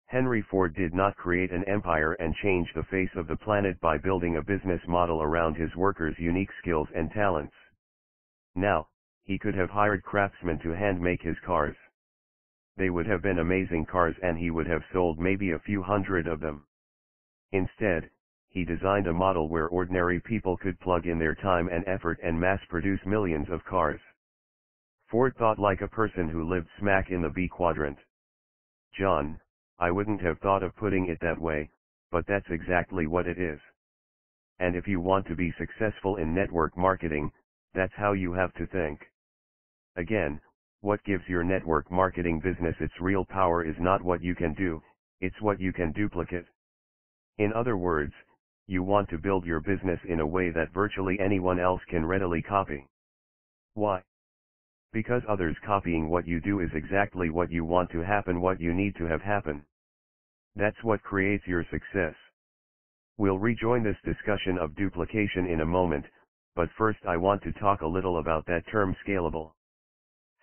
Henry Ford did not create an empire and change the face of the planet by building a business model around his workers' unique skills and talents. Now, he could have hired craftsmen to hand-make his cars. They would have been amazing cars and he would have sold maybe a few hundred of them. Instead, he designed a model where ordinary people could plug in their time and effort and mass-produce millions of cars. Ford thought like a person who lived smack in the B quadrant. John, I wouldn't have thought of putting it that way, but that's exactly what it is. And if you want to be successful in network marketing, that's how you have to think. Again, what gives your network marketing business its real power is not what you can do, it's what you can duplicate. In other words, you want to build your business in a way that virtually anyone else can readily copy. Why? Because others copying what you do is exactly what you want to happen, what you need to have happen. That's what creates your success. We'll rejoin this discussion of duplication in a moment, but first I want to talk a little about that term scalable.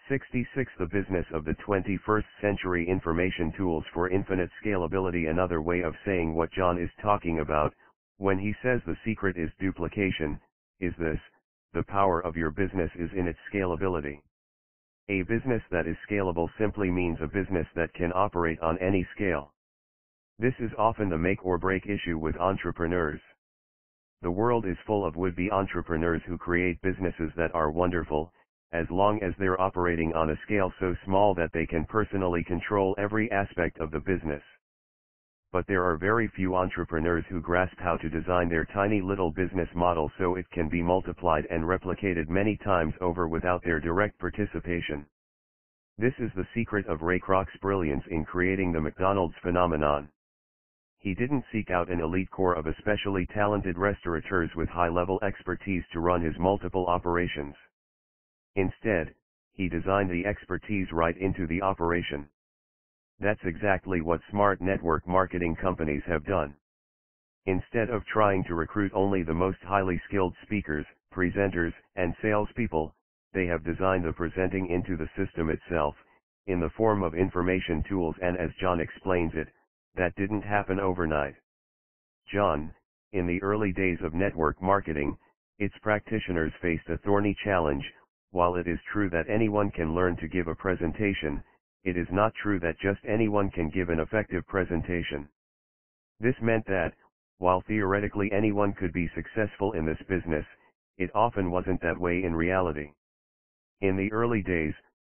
66 The business of the 21st century: information tools for infinite scalability. Another way of saying what John is talking about, when he says the secret is duplication, is this: the power of your business is in its scalability. A business that is scalable simply means a business that can operate on any scale. This is often the make or break issue with entrepreneurs. The world is full of would-be entrepreneurs who create businesses that are wonderful, as long as they're operating on a scale so small that they can personally control every aspect of the business. But there are very few entrepreneurs who grasp how to design their tiny little business model so it can be multiplied and replicated many times over without their direct participation. This is the secret of Ray Kroc's brilliance in creating the McDonald's phenomenon. He didn't seek out an elite core of especially talented restaurateurs with high-level expertise to run his multiple operations. Instead, he designed the expertise right into the operation. That's exactly what smart network marketing companies have done. Instead of trying to recruit only the most highly skilled speakers, presenters, and salespeople, they have designed the presenting into the system itself, in the form of information tools, and as John explains it, that didn't happen overnight. John, in the early days of network marketing, its practitioners faced a thorny challenge. While it is true that anyone can learn to give a presentation, it is not true that just anyone can give an effective presentation. This meant that, while theoretically anyone could be successful in this business, it often wasn't that way in reality. In the early days,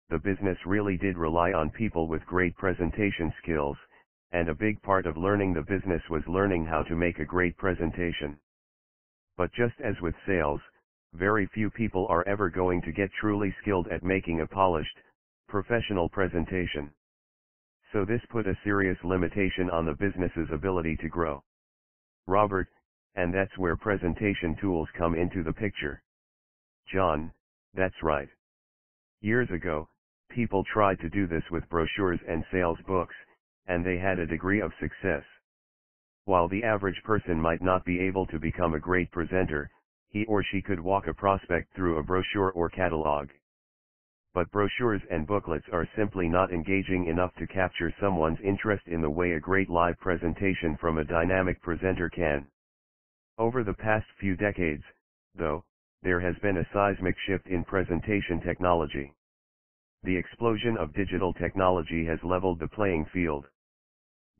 the business really did rely on people with great presentation skills, and a big part of learning the business was learning how to make a great presentation. But just as with sales, very few people are ever going to get truly skilled at making a polished, professional presentation. So this put a serious limitation on the business's ability to grow. Robert, and that's where presentation tools come into the picture. John, that's right. Years ago, people tried to do this with brochures and sales books, and they had a degree of success. While the average person might not be able to become a great presenter, he or she could walk a prospect through a brochure or catalog. But brochures and booklets are simply not engaging enough to capture someone's interest in the way a great live presentation from a dynamic presenter can. Over the past few decades, though, there has been a seismic shift in presentation technology. The explosion of digital technology has leveled the playing field.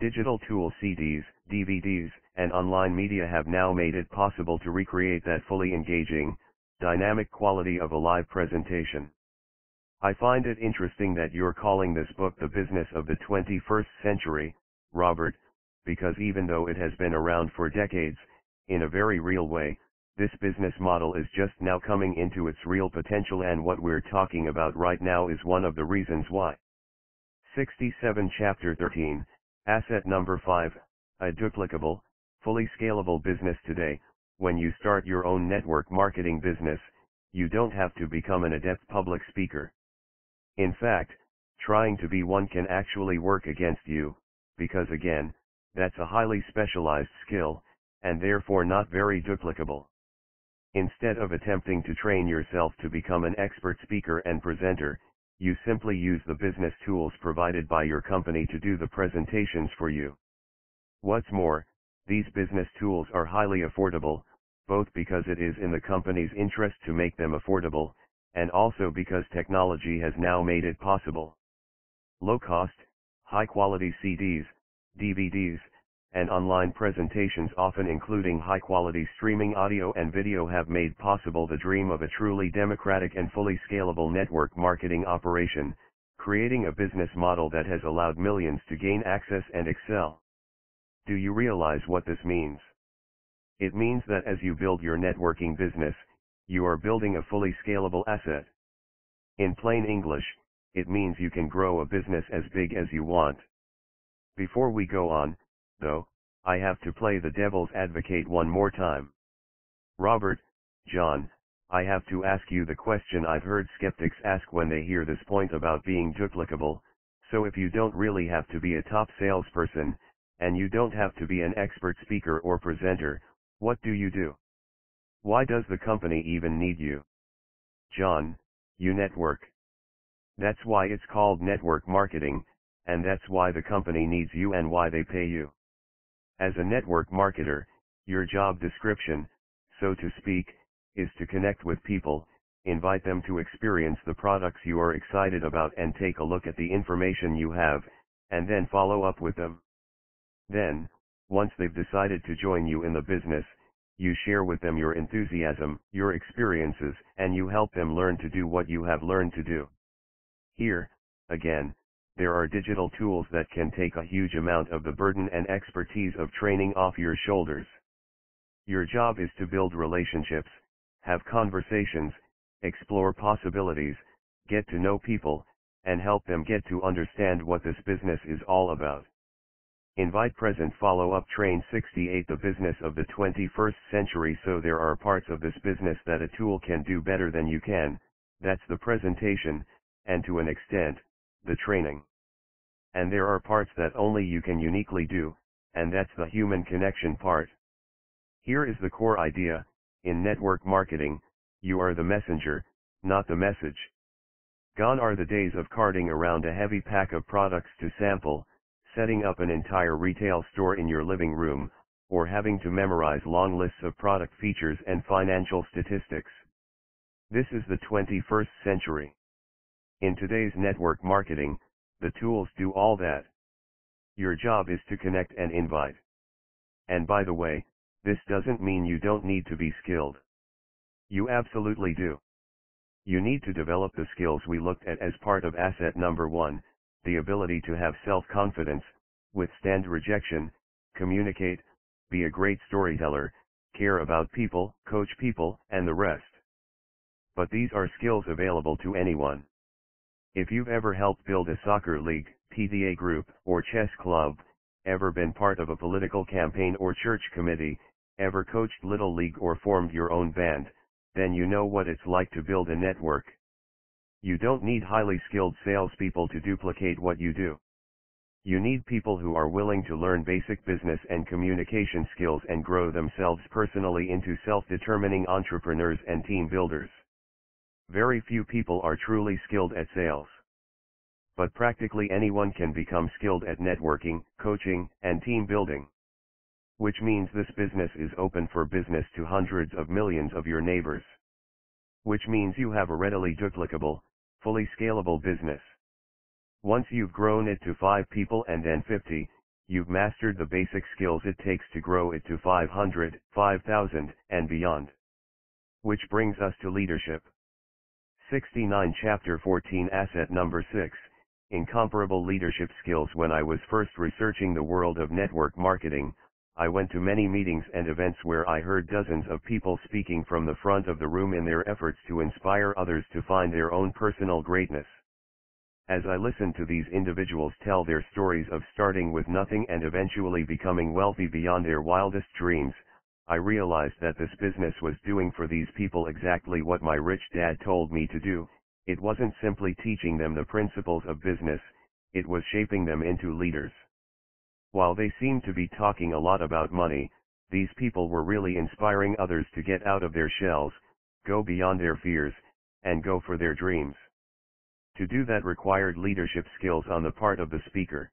Digital tools, CDs, DVDs, and online media have now made it possible to recreate that fully engaging, dynamic quality of a live presentation. I find it interesting that you're calling this book The Business of the 21st Century, Robert, because even though it has been around for decades, in a very real way, this business model is just now coming into its real potential, and what we're talking about right now is one of the reasons why. 67 Chapter 13, Asset Number 5, a duplicable, fully scalable business. Today, when you start your own network marketing business, you don't have to become an adept public speaker. In fact, trying to be one can actually work against you, because again, that's a highly specialized skill, and therefore not very duplicable. Instead of attempting to train yourself to become an expert speaker and presenter, you simply use the business tools provided by your company to do the presentations for you. What's more, these business tools are highly affordable, both because it is in the company's interest to make them affordable, and also because technology has now made it possible. Low-cost, high-quality CDs, DVDs, and online presentations, often including high-quality streaming audio and video, have made possible the dream of a truly democratic and fully scalable network marketing operation, creating a business model that has allowed millions to gain access and excel. Do you realize what this means? It means that as you build your networking business, you are building a fully scalable asset. In plain English, it means you can grow a business as big as you want. Before we go on, though, I have to play the devil's advocate one more time. Robert, John, I have to ask you the question I've heard skeptics ask when they hear this point about being duplicable. So if you don't really have to be a top salesperson, and you don't have to be an expert speaker or presenter, what do you do? Why does the company even need you? John, you network. That's why it's called network marketing, and that's why the company needs you and why they pay you. As a network marketer, your job description, so to speak, is to connect with people, invite them to experience the products you are excited about and take a look at the information you have, and then follow up with them. Then, once they've decided to join you in the business, you share with them your enthusiasm, your experiences, and you help them learn to do what you have learned to do. Here, again, there are digital tools that can take a huge amount of the burden and expertise of training off your shoulders. Your job is to build relationships, have conversations, explore possibilities, get to know people, and help them get to understand what this business is all about. Invite, present, follow up, train. 68 The business of the 21st century. So there are parts of this business that a tool can do better than you can, that's the presentation, and to an extent, the training. And there are parts that only you can uniquely do, and that's the human connection part. Here is the core idea: in network marketing, you are the messenger, not the message. Gone are the days of carting around a heavy pack of products to sample, setting up an entire retail store in your living room, or having to memorize long lists of product features and financial statistics. This is the 21st century. In today's network marketing, the tools do all that. Your job is to connect and invite. And by the way, this doesn't mean you don't need to be skilled. You absolutely do. You need to develop the skills we looked at as part of asset number 1, the ability to have self-confidence, withstand rejection, communicate, be a great storyteller, care about people, coach people, and the rest. But these are skills available to anyone. If you've ever helped build a soccer league, PTA group, or chess club, ever been part of a political campaign or church committee, ever coached little league or formed your own band, then you know what it's like to build a network. You don't need highly skilled salespeople to duplicate what you do. You need people who are willing to learn basic business and communication skills and grow themselves personally into self-determining entrepreneurs and team builders. Very few people are truly skilled at sales. But practically anyone can become skilled at networking, coaching, and team building. Which means this business is open for business to hundreds of millions of your neighbors. Which means you have a readily duplicable, fully scalable business. Once you've grown it to 5 people and then 50, you've mastered the basic skills it takes to grow it to 500, 5,000, and beyond. Which brings us to leadership. 69 Chapter 14 Asset number 6, Incomparable Leadership Skills. When I was first researching the world of network marketing, I went to many meetings and events where I heard dozens of people speaking from the front of the room in their efforts to inspire others to find their own personal greatness. As I listened to these individuals tell their stories of starting with nothing and eventually becoming wealthy beyond their wildest dreams, I realized that this business was doing for these people exactly what my rich dad told me to do. It wasn't simply teaching them the principles of business, it was shaping them into leaders. While they seemed to be talking a lot about money, these people were really inspiring others to get out of their shells, go beyond their fears, and go for their dreams. To do that required leadership skills on the part of the speaker.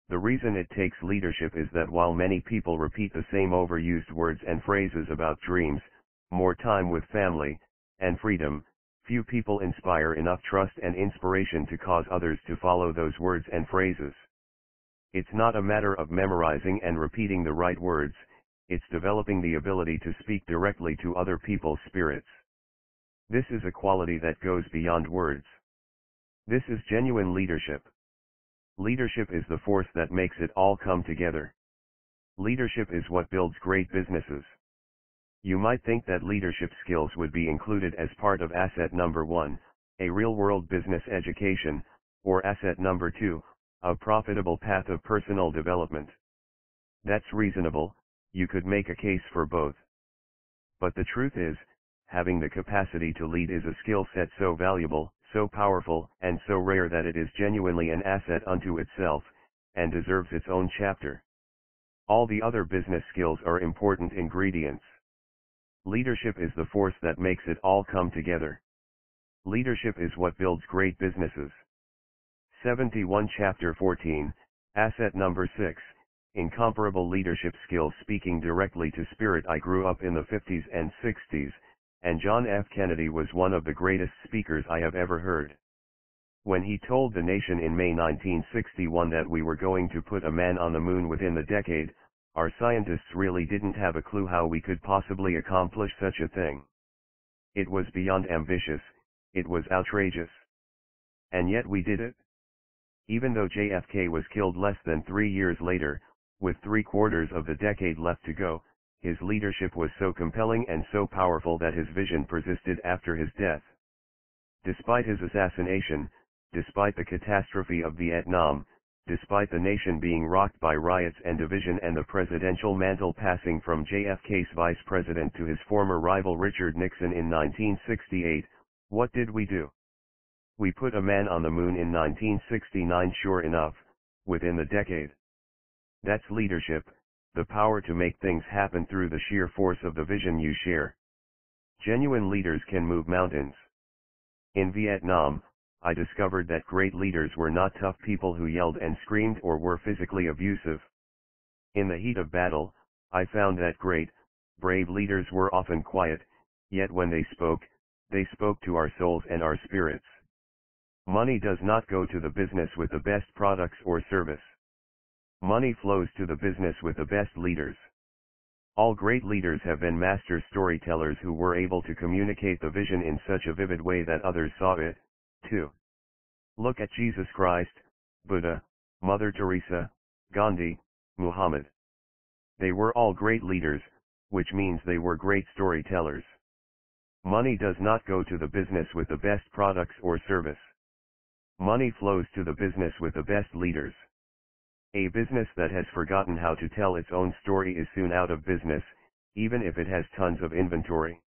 The reason it takes leadership is that while many people repeat the same overused words and phrases about dreams, more time with family, and freedom, few people inspire enough trust and inspiration to cause others to follow those words and phrases. It's not a matter of memorizing and repeating the right words, it's developing the ability to speak directly to other people's spirits. This is a quality that goes beyond words. This is genuine leadership. Leadership is the force that makes it all come together. Leadership is what builds great businesses. You might think that leadership skills would be included as part of asset number 1, a real-world business education, or asset number 2, a profitable path of personal development. That's reasonable, you could make a case for both. But the truth is, having the capacity to lead is a skill set so valuable, so powerful, and so rare that it is genuinely an asset unto itself, and deserves its own chapter. All the other business skills are important ingredients. Leadership is the force that makes it all come together. Leadership is what builds great businesses. 71 Chapter 14, Asset number 6, Incomparable Leadership Skills. Speaking directly to spirit, I grew up in the 50s and 60s, and John F. Kennedy was one of the greatest speakers I have ever heard. When he told the nation in May 1961 that we were going to put a man on the moon within the decade, our scientists really didn't have a clue how we could possibly accomplish such a thing. It was beyond ambitious, it was outrageous. And yet we did it. Even though JFK was killed less than 3 years later, with 3/4 of the decade left to go, his leadership was so compelling and so powerful that his vision persisted after his death. Despite his assassination, despite the catastrophe of Vietnam, despite the nation being rocked by riots and division and the presidential mantle passing from JFK's vice president to his former rival Richard Nixon in 1968, what did we do? We put a man on the moon in 1969, sure enough, within the decade. That's leadership, the power to make things happen through the sheer force of the vision you share. Genuine leaders can move mountains. In Vietnam, I discovered that great leaders were not tough people who yelled and screamed or were physically abusive. In the heat of battle, I found that great, brave leaders were often quiet, yet when they spoke to our souls and our spirits. Money does not go to the business with the best products or service. Money flows to the business with the best leaders. All great leaders have been master storytellers who were able to communicate the vision in such a vivid way that others saw it, too. Look at Jesus Christ, Buddha, Mother Teresa, Gandhi, Muhammad. They were all great leaders, which means they were great storytellers. Money does not go to the business with the best products or service. Money flows to the business with the best leaders. A business that has forgotten how to tell its own story is soon out of business, even if it has tons of inventory.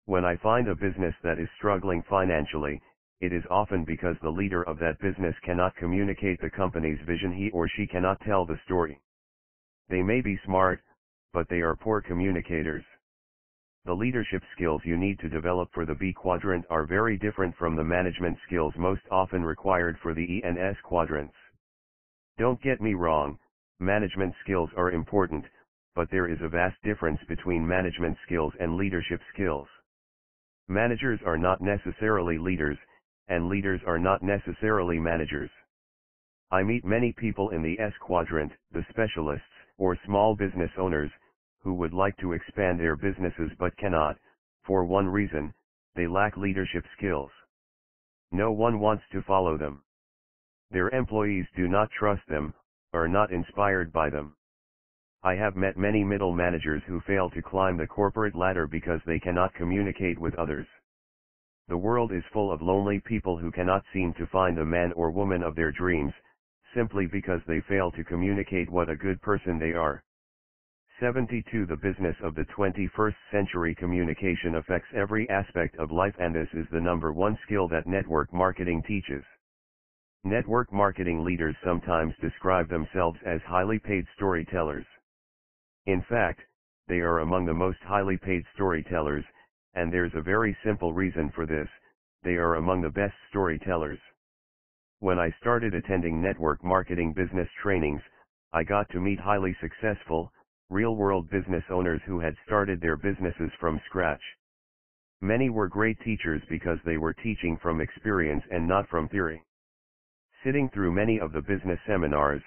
When I find a business that is struggling financially, it is often because the leader of that business cannot communicate the company's vision. He or she cannot tell the story. They may be smart, but they are poor communicators. The leadership skills you need to develop for the B quadrant are very different from the management skills most often required for the E and S quadrants. Don't get me wrong, management skills are important, but there is a vast difference between management skills and leadership skills. Managers are not necessarily leaders, and leaders are not necessarily managers. I meet many people in the S quadrant, the specialists, or small business owners, who would like to expand their businesses but cannot, for one reason, they lack leadership skills. No one wants to follow them. Their employees do not trust them, are not inspired by them. I have met many middle managers who fail to climb the corporate ladder because they cannot communicate with others. The world is full of lonely people who cannot seem to find the man or woman of their dreams, simply because they fail to communicate what a good person they are. 72 The business of the 21st century. Communication affects every aspect of life, and this is the number one skill that network marketing teaches. Network marketing leaders sometimes describe themselves as highly paid storytellers. In fact, they are among the most highly paid storytellers, and there's a very simple reason for this: they are among the best storytellers. When I started attending network marketing business trainings, I got to meet highly successful, real-world business owners who had started their businesses from scratch. Many were great teachers because they were teaching from experience and not from theory. Sitting through many of the business seminars,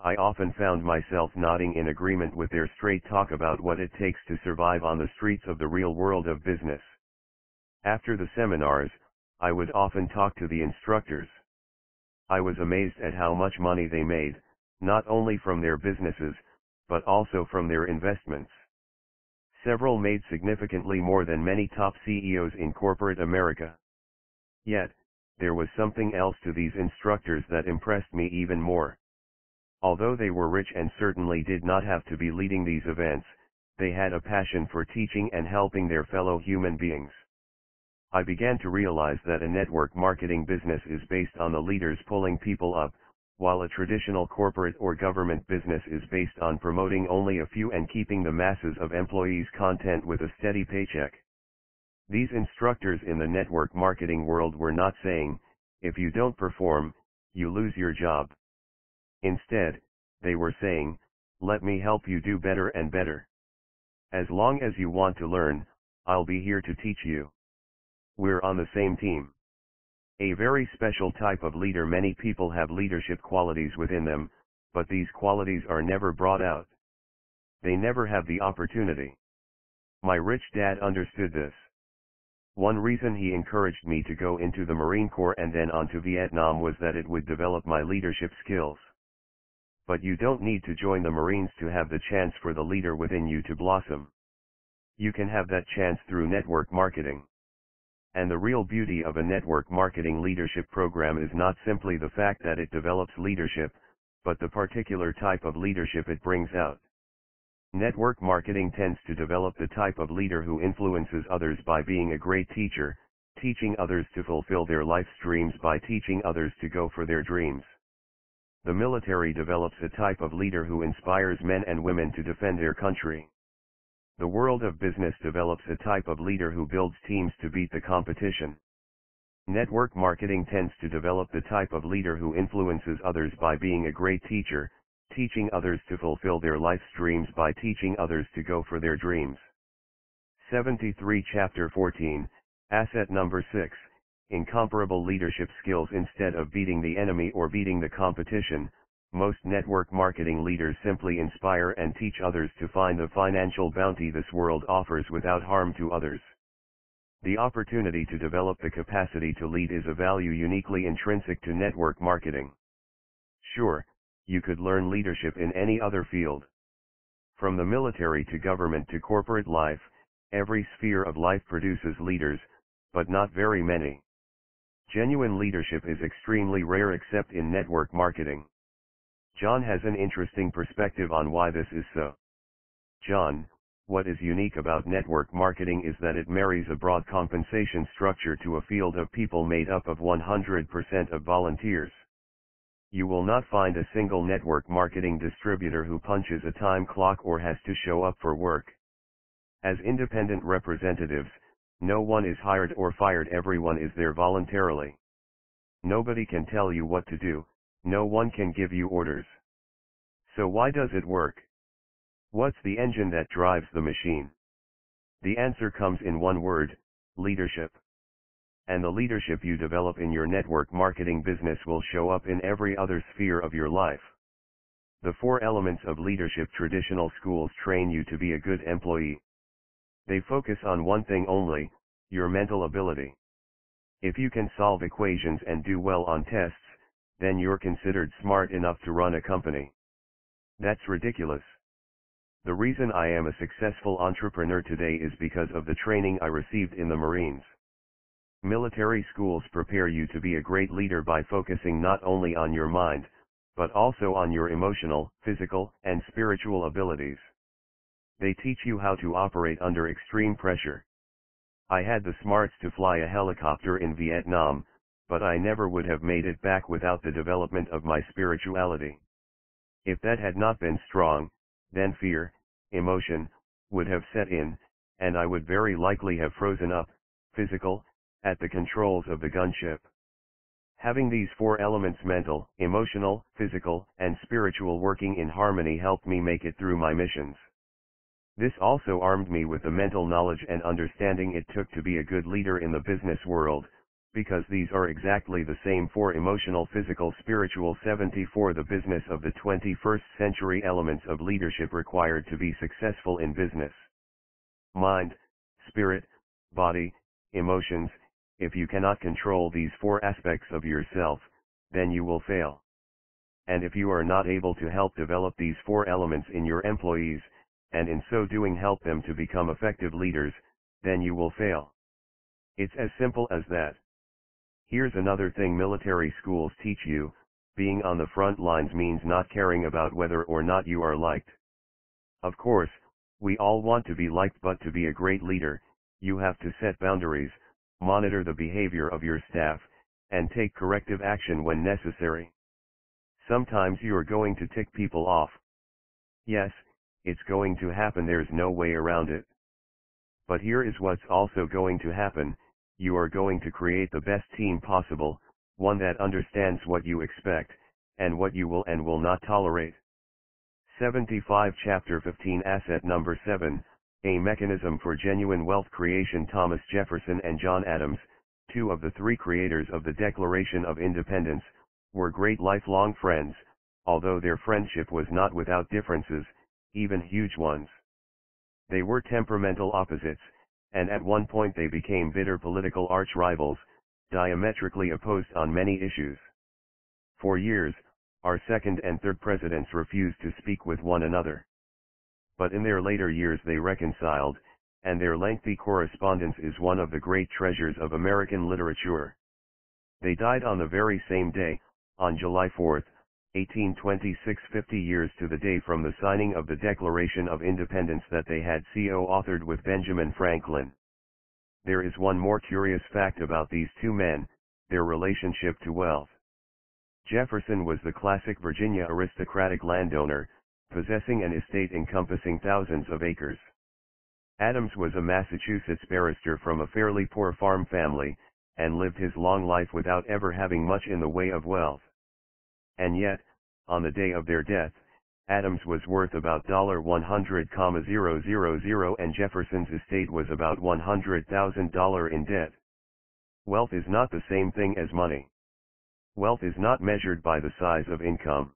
I often found myself nodding in agreement with their straight talk about what it takes to survive on the streets of the real world of business. After the seminars, I would often talk to the instructors. I was amazed at how much money they made, not only from their businesses, but also from their investments. Several made significantly more than many top CEOs in corporate America. Yet, there was something else to these instructors that impressed me even more. Although they were rich and certainly did not have to be leading these events, they had a passion for teaching and helping their fellow human beings. I began to realize that a network marketing business is based on the leaders pulling people up, while a traditional corporate or government business is based on promoting only a few and keeping the masses of employees content with a steady paycheck. These instructors in the network marketing world were not saying, if you don't perform, you lose your job. Instead, they were saying, let me help you do better and better. As long as you want to learn, I'll be here to teach you. We're on the same team. A very special type of leader. Many people have leadership qualities within them, but these qualities are never brought out. They never have the opportunity. My rich dad understood this. One reason he encouraged me to go into the Marine Corps and then on to Vietnam was that it would develop my leadership skills. But you don't need to join the Marines to have the chance for the leader within you to blossom. You can have that chance through network marketing. And the real beauty of a network marketing leadership program is not simply the fact that it develops leadership, but the particular type of leadership it brings out. Network marketing tends to develop the type of leader who influences others by being a great teacher, teaching others to fulfill their life's dreams by teaching others to go for their dreams. The military develops a type of leader who inspires men and women to defend their country. The world of business develops a type of leader who builds teams to beat the competition. Network marketing tends to develop the type of leader who influences others by being a great teacher, teaching others to fulfill their life's dreams by teaching others to go for their dreams. 73 Chapter 14, Asset Number 6, Incomparable Leadership Skills. Instead of beating the enemy or beating the competition, most network marketing leaders simply inspire and teach others to find the financial bounty this world offers without harm to others. The opportunity to develop the capacity to lead is a value uniquely intrinsic to network marketing. Sure, you could learn leadership in any other field. From the military to government to corporate life, every sphere of life produces leaders, but not very many. Genuine leadership is extremely rare except in network marketing. John has an interesting perspective on why this is so. John, what is unique about network marketing is that it marries a broad compensation structure to a field of people made up of 100% of volunteers. You will not find a single network marketing distributor who punches a time clock or has to show up for work. As independent representatives, no one is hired or fired. Everyone is there voluntarily. Nobody can tell you what to do, no one can give you orders. So why does it work? What's the engine that drives the machine? The answer comes in one word: leadership. And the leadership you develop in your network marketing business will show up in every other sphere of your life. The 4 elements of leadership. Traditional schools train you to be a good employee. They focus on one thing only: your mental ability. If you can solve equations and do well on tests, then you're considered smart enough to run a company. That's ridiculous. The reason I am a successful entrepreneur today is because of the training I received in the Marines. Military schools prepare you to be a great leader by focusing not only on your mind, but also on your emotional, physical, and spiritual abilities. They teach you how to operate under extreme pressure. I had the smarts to fly a helicopter in Vietnam, but I never would have made it back without the development of my spirituality. If that had not been strong, then fear, emotion, would have set in, and I would very likely have frozen up, physical, at the controls of the gunship. Having these 4 elements, mental, emotional, physical, and spiritual, working in harmony helped me make it through my missions. This also armed me with the mental knowledge and understanding it took to be a good leader in the business world, because these are exactly the same for emotional, physical, spiritual. 74 The business of the 21st century. Elements of leadership required to be successful in business: mind, spirit, body, emotions. If you cannot control these four aspects of yourself, then you will fail. And if you are not able to help develop these four elements in your employees, and in so doing help them to become effective leaders, then you will fail. It's as simple as that. Here's another thing military schools teach you: being on the front lines means not caring about whether or not you are liked. Of course, we all want to be liked, but to be a great leader, you have to set boundaries, monitor the behavior of your staff, and take corrective action when necessary. Sometimes you're going to tick people off. Yes, it's going to happen, there's no way around it. But here is what's also going to happen: you are going to create the best team possible, one that understands what you expect, and what you will and will not tolerate. 75 Chapter 15 Asset number 7, A Mechanism for Genuine Wealth Creation. Thomas Jefferson and John Adams, two of the three creators of the Declaration of Independence, were great lifelong friends, although their friendship was not without differences, even huge ones. They were temperamental opposites, and at one point they became bitter political arch-rivals, diametrically opposed on many issues. For years, our second and third presidents refused to speak with one another. But in their later years they reconciled, and their lengthy correspondence is one of the great treasures of American literature. They died on the very same day, on July 4, 1826, 50 years to the day from the signing of the Declaration of Independence that they had co-authored with Benjamin Franklin. There is one more curious fact about these two men: their relationship to wealth. Jefferson was the classic Virginia aristocratic landowner, possessing an estate encompassing thousands of acres. Adams was a Massachusetts barrister from a fairly poor farm family, and lived his long life without ever having much in the way of wealth. And yet, on the day of their death, Adams was worth about $100,000 and Jefferson's estate was about $100,000 in debt. Wealth is not the same thing as money. Wealth is not measured by the size of income.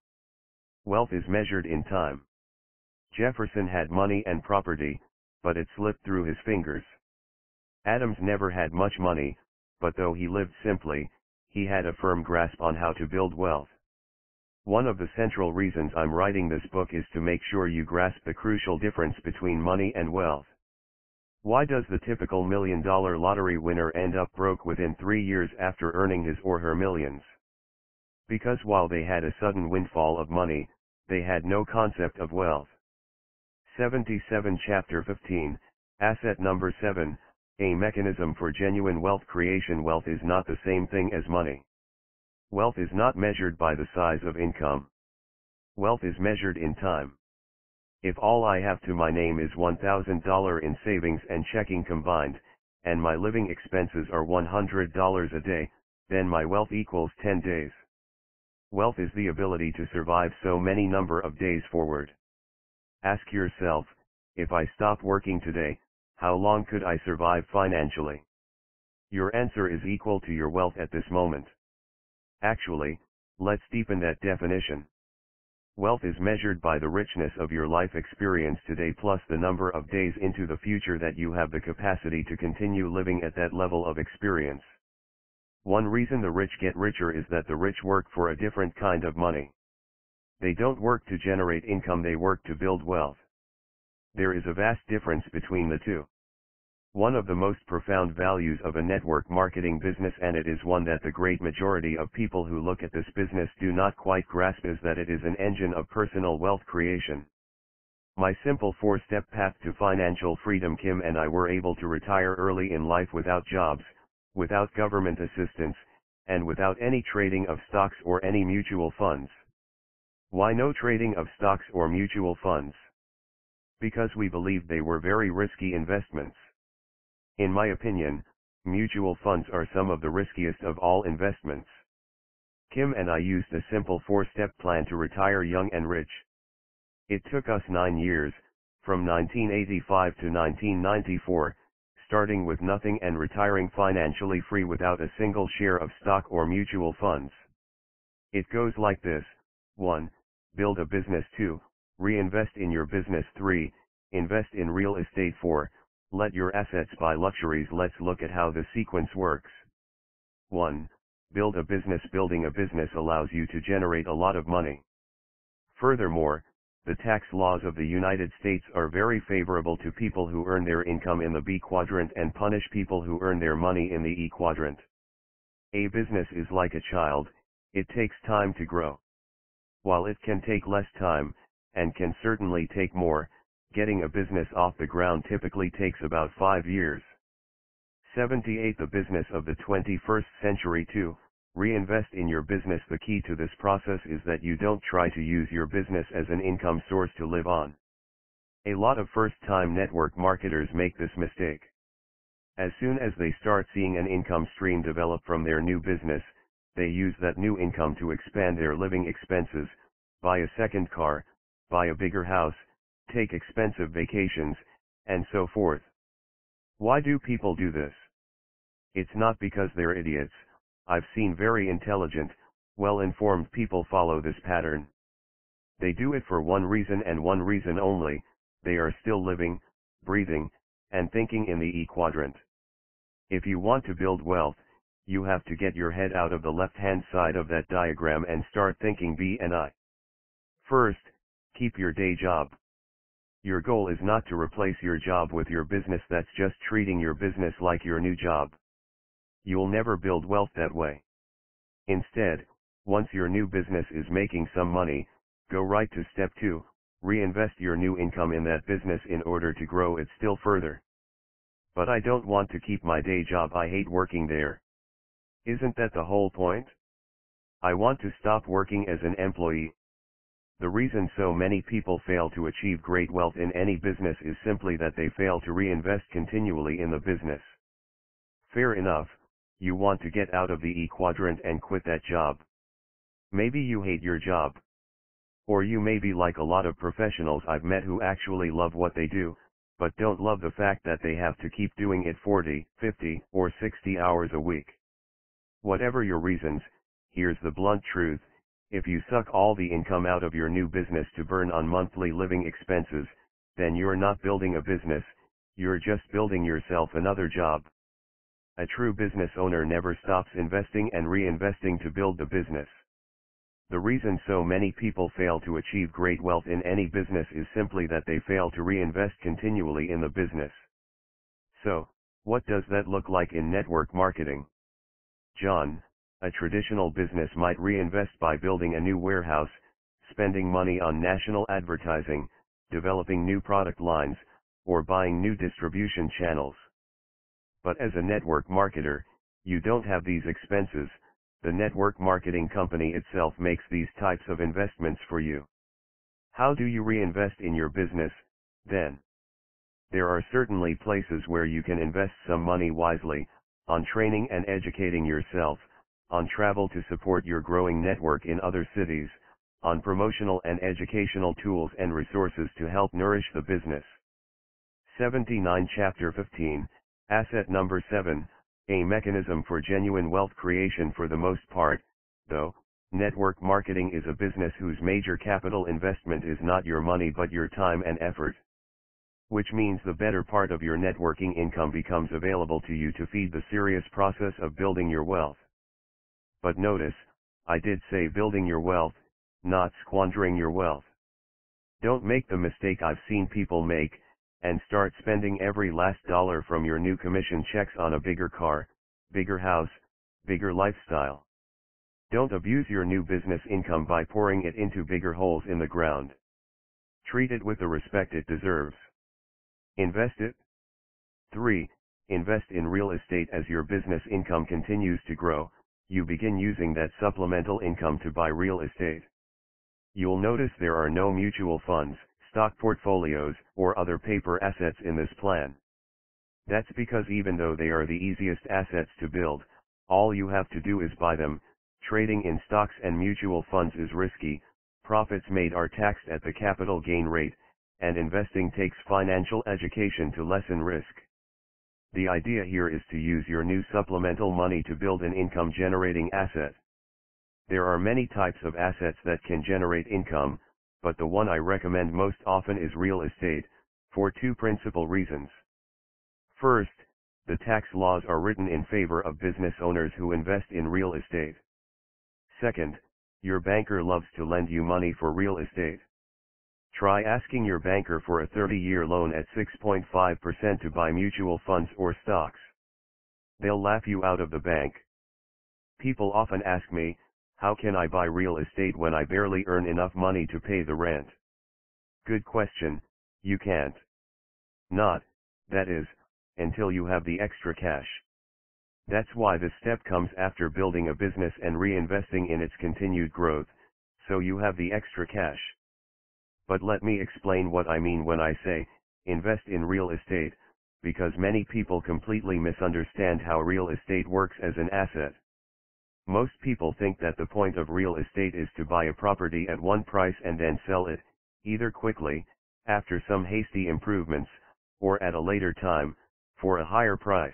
Wealth is measured in time. Jefferson had money and property, but it slipped through his fingers. Adams never had much money, but though he lived simply, he had a firm grasp on how to build wealth. One of the central reasons I'm writing this book is to make sure you grasp the crucial difference between money and wealth. Why does the typical million-dollar lottery winner end up broke within 3 years after earning his or her millions? Because while they had a sudden windfall of money, they had no concept of wealth. 77 Chapter 15, Asset number 7, A Mechanism for Genuine Wealth Creation. Wealth is not the same thing as money. Wealth is not measured by the size of income. Wealth is measured in time. If all I have to my name is $1,000 in savings and checking combined, and my living expenses are $100 a day, then my wealth equals 10 days. Wealth is the ability to survive so many number of days forward. Ask yourself, if I stop working today, how long could I survive financially? Your answer is equal to your wealth at this moment. Actually, let's deepen that definition. Wealth is measured by the richness of your life experience today plus the number of days into the future that you have the capacity to continue living at that level of experience. One reason the rich get richer is that the rich work for a different kind of money. They don't work to generate income, they work to build wealth. There is a vast difference between the two. One of the most profound values of a network marketing business, and it is one that the great majority of people who look at this business do not quite grasp, is that it is an engine of personal wealth creation. My simple 4-step path to financial freedom. Kim and I were able to retire early in life without jobs, without government assistance, and without any trading of stocks or any mutual funds. Why no trading of stocks or mutual funds? Because we believed they were very risky investments. In my opinion, mutual funds are some of the riskiest of all investments. Kim and I used a simple 4-step plan to retire young and rich. It took us 9 years, from 1985 to 1994, starting with nothing and retiring financially free without a single share of stock or mutual funds. It goes like this: 1. Build a business. 2. Reinvest in your business. 3. Invest in real estate. 4. Let your assets buy luxuries. Let's look at how the sequence works. 1. Build a business. Building a business allows you to generate a lot of money. Furthermore, the tax laws of the United States are very favorable to people who earn their income in the B quadrant and punish people who earn their money in the E quadrant. A business is like a child, it takes time to grow. While it can take less time, and can certainly take more, getting a business off the ground typically takes about 5 years. 78. The business of the 21st century. 2. Reinvest in your business. The key to this process is that you don't try to use your business as an income source to live on. A lot of first-time network marketers make this mistake. As soon as they start seeing an income stream develop from their new business, they use that new income to expand their living expenses, buy a second car, buy a bigger house, take expensive vacations, and so forth. Why do people do this? It's not because they're idiots. I've seen very intelligent, well-informed people follow this pattern. They do it for one reason and one reason only: they are still living, breathing, and thinking in the E quadrant. If you want to build wealth, you have to get your head out of the left-hand side of that diagram and start thinking B and I. First, keep your day job. Your goal is not to replace your job with your business. That's just treating your business like your new job. You'll never build wealth that way. Instead, once your new business is making some money, go right to step 2, reinvest your new income in that business in order to grow it still further. But I don't want to keep my day job. I hate working there. Isn't that the whole point? I want to stop working as an employee. The reason so many people fail to achieve great wealth in any business is simply that they fail to reinvest continually in the business. Fair enough, you want to get out of the E quadrant and quit that job. Maybe you hate your job. Or you may be like a lot of professionals I've met who actually love what they do, but don't love the fact that they have to keep doing it 40, 50, or 60 hours a week. Whatever your reasons, here's the blunt truth: if you suck all the income out of your new business to burn on monthly living expenses, then you're not building a business, you're just building yourself another job. A true business owner never stops investing and reinvesting to build the business. The reason so many people fail to achieve great wealth in any business is simply that they fail to reinvest continually in the business. So, what does that look like in network marketing? John, a traditional business might reinvest by building a new warehouse, spending money on national advertising, developing new product lines, or buying new distribution channels. But as a network marketer, you don't have these expenses. The network marketing company itself makes these types of investments for you. How do you reinvest in your business, then? There are certainly places where you can invest some money wisely: on training and educating yourself, on travel to support your growing network in other cities, on promotional and educational tools and resources to help nourish the business. 79. Chapter 15, Asset number 7, a mechanism for genuine wealth creation. For the most part, though, network marketing is a business whose major capital investment is not your money but your time and effort. Which means the better part of your networking income becomes available to you to feed the serious process of building your wealth. But notice, I did say building your wealth, not squandering your wealth. Don't make the mistake I've seen people make, and start spending every last dollar from your new commission checks on a bigger car, bigger house, bigger lifestyle. Don't abuse your new business income by pouring it into bigger holes in the ground. Treat it with the respect it deserves. Invest it. 3. Invest in real estate. As your business income continues to grow, you begin using that supplemental income to buy real estate. You'll notice there are no mutual funds, stock portfolios, or other paper assets in this plan. That's because even though they are the easiest assets to build, all you have to do is buy them. Trading in stocks and mutual funds is risky, profits made are taxed at the capital gain rate, and investing takes financial education to lessen risk. The idea here is to use your new supplemental money to build an income-generating asset. There are many types of assets that can generate income, but the one I recommend most often is real estate, for two principal reasons. First, the tax laws are written in favor of business owners who invest in real estate. Second, your banker loves to lend you money for real estate. Try asking your banker for a 30-year loan at 6.5% to buy mutual funds or stocks. They'll laugh you out of the bank. People often ask me, how can I buy real estate when I barely earn enough money to pay the rent? Good question, you can't. Not, that is, until you have the extra cash. That's why this step comes after building a business and reinvesting in its continued growth, so you have the extra cash. But let me explain what I mean when I say, invest in real estate, because many people completely misunderstand how real estate works as an asset. Most people think that the point of real estate is to buy a property at one price and then sell it, either quickly, after some hasty improvements, or at a later time, for a higher price.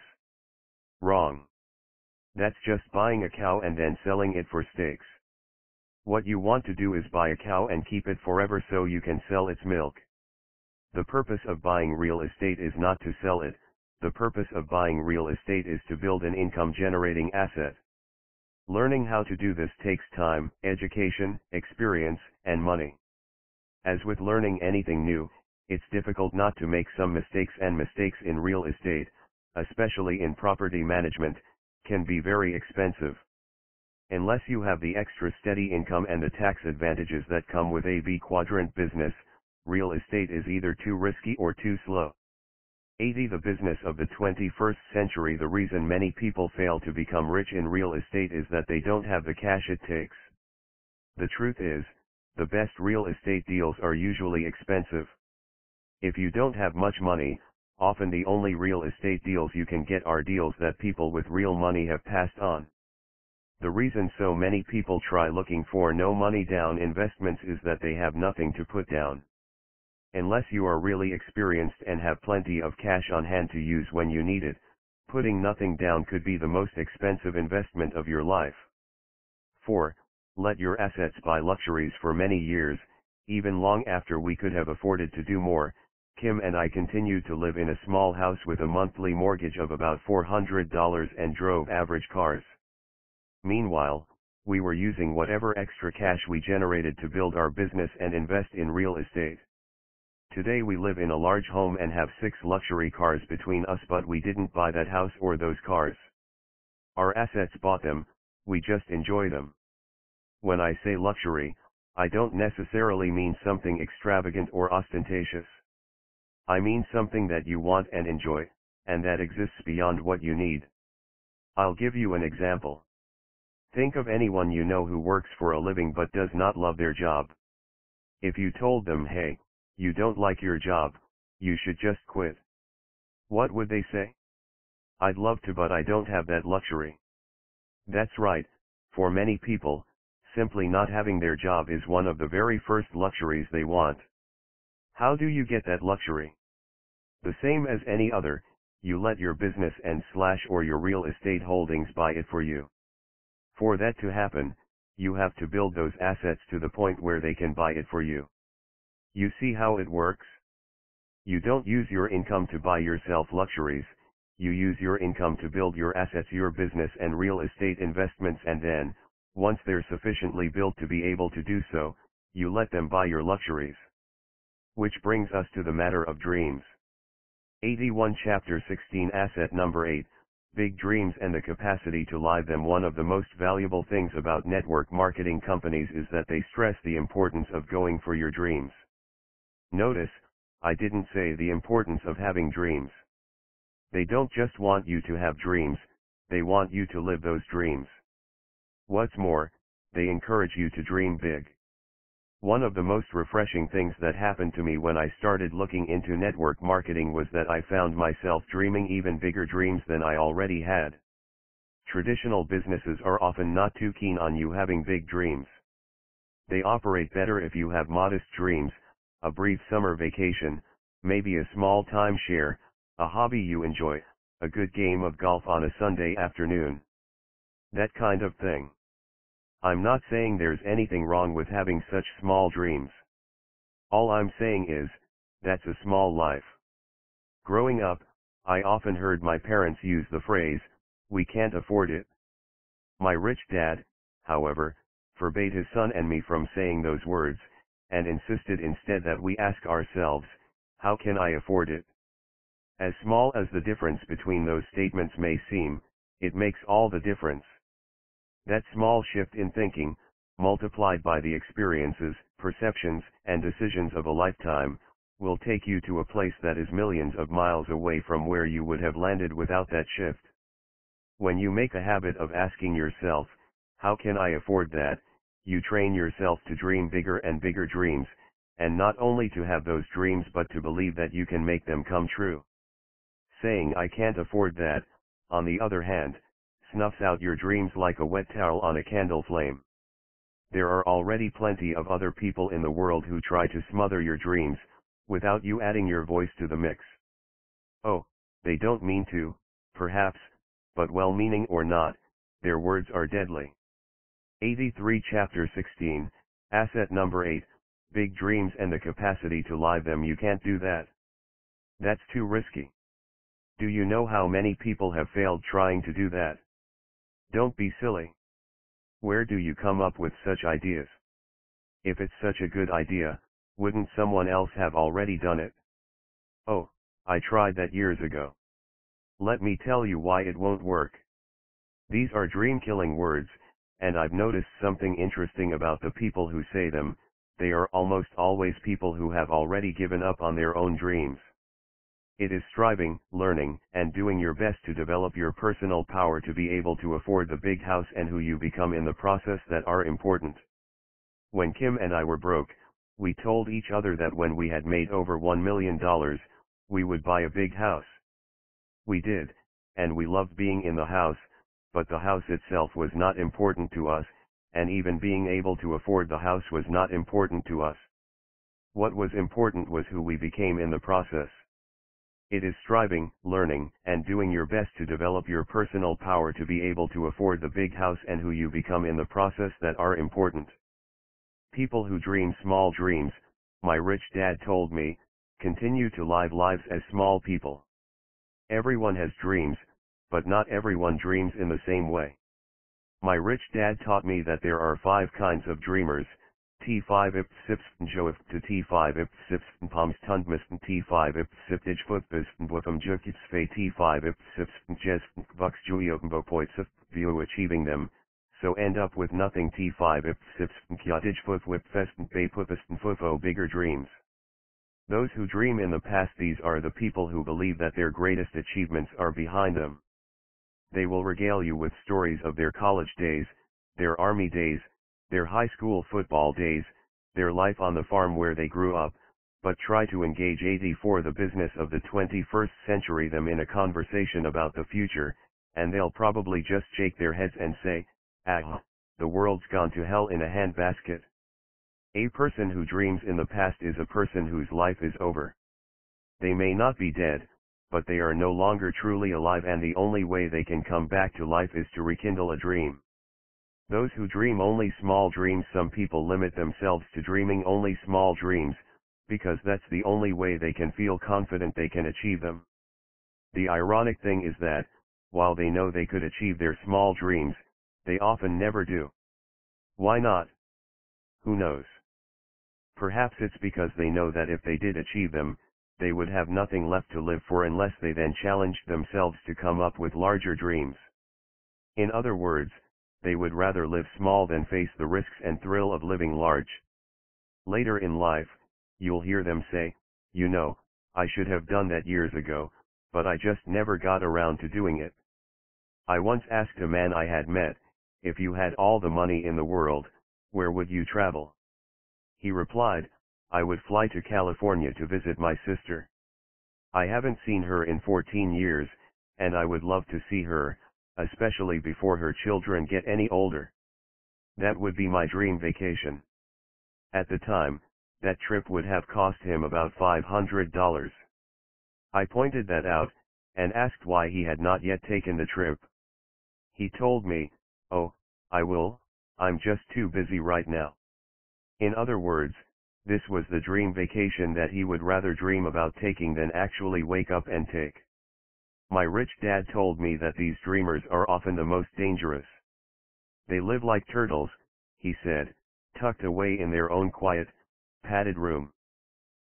Wrong. That's just buying a cow and then selling it for steaks. What you want to do is buy a cow and keep it forever so you can sell its milk. The purpose of buying real estate is not to sell it, the purpose of buying real estate is to build an income-generating asset. Learning how to do this takes time, education, experience, and money. As with learning anything new, it's difficult not to make some mistakes, and mistakes in real estate, especially in property management, can be very expensive. Unless you have the extra steady income and the tax advantages that come with a B quadrant business, real estate is either too risky or too slow. 80. The business of the 21st century. The reason many people fail to become rich in real estate is that they don't have the cash it takes. The truth is, the best real estate deals are usually expensive. If you don't have much money, often the only real estate deals you can get are deals that people with real money have passed on. The reason so many people try looking for no money down investments is that they have nothing to put down. Unless you are really experienced and have plenty of cash on hand to use when you need it, putting nothing down could be the most expensive investment of your life. 4. Let your assets buy luxuries for many years, even long after we could have afforded to do more. Kim and I continued to live in a small house with a monthly mortgage of about $400 and drove average cars. Meanwhile, we were using whatever extra cash we generated to build our business and invest in real estate. Today we live in a large home and have 6 luxury cars between us, but we didn't buy that house or those cars. Our assets bought them, we just enjoy them. When I say luxury, I don't necessarily mean something extravagant or ostentatious. I mean something that you want and enjoy, and that exists beyond what you need. I'll give you an example. Think of anyone you know who works for a living but does not love their job. If you told them, hey, you don't like your job, you should just quit. What would they say? I'd love to, but I don't have that luxury. That's right, for many people, simply not having their job is one of the very first luxuries they want. How do you get that luxury? The same as any other, you let your business or your real estate holdings buy it for you. For that to happen, you have to build those assets to the point where they can buy it for you. You see how it works? You don't use your income to buy yourself luxuries, you use your income to build your assets, your business and real estate investments, and then, once they're sufficiently built to be able to do so, you let them buy your luxuries. Which brings us to the matter of dreams. 81. Chapter 16. Asset number 8. Big dreams and the capacity to live them. One of the most valuable things about network marketing companies is that they stress the importance of going for your dreams. Notice, I didn't say the importance of having dreams. They don't just want you to have dreams, they want you to live those dreams. What's more, they encourage you to dream big. One of the most refreshing things that happened to me when I started looking into network marketing was that I found myself dreaming even bigger dreams than I already had. Traditional businesses are often not too keen on you having big dreams. They operate better if you have modest dreams, a brief summer vacation, maybe a small timeshare, a hobby you enjoy, a good game of golf on a Sunday afternoon. That kind of thing. I'm not saying there's anything wrong with having such small dreams. All I'm saying is, that's a small life. Growing up, I often heard my parents use the phrase, "We can't afford it." My rich dad, however, forbade his son and me from saying those words, and insisted instead that we ask ourselves, how can I afford it? As small as the difference between those statements may seem, it makes all the difference. That small shift in thinking, multiplied by the experiences, perceptions, and decisions of a lifetime, will take you to a place that is millions of miles away from where you would have landed without that shift. When you make a habit of asking yourself, how can I afford that, you train yourself to dream bigger and bigger dreams, and not only to have those dreams but to believe that you can make them come true. Saying I can't afford that, on the other hand, snuffs out your dreams like a wet towel on a candle flame. There are already plenty of other people in the world who try to smother your dreams, without you adding your voice to the mix. Oh, they don't mean to, perhaps, but well-meaning or not, their words are deadly. 83 Chapter 16, Asset Number 8, Big Dreams and the Capacity to Live Them. You can't do that. That's too risky. Do you know how many people have failed trying to do that? Don't be silly. Where do you come up with such ideas? If it's such a good idea, wouldn't someone else have already done it? Oh, I tried that years ago. Let me tell you why it won't work. These are dream-killing words, and I've noticed something interesting about the people who say them. They are almost always people who have already given up on their own dreams. It is striving, learning, and doing your best to develop your personal power to be able to afford the big house and who you become in the process that are important. When Kim and I were broke, we told each other that when we had made over $1 million, we would buy a big house. We did, and we loved being in the house, but the house itself was not important to us, and even being able to afford the house was not important to us. What was important was who we became in the process. It is striving, learning, and doing your best to develop your personal power to be able to afford the big house and who you become in the process that are important. People who dream small dreams, my rich dad told me, continue to live lives as small people. Everyone has dreams, but not everyone dreams in the same way. My rich dad taught me that there are 5 kinds of dreamers: T5 if sips joif to T5 if sips palms tundmis T5 if siptage footbis bufum jukits fe T5 if sips jes vux juiotmbo poits if view achieving them, so end up with nothing. T5 if sips kyatage foot whip fest bay pupis fufo bigger dreams. Those who dream in the past, these are the people who believe that their greatest achievements are behind them. They will regale you with stories of their college days, their army days, their high school football days, their life on the farm where they grew up, but try to engage for the business of the 21st century them in a conversation about the future, and they'll probably just shake their heads and say, "Ah, the world's gone to hell in a handbasket." A person who dreams in the past is a person whose life is over. They may not be dead, but they are no longer truly alive, and the only way they can come back to life is to rekindle a dream. Those who dream only small dreams, some people limit themselves to dreaming only small dreams, because that's the only way they can feel confident they can achieve them. The ironic thing is that, while they know they could achieve their small dreams, they often never do. Why not? Who knows? Perhaps it's because they know that if they did achieve them, they would have nothing left to live for unless they then challenged themselves to come up with larger dreams. In other words, they would rather live small than face the risks and thrill of living large. Later in life, you'll hear them say, "You know, I should have done that years ago, but I just never got around to doing it." I once asked a man I had met, "If you had all the money in the world, where would you travel?" He replied, "I would fly to California to visit my sister. I haven't seen her in 14 years, and I would love to see her, especially before her children get any older. That would be my dream vacation." At the time, that trip would have cost him about $500. I pointed that out, and asked why he had not yet taken the trip. He told me, "Oh, I will, I'm just too busy right now." In other words, this was the dream vacation that he would rather dream about taking than actually wake up and take. My rich dad told me that these dreamers are often the most dangerous. They live like turtles, he said, tucked away in their own quiet, padded room.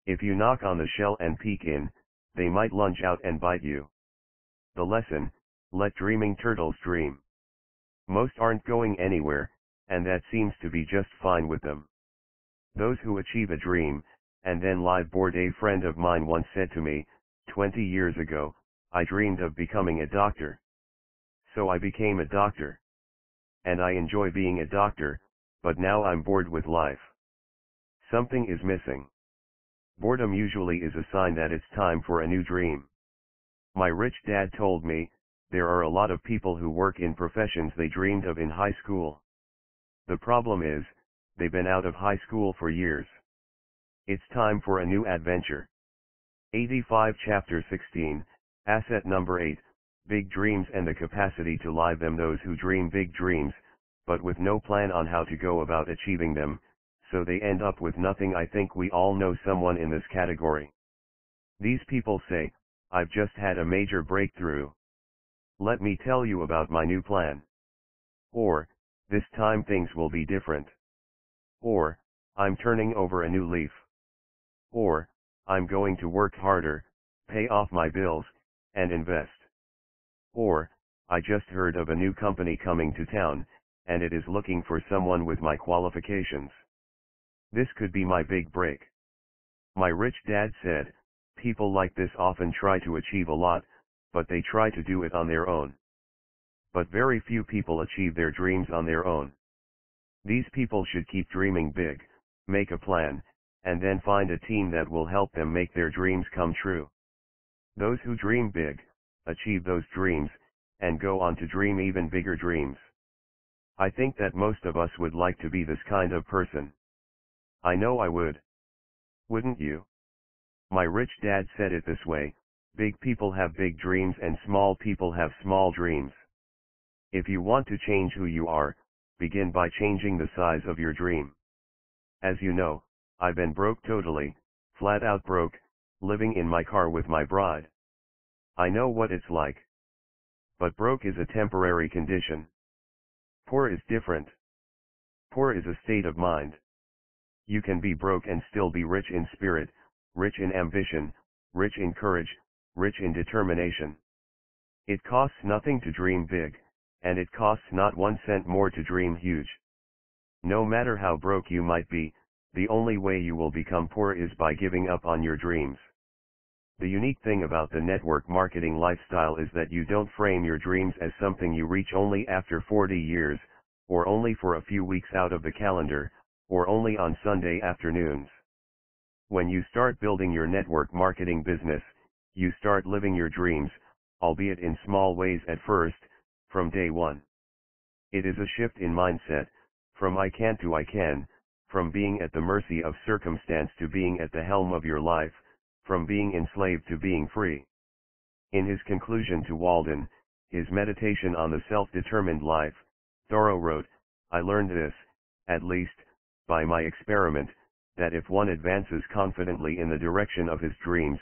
If you knock on the shell and peek in, they might lunge out and bite you. The lesson: let dreaming turtles dream. Most aren't going anywhere, and that seems to be just fine with them. Those who achieve a dream, and then lie bored. A friend of mine once said to me, 20 years ago, I dreamed of becoming a doctor. So I became a doctor. And I enjoy being a doctor, but now I'm bored with life. Something is missing. Boredom usually is a sign that it's time for a new dream. My rich dad told me, there are a lot of people who work in professions they dreamed of in high school. The problem is, they've been out of high school for years. It's time for a new adventure. 85 Chapter 16, Asset Number 8, Big Dreams and the Capacity to Live Them. Those who dream big dreams, but with no plan on how to go about achieving them, so they end up with nothing. I think we all know someone in this category. These people say, I've just had a major breakthrough. Let me tell you about my new plan. Or, this time things will be different. Or, I'm turning over a new leaf. Or, I'm going to work harder, pay off my bills, and invest. Or, I just heard of a new company coming to town, and it is looking for someone with my qualifications. This could be my big break. My rich dad said, people like this often try to achieve a lot, but they try to do it on their own. But very few people achieve their dreams on their own. These people should keep dreaming big, make a plan, and then find a team that will help them make their dreams come true. Those who dream big, achieve those dreams, and go on to dream even bigger dreams. I think that most of us would like to be this kind of person. I know I would. Wouldn't you? My rich dad said it this way: big people have big dreams and small people have small dreams. If you want to change who you are, begin by changing the size of your dream. As you know, I've been broke, totally, flat out broke, living in my car with my bride. I know what it's like. But broke is a temporary condition. Poor is different. Poor is a state of mind. You can be broke and still be rich in spirit, rich in ambition, rich in courage, rich in determination. It costs nothing to dream big, and it costs not 1 cent more to dream huge. No matter how broke you might be, the only way you will become poor is by giving up on your dreams. The unique thing about the network marketing lifestyle is that you don't frame your dreams as something you reach only after 40 years, or only for a few weeks out of the calendar, or only on Sunday afternoons. When you start building your network marketing business, you start living your dreams, albeit in small ways at first, from day one. It is a shift in mindset, from I can to I can, from being at the mercy of circumstance to being at the helm of your life, from being enslaved to being free. In his conclusion to Walden, his meditation on the self-determined life, Thoreau wrote, I learned this, at least, by my experiment, that if one advances confidently in the direction of his dreams,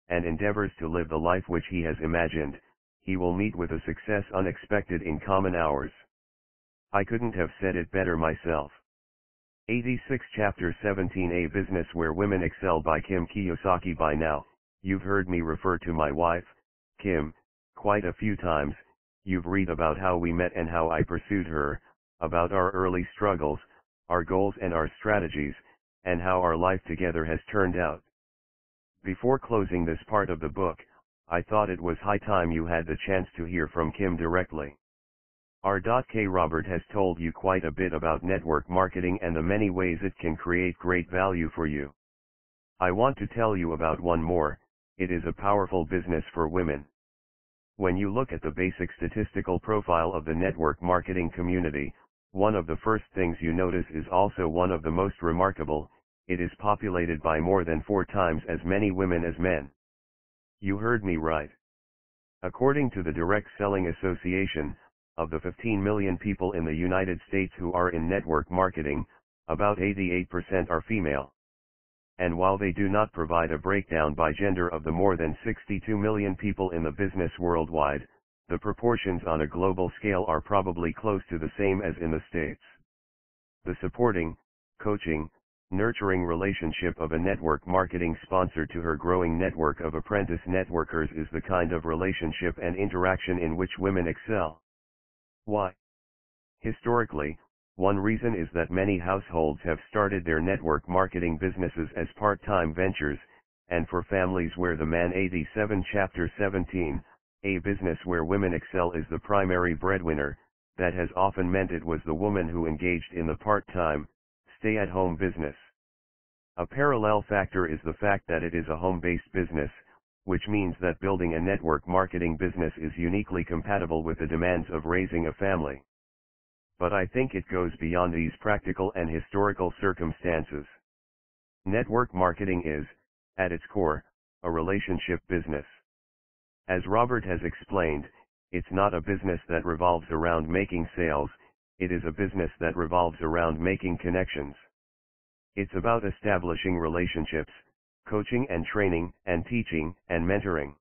and endeavors to live the life which he has imagined, he will meet with a success unexpected in common hours. I couldn't have said it better myself. 86 Chapter 17, A Business Where Women Excel by Kim Kiyosaki. By now, you've heard me refer to my wife, Kim, quite a few times. You've read about how we met and how I pursued her, about our early struggles, our goals and our strategies, and how our life together has turned out. Before closing this part of the book, I thought it was high time you had the chance to hear from Kim directly. R.K. Robert has told you quite a bit about network marketing and the many ways it can create great value for you. I want to tell you about one more. It is a powerful business for women. When you look at the basic statistical profile of the network marketing community, one of the first things you notice is also one of the most remarkable: it is populated by more than 4 times as many women as men. You heard me right. According to the Direct Selling Association, of the 15 million people in the United States who are in network marketing, about 88% are female. And while they do not provide a breakdown by gender of the more than 62 million people in the business worldwide, the proportions on a global scale are probably close to the same as in the States. The supporting, coaching, nurturing relationship of a network marketing sponsor to her growing network of apprentice networkers is the kind of relationship and interaction in which women excel. Why? Historically, one reason is that many households have started their network marketing businesses as part-time ventures, and for families where the man 87 Chapter 17, a business where women excel is the primary breadwinner, that has often meant it was the woman who engaged in the part-time, stay-at-home business. A parallel factor is the fact that it is a home-based business, which means that building a network marketing business is uniquely compatible with the demands of raising a family. But I think it goes beyond these practical and historical circumstances. Network marketing is, at its core, a relationship business. As Robert has explained, it's not a business that revolves around making sales, it is a business that revolves around making connections. It's about establishing relationships, coaching and training, and teaching, and mentoring.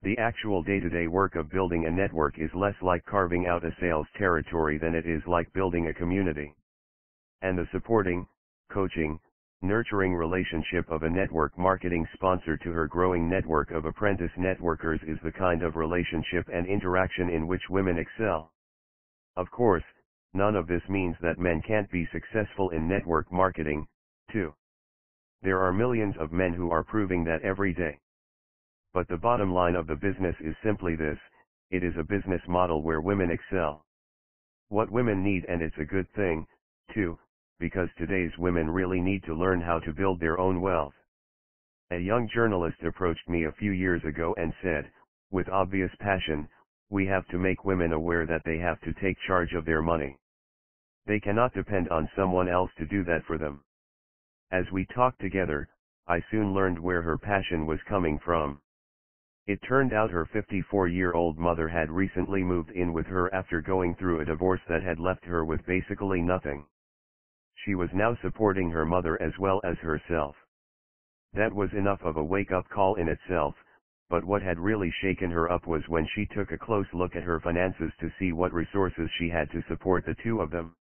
The actual day-to-day work of building a network is less like carving out a sales territory than it is like building a community. And the supporting, coaching, nurturing relationship of a network marketing sponsor to her growing network of apprentice networkers is the kind of relationship and interaction in which women excel. Of course, none of this means that men can't be successful in network marketing, too. There are millions of men who are proving that every day. But the bottom line of the business is simply this: it is a business model where women excel. What women need, and it's a good thing, too, because today's women really need to learn how to build their own wealth. A young journalist approached me a few years ago and said, with obvious passion, "We have to make women aware that they have to take charge of their money. They cannot depend on someone else to do that for them." As we talked together, I soon learned where her passion was coming from. It turned out her 54-year-old mother had recently moved in with her after going through a divorce that had left her with basically nothing. She was now supporting her mother as well as herself. That was enough of a wake-up call in itself, but what had really shaken her up was when she took a close look at her finances to see what resources she had to support the two of them.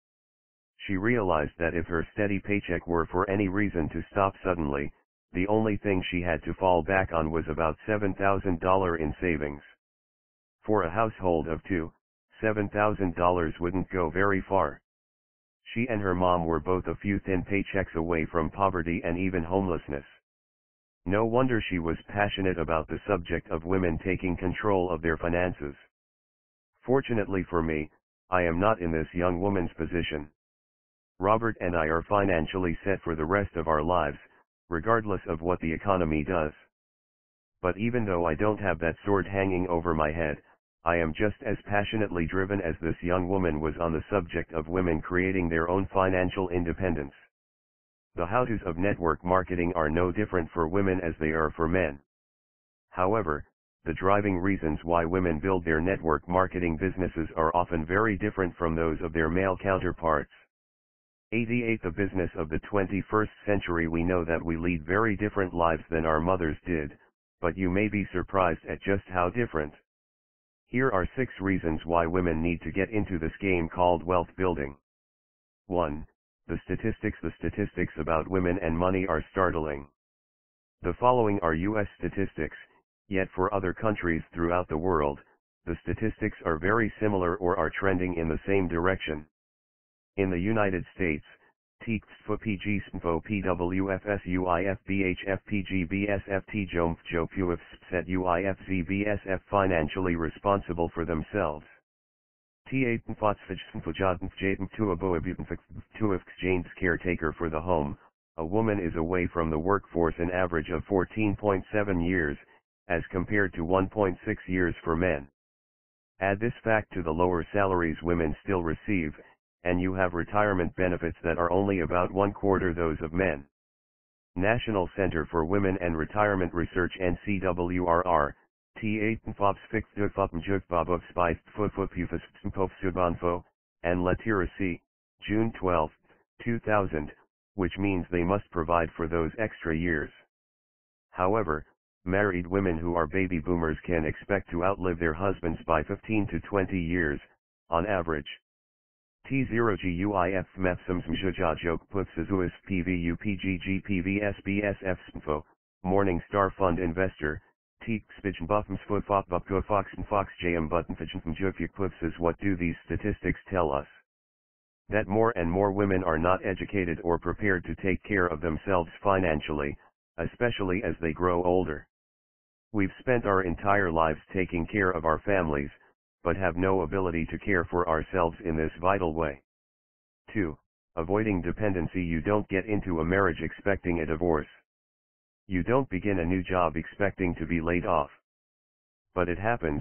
She realized that if her steady paycheck were for any reason to stop suddenly, the only thing she had to fall back on was about $7,000 in savings. For a household of two, $7,000 wouldn't go very far. She and her mom were both a few thin paychecks away from poverty and even homelessness. No wonder she was passionate about the subject of women taking control of their finances. Fortunately for me, I am not in this young woman's position. Robert and I are financially set for the rest of our lives, regardless of what the economy does. But even though I don't have that sword hanging over my head, I am just as passionately driven as this young woman was on the subject of women creating their own financial independence. The how-tos of network marketing are no different for women as they are for men. However, the driving reasons why women build their network marketing businesses are often very different from those of their male counterparts. 88. The business of the 21st century. We know that we lead very different lives than our mothers did, but you may be surprised at just how different. Here are 6 reasons why women need to get into this game called wealth building. 1. The statistics. The statistics about women and money are startling. The following are U.S. statistics, yet for other countries throughout the world, the statistics are very similar or are trending in the same direction. In the United States, TXFPG PWFSUIFBHFPGBSFTJOMFJOPUIFSET financially responsible for themselves. T8 caretaker for the home. A woman is away from the workforce an average of 14.7 years, as compared to 1.6 years for men. Add this fact to the lower salaries women still receive, and you have retirement benefits that are only about 1/4 those of men. National Center for Women and Retirement Research NCWRR, T8 Fops Fix Fopm Juk Bobok Spiced Fufuf Ufus Pof Subanfo, and Literacy, June 12, 2000, which means they must provide for those extra years. However, married women who are baby boomers can expect to outlive their husbands by 15 to 20 years, on average. T0GUIF MEFSMS MJAJOK PUFSAZUIS PVUPGGPVSBSF SPFO, Morning Star Fund Investor, T Spijn Buffms Footfop Bupgo Fox and Fox JM Buttonfijn Jufuk Pufsas. What do these statistics tell us? That more and more women are not educated or prepared to take care of themselves financially, especially as they grow older. We've spent our entire lives taking care of our families, but have no ability to care for ourselves in this vital way. 2. Avoiding dependency. You don't get into a marriage expecting a divorce. You don't begin a new job expecting to be laid off. But it happens,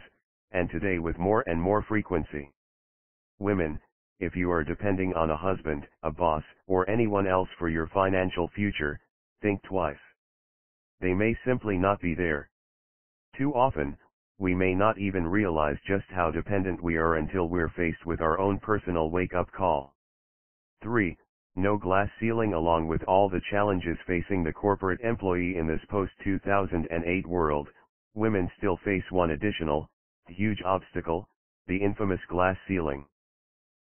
and today with more and more frequency. Women, if you are depending on a husband, a boss, or anyone else for your financial future, think twice. They may simply not be there. Too often, we may not even realize just how dependent we are until we're faced with our own personal wake-up call. 3. No glass ceiling. Along with all the challenges facing the corporate employee in this post-2008 world, women still face one additional, huge obstacle, the infamous glass ceiling.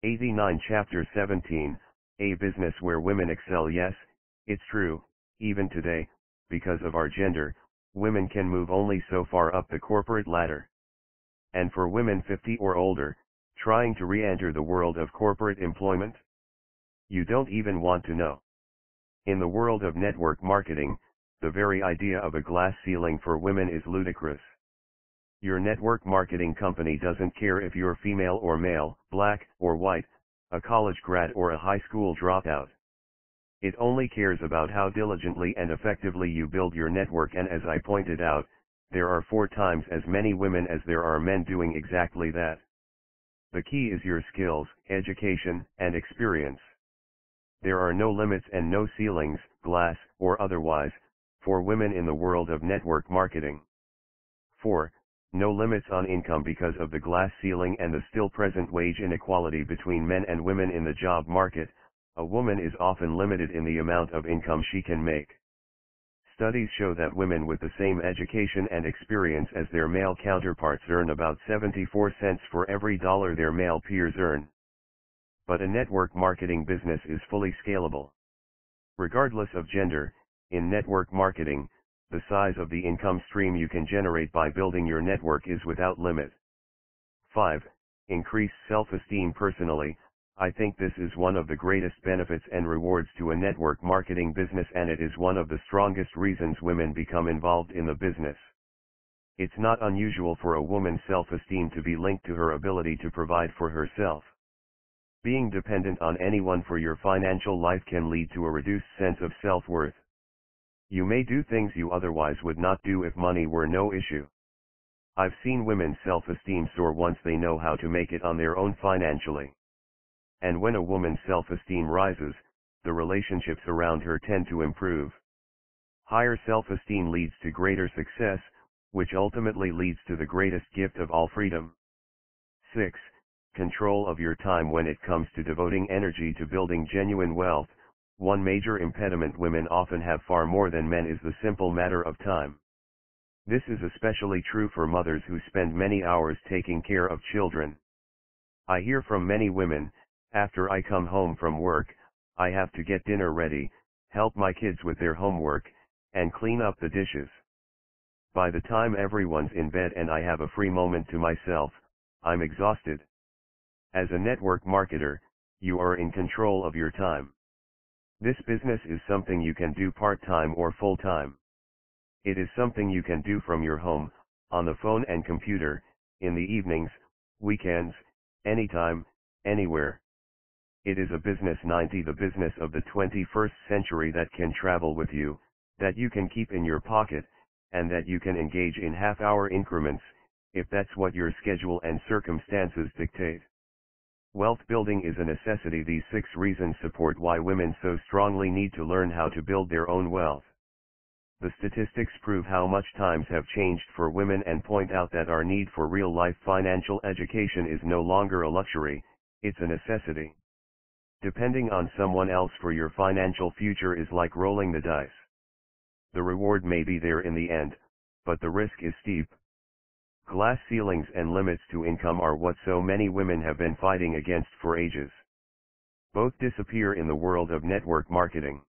89 Chapter 17, A Business Where Women Excel. Yes, it's true, even today, because of our gender, women can move only so far up the corporate ladder. And for women 50 or older, trying to re-enter the world of corporate employment? You don't even want to know. In the world of network marketing, the very idea of a glass ceiling for women is ludicrous. Your network marketing company doesn't care if you're female or male, black or white, a college grad or a high school dropout. It only cares about how diligently and effectively you build your network, and as I pointed out, there are 4 times as many women as there are men doing exactly that. The key is your skills, education, and experience. There are no limits and no ceilings, glass or otherwise, for women in the world of network marketing. 4. No limits on income. Because of the glass ceiling and the still present wage inequality between men and women in the job market, a woman is often limited in the amount of income she can make. Studies show that women with the same education and experience as their male counterparts earn about 74 cents for every dollar their male peers earn. But a network marketing business is fully scalable. Regardless of gender, in network marketing, the size of the income stream you can generate by building your network is without limit. 5. Increase self-esteem. Personally, I think this is one of the greatest benefits and rewards to a network marketing business, and it is one of the strongest reasons women become involved in the business. It's not unusual for a woman's self-esteem to be linked to her ability to provide for herself. Being dependent on anyone for your financial life can lead to a reduced sense of self-worth. You may do things you otherwise would not do if money were no issue. I've seen women's self-esteem soar once they know how to make it on their own financially. And when a woman's self-esteem rises, the relationships around her tend to improve. Higher self-esteem leads to greater success, which ultimately leads to the greatest gift of all, freedom. 6. Control of your time. When it comes to devoting energy to building genuine wealth, one major impediment women often have far more than men is the simple matter of time. This is especially true for mothers who spend many hours taking care of children. I hear from many women, after I come home from work, I have to get dinner ready, help my kids with their homework, and clean up the dishes. By the time everyone's in bed and I have a free moment to myself, I'm exhausted. As a network marketer, you are in control of your time. This business is something you can do part-time or full-time. It is something you can do from your home, on the phone and computer, in the evenings, weekends, anytime, anywhere. It is a business the business of the 21st century that can travel with you, that you can keep in your pocket, and that you can engage in half-hour increments, if that's what your schedule and circumstances dictate. Wealth building is a necessity. These 6 reasons support why women so strongly need to learn how to build their own wealth. The statistics prove how much times have changed for women and point out that our need for real-life financial education is no longer a luxury, it's a necessity. Depending on someone else for your financial future is like rolling the dice. The reward may be there in the end, but the risk is steep. Glass ceilings and limits to income are what so many women have been fighting against for ages. Both disappear in the world of network marketing.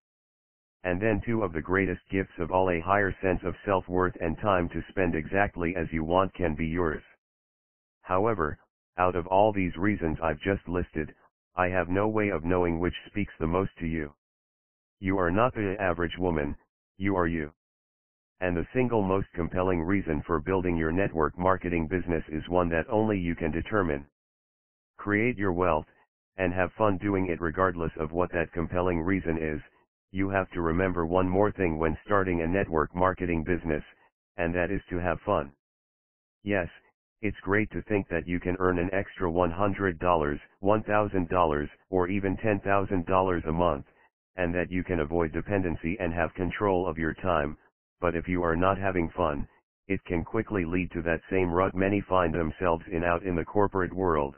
And then two of the greatest gifts of all, a higher sense of self-worth and time to spend exactly as you want, can be yours. However, out of all these reasons I've just listed, I have no way of knowing which speaks the most to you. You are not the average woman, you are you. And the single most compelling reason for building your network marketing business is one that only you can determine. Create your wealth, and have fun doing it regardless of what that compelling reason is. You have to remember one more thing when starting a network marketing business, and that is to have fun. Yes, it's great to think that you can earn an extra $100, $1,000, or even $10,000 a month, and that you can avoid dependency and have control of your time, but if you are not having fun, it can quickly lead to that same rut many find themselves in out in the corporate world.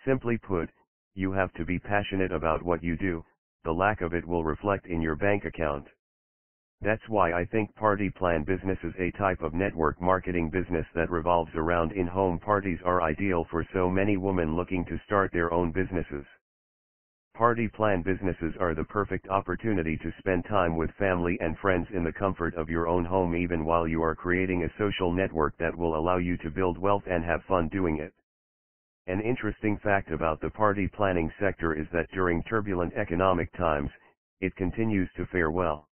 Simply put, you have to be passionate about what you do. The lack of it will reflect in your bank account. That's why I think party plan business is a type of network marketing business that revolves around in-home parties are ideal for so many women looking to start their own businesses. Party plan businesses are the perfect opportunity to spend time with family and friends in the comfort of your own home, even while you are creating a social network that will allow you to build wealth and have fun doing it. An interesting fact about the party planning sector is that during turbulent economic times, it continues to fare well.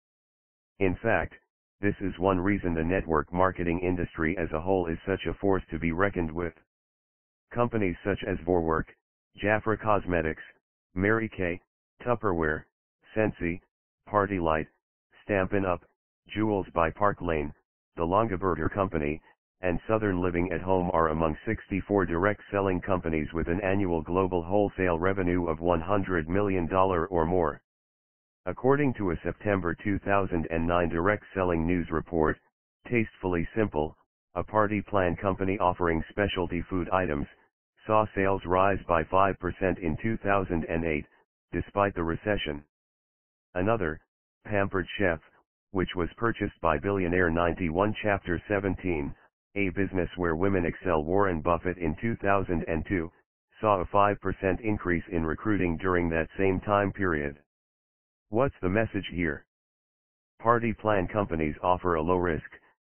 In fact, this is one reason the network marketing industry as a whole is such a force to be reckoned with. Companies such as Vorwerk, Jafra Cosmetics, Mary Kay, Tupperware, Scentsy, Party Light, Stampin' Up, Jewels by Park Lane, The Longaberger Company, and Southern Living at Home are among 64 direct selling companies with an annual global wholesale revenue of $100 million or more. According to a September 2009 direct selling news report, Tastefully Simple, a party plan company offering specialty food items, saw sales rise by 5% in 2008, despite the recession. Another, Pampered Chef, which was purchased by billionaire 91 Chapter 17, a business where women excel, Warren Buffett in 2002, saw a 5% increase in recruiting during that same time period. What's the message here? Party plan companies offer a low-risk,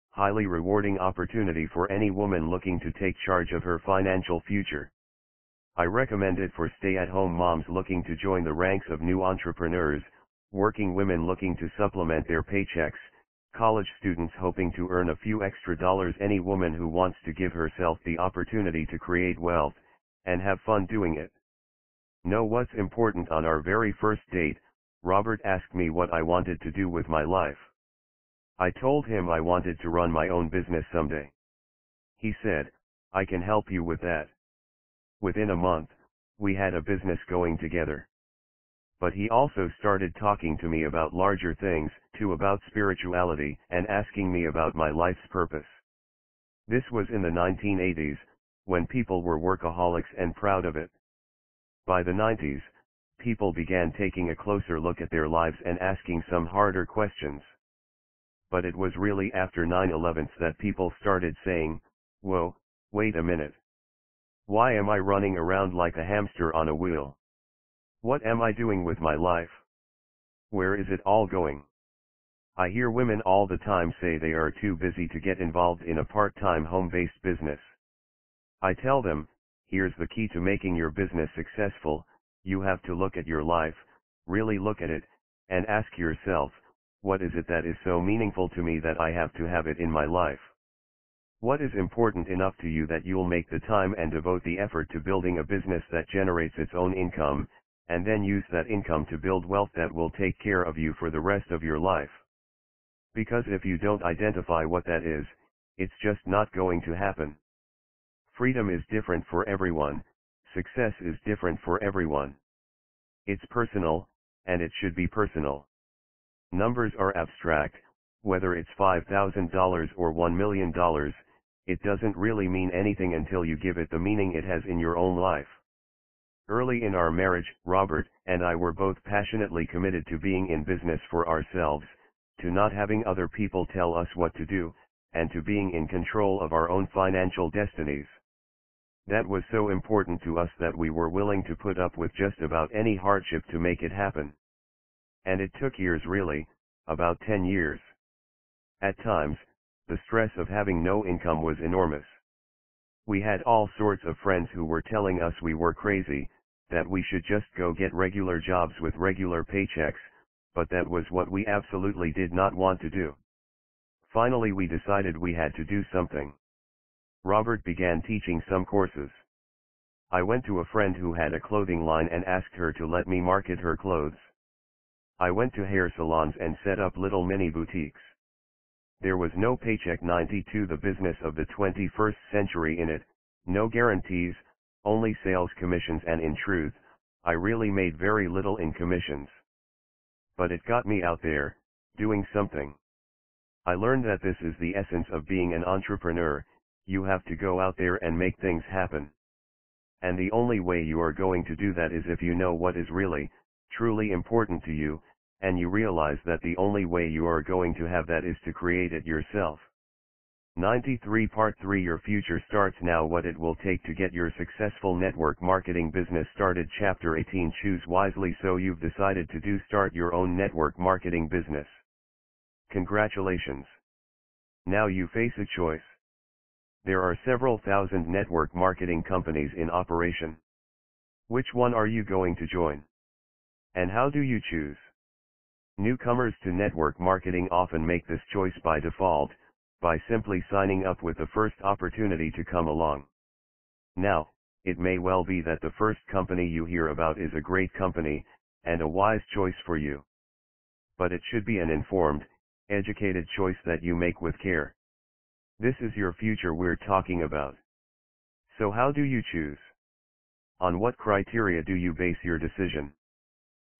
highly rewarding opportunity for any woman looking to take charge of her financial future. I recommend it for stay-at-home moms looking to join the ranks of new entrepreneurs, working women looking to supplement their paychecks, college students hoping to earn a few extra dollars, any woman who wants to give herself the opportunity to create wealth, and have fun doing it. Know what's important? On our very first date, Robert asked me what I wanted to do with my life. I told him I wanted to run my own business someday. He said, "I can help you with that." Within a month, we had a business going together. But he also started talking to me about larger things, too, about spirituality, and asking me about my life's purpose. This was in the 1980s, when people were workaholics and proud of it. By the 90s, people began taking a closer look at their lives and asking some harder questions. But it was really after 9/11 that people started saying, "Whoa, wait a minute. Why am I running around like a hamster on a wheel? What am I doing with my life? Where is it all going?" I hear women all the time say they are too busy to get involved in a part-time home-based business. I tell them, here's the key to making your business successful: you have to look at your life, really look at it, and ask yourself, what is it that is so meaningful to me that I have to have it in my life? What is important enough to you that you'll make the time and devote the effort to building a business that generates its own income, and then use that income to build wealth that will take care of you for the rest of your life? Because if you don't identify what that is, it's just not going to happen. Freedom is different for everyone, success is different for everyone. It's personal, and it should be personal. Numbers are abstract, Whether it's $5,000 or $1 million, it doesn't really mean anything until you give it the meaning it has in your own life. Early in our marriage, Robert and I were both passionately committed to being in business for ourselves, to not having other people tell us what to do, and to being in control of our own financial destinies. That was so important to us that we were willing to put up with just about any hardship to make it happen. And it took years, really, about 10 years. At times, the stress of having no income was enormous. We had all sorts of friends who were telling us we were crazy, that we should just go get regular jobs with regular paychecks, but that was what we absolutely did not want to do. Finally, we decided we had to do something. Robert began teaching some courses. I went to a friend who had a clothing line and asked her to let me market her clothes. I went to hair salons and set up little mini boutiques. There was no paycheck 92, the business of the 21st century, in it, no guarantees, only sales commissions, and in truth, I really made very little in commissions. But it got me out there, doing something. I learned that this is the essence of being an entrepreneur. You have to go out there and make things happen. And the only way you are going to do that is if you know what is really, truly important to you, and you realize that the only way you are going to have that is to create it yourself. 93 Part 3 Your future starts now. What it will take to get your successful network marketing business started. Chapter 18 Choose wisely. So you've decided to start your own network marketing business. Congratulations. Now you face a choice. There are several thousand network marketing companies in operation. Which one are you going to join? And how do you choose? Newcomers to network marketing often make this choice by default, by simply signing up with the first opportunity to come along. Now, it may well be that the first company you hear about is a great company, and a wise choice for you. But it should be an informed, educated choice that you make with care. This is your future we're talking about. So how do you choose? On what criteria do you base your decision?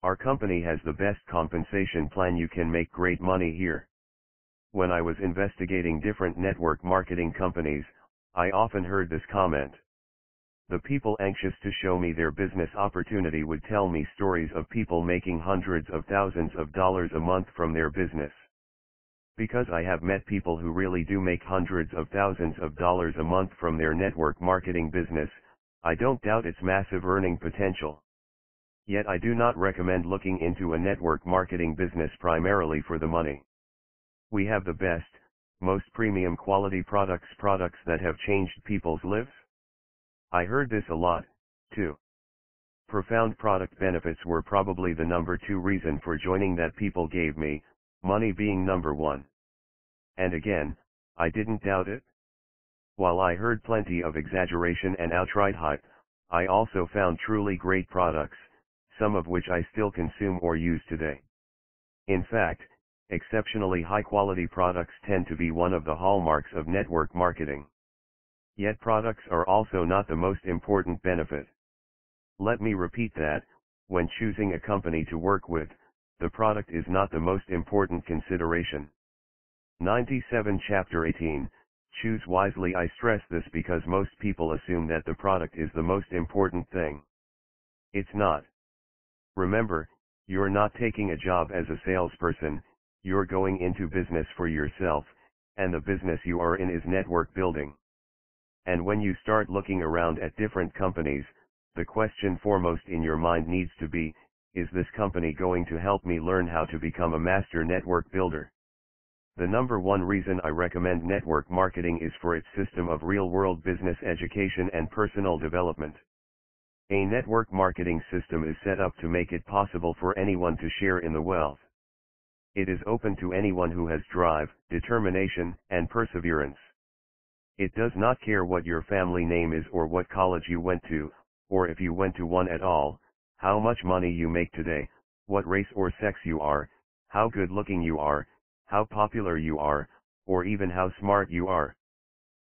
Our company has the best compensation plan. You can make great money here. When I was investigating different network marketing companies, I often heard this comment. The people anxious to show me their business opportunity would tell me stories of people making hundreds of thousands of dollars a month from their business. Because I have met people who really do make hundreds of thousands of dollars a month from their network marketing business, I don't doubt its massive earning potential. Yet I do not recommend looking into a network marketing business primarily for the money. We have the best, most premium quality products that have changed people's lives. I heard this a lot, too. Profound product benefits were probably the number 2 reason for joining that people gave me, money being number 1. And again, I didn't doubt it. While I heard plenty of exaggeration and outright hype, I also found truly great products, some of which I still consume or use today. In fact, exceptionally high-quality products tend to be one of the hallmarks of network marketing. Yet products are also not the most important benefit. Let me repeat that, when choosing a company to work with, the product is not the most important consideration. 97 Chapter 18, Choose wisely. I stress this because most people assume that the product is the most important thing. It's not. Remember, you're not taking a job as a salesperson, you're going into business for yourself, and the business you are in is network building. And when you start looking around at different companies, the question foremost in your mind needs to be, is this company going to help me learn how to become a master network builder? The number 1 reason I recommend network marketing is for its system of real-world business education and personal development. A network marketing system is set up to make it possible for anyone to share in the wealth. It is open to anyone who has drive, determination, and perseverance. It does not care what your family name is or what college you went to, or if you went to one at all, how much money you make today, what race or sex you are, how good looking you are, how popular you are, or even how smart you are.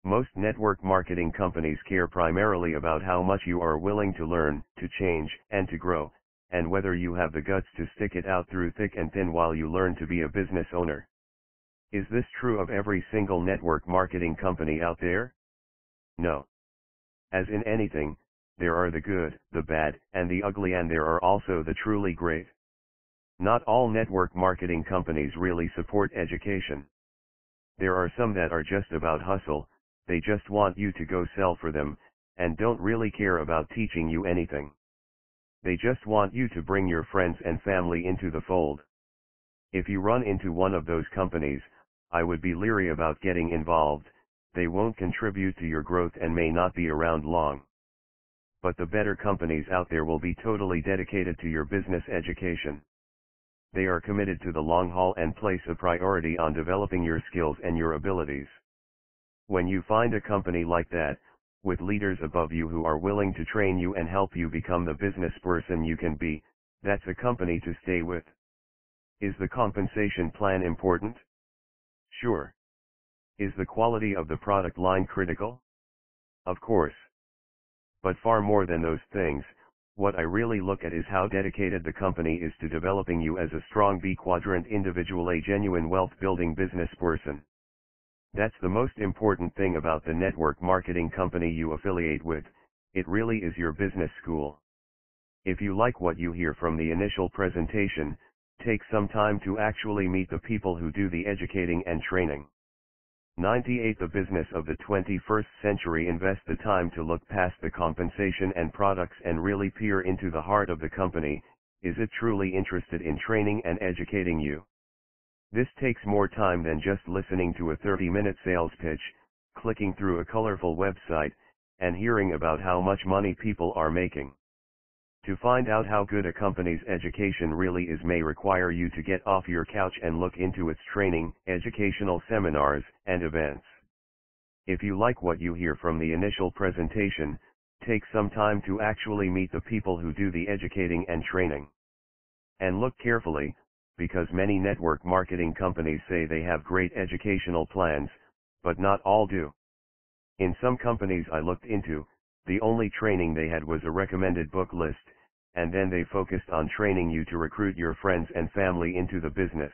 Most network marketing companies care primarily about how much you are willing to learn, to change, and to grow, and whether you have the guts to stick it out through thick and thin while you learn to be a business owner. Is this true of every single network marketing company out there? No. As in anything, there are the good, the bad, and the ugly, and there are also the truly great. Not all network marketing companies really support education. There are some that are just about hustle, they just want you to go sell for them, and don't really care about teaching you anything. They just want you to bring your friends and family into the fold. If you run into one of those companies, I would be leery about getting involved. They won't contribute to your growth and may not be around long. But the better companies out there will be totally dedicated to your business education. They are committed to the long haul and place a priority on developing your skills and your abilities. When you find a company like that, with leaders above you who are willing to train you and help you become the business person you can be, that's a company to stay with. Is the compensation plan important? Sure. Is the quality of the product line critical? Of course. But far more than those things, what I really look at is how dedicated the company is to developing you as a strong B-quadrant individual, a genuine wealth-building business person. That's the most important thing about the network marketing company you affiliate with. It really is your business school. If you like what you hear from the initial presentation, take some time to actually meet the people who do the educating and training. 98. The business of the 21st century. Invest the time to look past the compensation and products and really peer into the heart of the company. Is it truly interested in training and educating you? This takes more time than just listening to a 30-minute sales pitch, clicking through a colorful website, and hearing about how much money people are making. To find out how good a company's education really is may require you to get off your couch and look into its training, educational seminars, and events. If you like what you hear from the initial presentation, take some time to actually meet the people who do the educating and training. And look carefully, because many network marketing companies say they have great educational plans, but not all do. In some companies I looked into, the only training they had was a recommended book list, and then they focused on training you to recruit your friends and family into the business.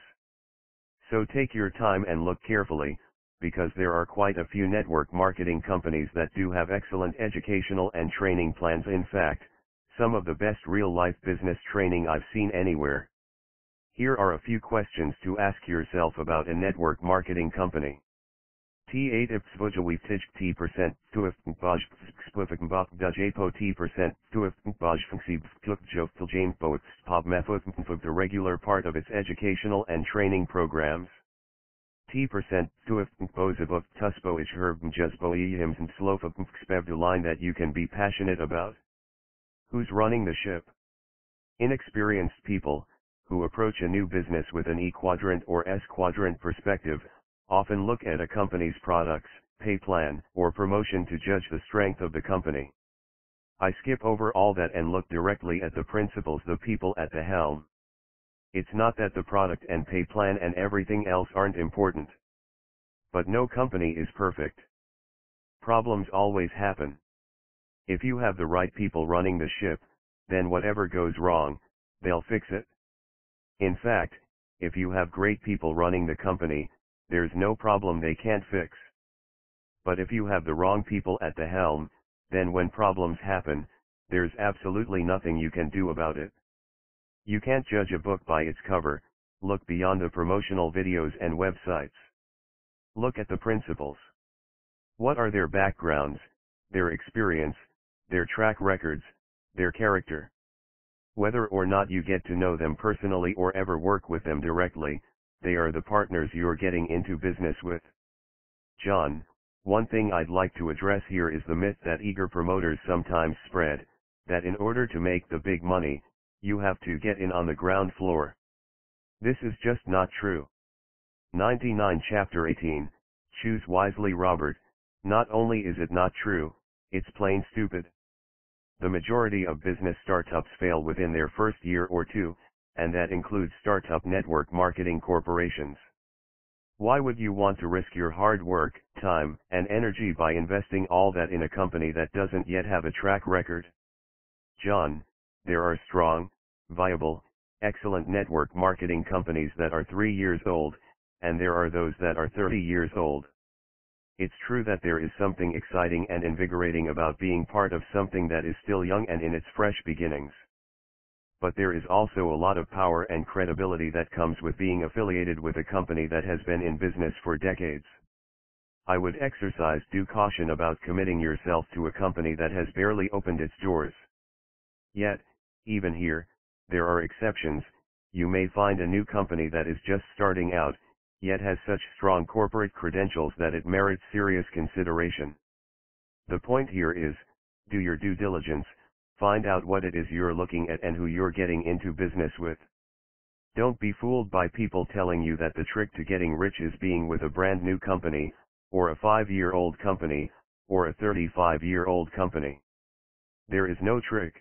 So take your time and look carefully, because there are quite a few network marketing companies that do have excellent educational and training plans. In fact, some of the best real-life business training I've seen anywhere. Here are a few questions to ask yourself about a network marketing company. T8 ipsvojawif tij T% tuif baj spufik dajapo T% tuif baj funksib klukjov tiljampo pop method the regular part of its educational and training programs. T% tuif bozabov tuspo ich herb juzbo ehims and slofa spev the line that you can be passionate about. Who's running the ship? Inexperienced people, who approach a new business with an E-quadrant or S-quadrant perspective, often look at a company's products, pay plan, or promotion to judge the strength of the company. I skip over all that and look directly at the principals, the people at the helm. It's not that the product and pay plan and everything else aren't important. But no company is perfect. Problems always happen. If you have the right people running the ship, then whatever goes wrong, they'll fix it. In fact, if you have great people running the company, there's no problem they can't fix. But if you have the wrong people at the helm, then when problems happen, there's absolutely nothing you can do about it. You can't judge a book by its cover. Look beyond the promotional videos and websites. Look at the principals. What are their backgrounds, their experience, their track records, their character? Whether or not you get to know them personally or ever work with them directly, they are the partners you're getting into business with. John, one thing I'd like to address here is the myth that eager promoters sometimes spread, that in order to make the big money, you have to get in on the ground floor. This is just not true. 99 Chapter 18, Choose Wisely. Robert, not only is it not true, it's plain stupid. The majority of business startups fail within their first year or two, and that includes startup network marketing corporations. Why would you want to risk your hard work, time, and energy by investing all that in a company that doesn't yet have a track record? John, there are strong, viable, excellent network marketing companies that are 3 years old, and there are those that are 30 years old. It's true that there is something exciting and invigorating about being part of something that is still young and in its fresh beginnings. But there is also a lot of power and credibility that comes with being affiliated with a company that has been in business for decades. I would exercise due caution about committing yourself to a company that has barely opened its doors. Yet, even here, there are exceptions. You may find a new company that is just starting out, yet has such strong corporate credentials that it merits serious consideration. The point here is, do your due diligence, find out what it is you're looking at and who you're getting into business with. Don't be fooled by people telling you that the trick to getting rich is being with a brand new company, or a 5-year-old company, or a 35-year-old company. There is no trick.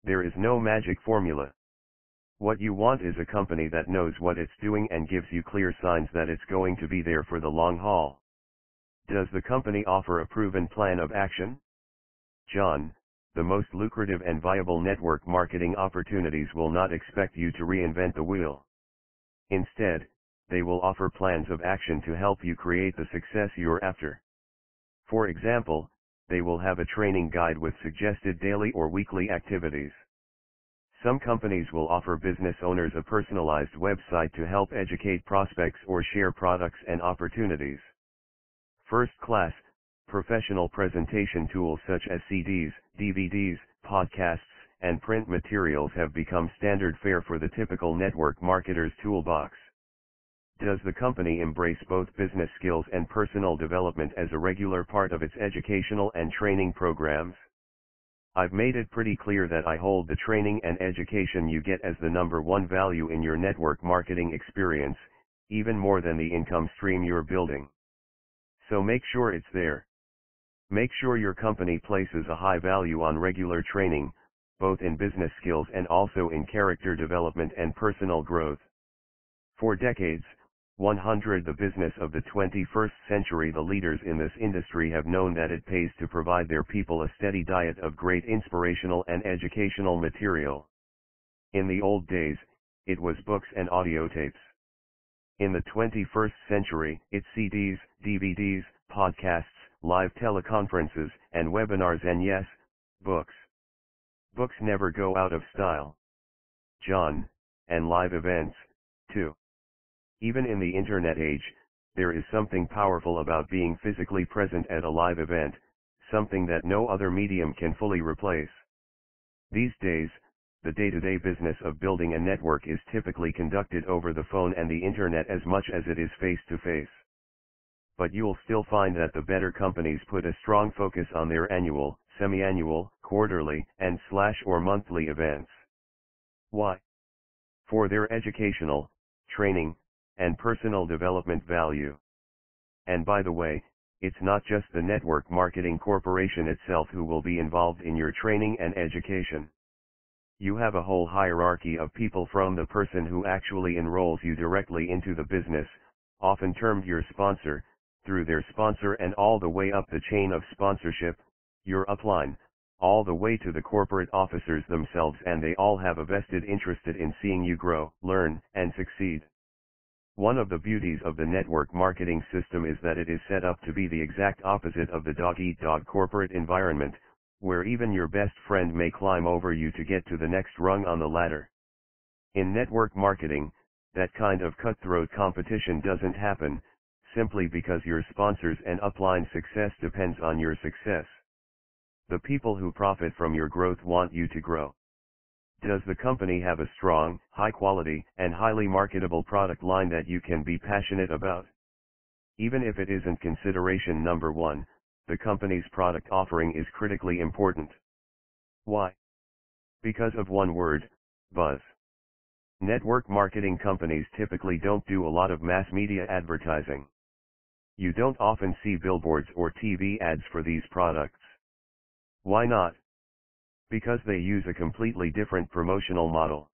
There is no magic formula. What you want is a company that knows what it's doing and gives you clear signs that it's going to be there for the long haul. Does the company offer a proven plan of action? John, the most lucrative and viable network marketing opportunities will not expect you to reinvent the wheel. Instead, they will offer plans of action to help you create the success you're after. For example, they will have a training guide with suggested daily or weekly activities. Some companies will offer business owners a personalized website to help educate prospects or share products and opportunities. First-class, professional presentation tools such as CDs, DVDs, podcasts, and print materials have become standard fare for the typical network marketer's toolbox. Does the company embrace both business skills and personal development as a regular part of its educational and training programs? I've made it pretty clear that I hold the training and education you get as the number one value in your network marketing experience, even more than the income stream you're building. So make sure it's there. Make sure your company places a high value on regular training, both in business skills and also in character development and personal growth. For decades, 100 the business of the 21st century, the leaders in this industry have known that it pays to provide their people a steady diet of great inspirational and educational material. In the old days, it was books and audio tapes. In the 21st century, it's CDs, DVDs, podcasts, live teleconferences, and webinars, and yes, books. Books never go out of style. John, and live events, too. Even in the internet age, there is something powerful about being physically present at a live event, something that no other medium can fully replace. These days, the day-to-day business of building a network is typically conducted over the phone and the internet as much as it is face-to-face. But you'll still find that the better companies put a strong focus on their annual, semi-annual, quarterly, and /or monthly events. Why? For their educational, training, and personal development value. And by the way, it's not just the network marketing corporation itself who will be involved in your training and education. You have a whole hierarchy of people, from the person who actually enrolls you directly into the business, often termed your sponsor, through their sponsor and all the way up the chain of sponsorship, your upline, all the way to the corporate officers themselves, and they all have a vested interest in seeing you grow, learn, and succeed. One of the beauties of the network marketing system is that it is set up to be the exact opposite of the dog-eat-dog corporate environment, where even your best friend may climb over you to get to the next rung on the ladder. In network marketing, that kind of cutthroat competition doesn't happen, simply because your sponsors and upline success depends on your success. The people who profit from your growth want you to grow. Does the company have a strong, high-quality, and highly marketable product line that you can be passionate about? Even if it isn't consideration number one, the company's product offering is critically important. Why? Because of one word: buzz. Network marketing companies typically don't do a lot of mass media advertising. You don't often see billboards or TV ads for these products. Why not? Because they use a completely different promotional model.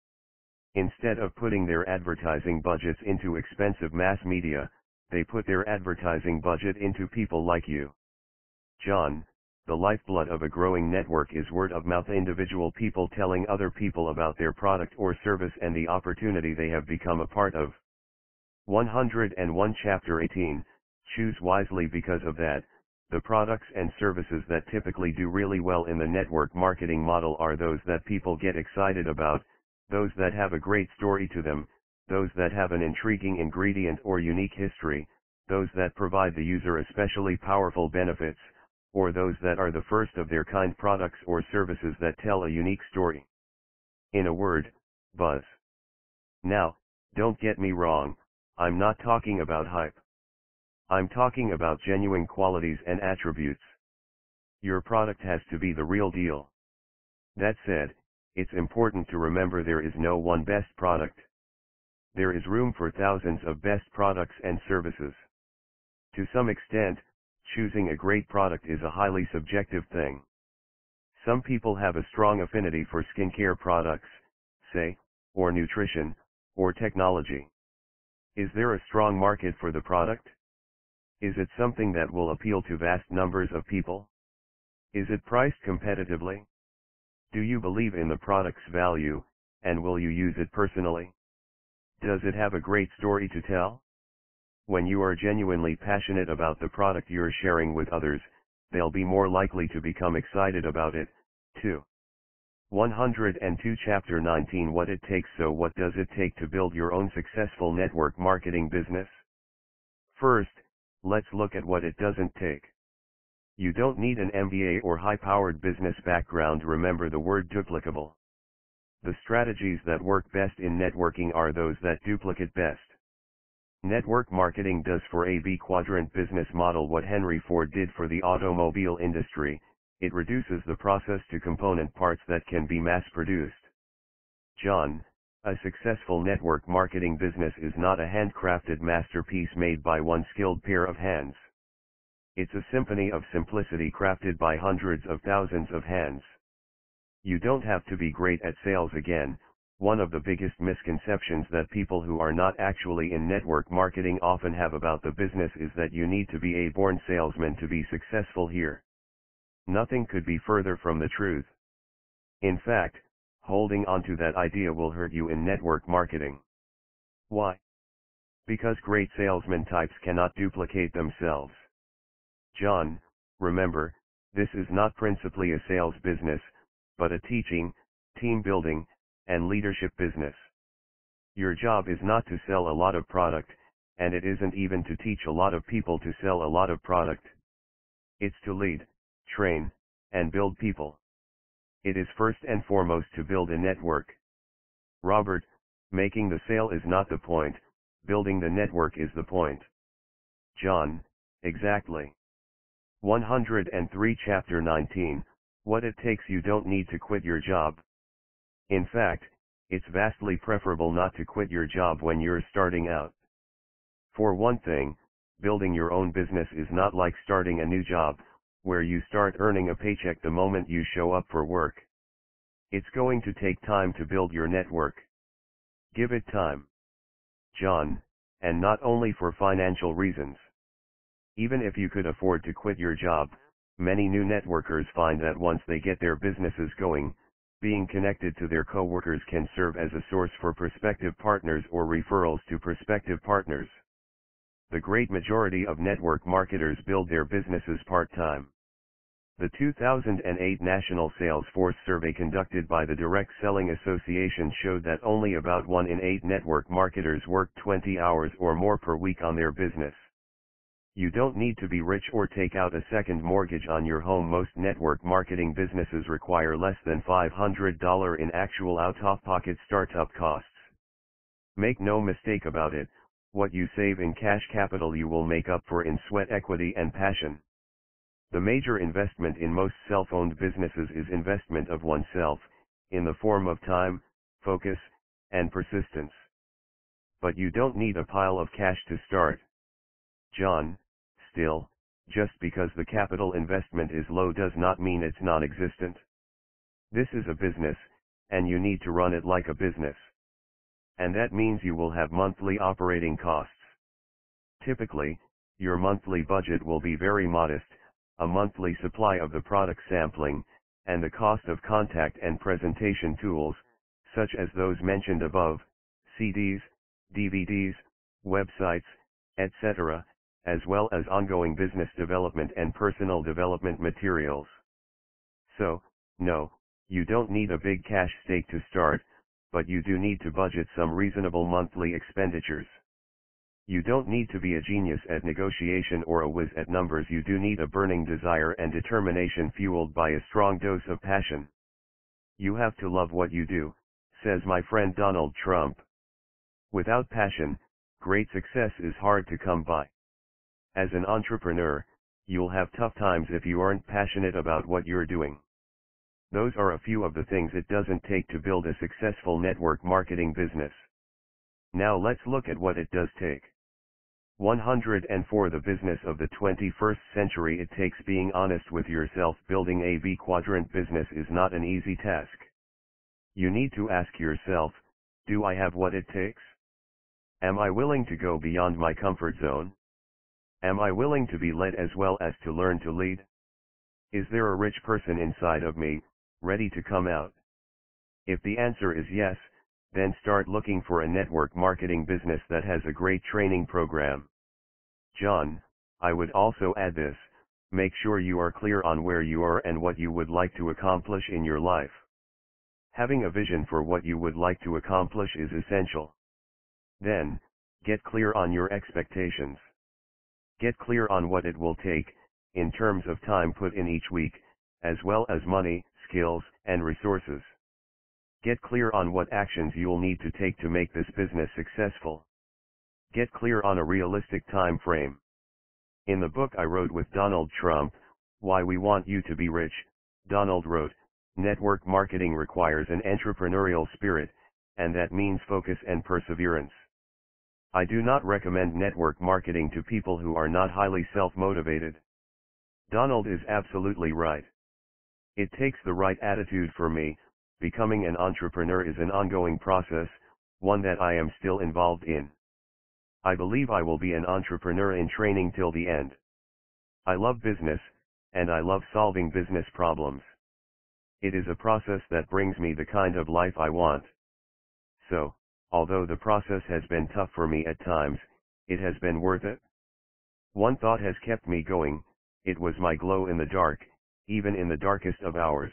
Instead of putting their advertising budgets into expensive mass media, they put their advertising budget into people like you. John, the lifeblood of a growing network is word of mouth, individual people telling other people about their product or service and the opportunity they have become a part of. 101 Chapter 18, Choose wisely. Because of that, the products and services that typically do really well in the network marketing model are those that people get excited about, those that have a great story to them, those that have an intriguing ingredient or unique history, those that provide the user especially powerful benefits, or those that are the first of their kind products or services that tell a unique story. In a word, buzz. Now, don't get me wrong, I'm not talking about hype. I'm talking about genuine qualities and attributes. Your product has to be the real deal. That said, it's important to remember there is no one best product. There is room for thousands of best products and services. To some extent, choosing a great product is a highly subjective thing. Some people have a strong affinity for skincare products, say, or nutrition, or technology. Is there a strong market for the product? Is it something that will appeal to vast numbers of people? Is it priced competitively? Do you believe in the product's value, and will you use it personally? Does it have a great story to tell? When you are genuinely passionate about the product you're sharing with others, they'll be more likely to become excited about it, too. 102 Chapter 19 What it takes. So what does it take to build your own successful network marketing business? First, let's look at what it doesn't take. You don't need an MBA or high-powered business background. Remember the word duplicable. The strategies that work best in networking are those that duplicate best. Network marketing does for a B-quadrant business model what Henry Ford did for the automobile industry. It reduces the process to component parts that can be mass-produced. John, a successful network marketing business is not a handcrafted masterpiece made by one skilled pair of hands. It's a symphony of simplicity crafted by hundreds of thousands of hands. You don't have to be great at sales. Again, one of the biggest misconceptions that people who are not actually in network marketing often have about the business is that you need to be a born salesman to be successful here. Nothing could be further from the truth. In fact, holding on to that idea will hurt you in network marketing. Why? Because great salesman types cannot duplicate themselves. John, remember, this is not principally a sales business, but a teaching, team building, and leadership business. Your job is not to sell a lot of product, and it isn't even to teach a lot of people to sell a lot of product. It's to lead, train, and build people. It is first and foremost to build a network. Robert, making the sale is not the point, building the network is the point. John, exactly. 103 Chapter 19, What it takes. You don't need to quit your job. In fact, it's vastly preferable not to quit your job when you're starting out. For one thing, building your own business is not like starting a new job, where you start earning a paycheck the moment you show up for work. It's going to take time to build your network. Give it time. John, and not only for financial reasons. Even if you could afford to quit your job, many new networkers find that once they get their businesses going, being connected to their coworkers can serve as a source for prospective partners or referrals to prospective partners. The great majority of network marketers build their businesses part-time. The 2008 National Salesforce survey conducted by the Direct Selling Association showed that only about 1 in 8 network marketers work 20 hours or more per week on their business. You don't need to be rich or take out a second mortgage on your home. Most network marketing businesses require less than $500 in actual out-of-pocket startup costs. Make no mistake about it, what you save in cash capital you will make up for in sweat equity and passion. The major investment in most self-owned businesses is investment of oneself, in the form of time, focus, and persistence. But you don't need a pile of cash to start. John, still, just because the capital investment is low does not mean it's non-existent. This is a business, and you need to run it like a business. And that means you will have monthly operating costs. Typically, your monthly budget will be very modest, a monthly supply of the product sampling, and the cost of contact and presentation tools, such as those mentioned above, CDs, DVDs, websites, etc., as well as ongoing business development and personal development materials. So, no, you don't need a big cash stake to start, but you do need to budget some reasonable monthly expenditures. You don't need to be a genius at negotiation or a whiz at numbers. You do need a burning desire and determination fueled by a strong dose of passion. You have to love what you do, says my friend Donald Trump. Without passion, great success is hard to come by. As an entrepreneur, you'll have tough times if you aren't passionate about what you're doing. Those are a few of the things it doesn't take to build a successful network marketing business. Now let's look at what it does take. 104 The business of the 21st century. It takes being honest with yourself. Building a B quadrant business is not an easy task. You need to ask yourself, do I have what it takes? Am I willing to go beyond my comfort zone? Am I willing to be led as well as to learn to lead? Is there a rich person inside of me, ready to come out? If the answer is yes, then start looking for a network marketing business that has a great training program. John, I would also add this: make sure you are clear on where you are and what you would like to accomplish in your life. Having a vision for what you would like to accomplish is essential. Then, get clear on your expectations. Get clear on what it will take, in terms of time put in each week, as well as money, skills, and resources. Get clear on what actions you'll need to take to make this business successful. Get clear on a realistic time frame. In the book I wrote with Donald Trump, Why We Want You to Be Rich, Donald wrote, network marketing requires an entrepreneurial spirit, and that means focus and perseverance. I do not recommend network marketing to people who are not highly self-motivated. Donald is absolutely right. It takes the right attitude for me. Becoming an entrepreneur is an ongoing process, one that I am still involved in. I believe I will be an entrepreneur in training till the end. I love business, and I love solving business problems. It is a process that brings me the kind of life I want. So, although the process has been tough for me at times, it has been worth it. One thought has kept me going: it was my glow in the dark, even in the darkest of hours.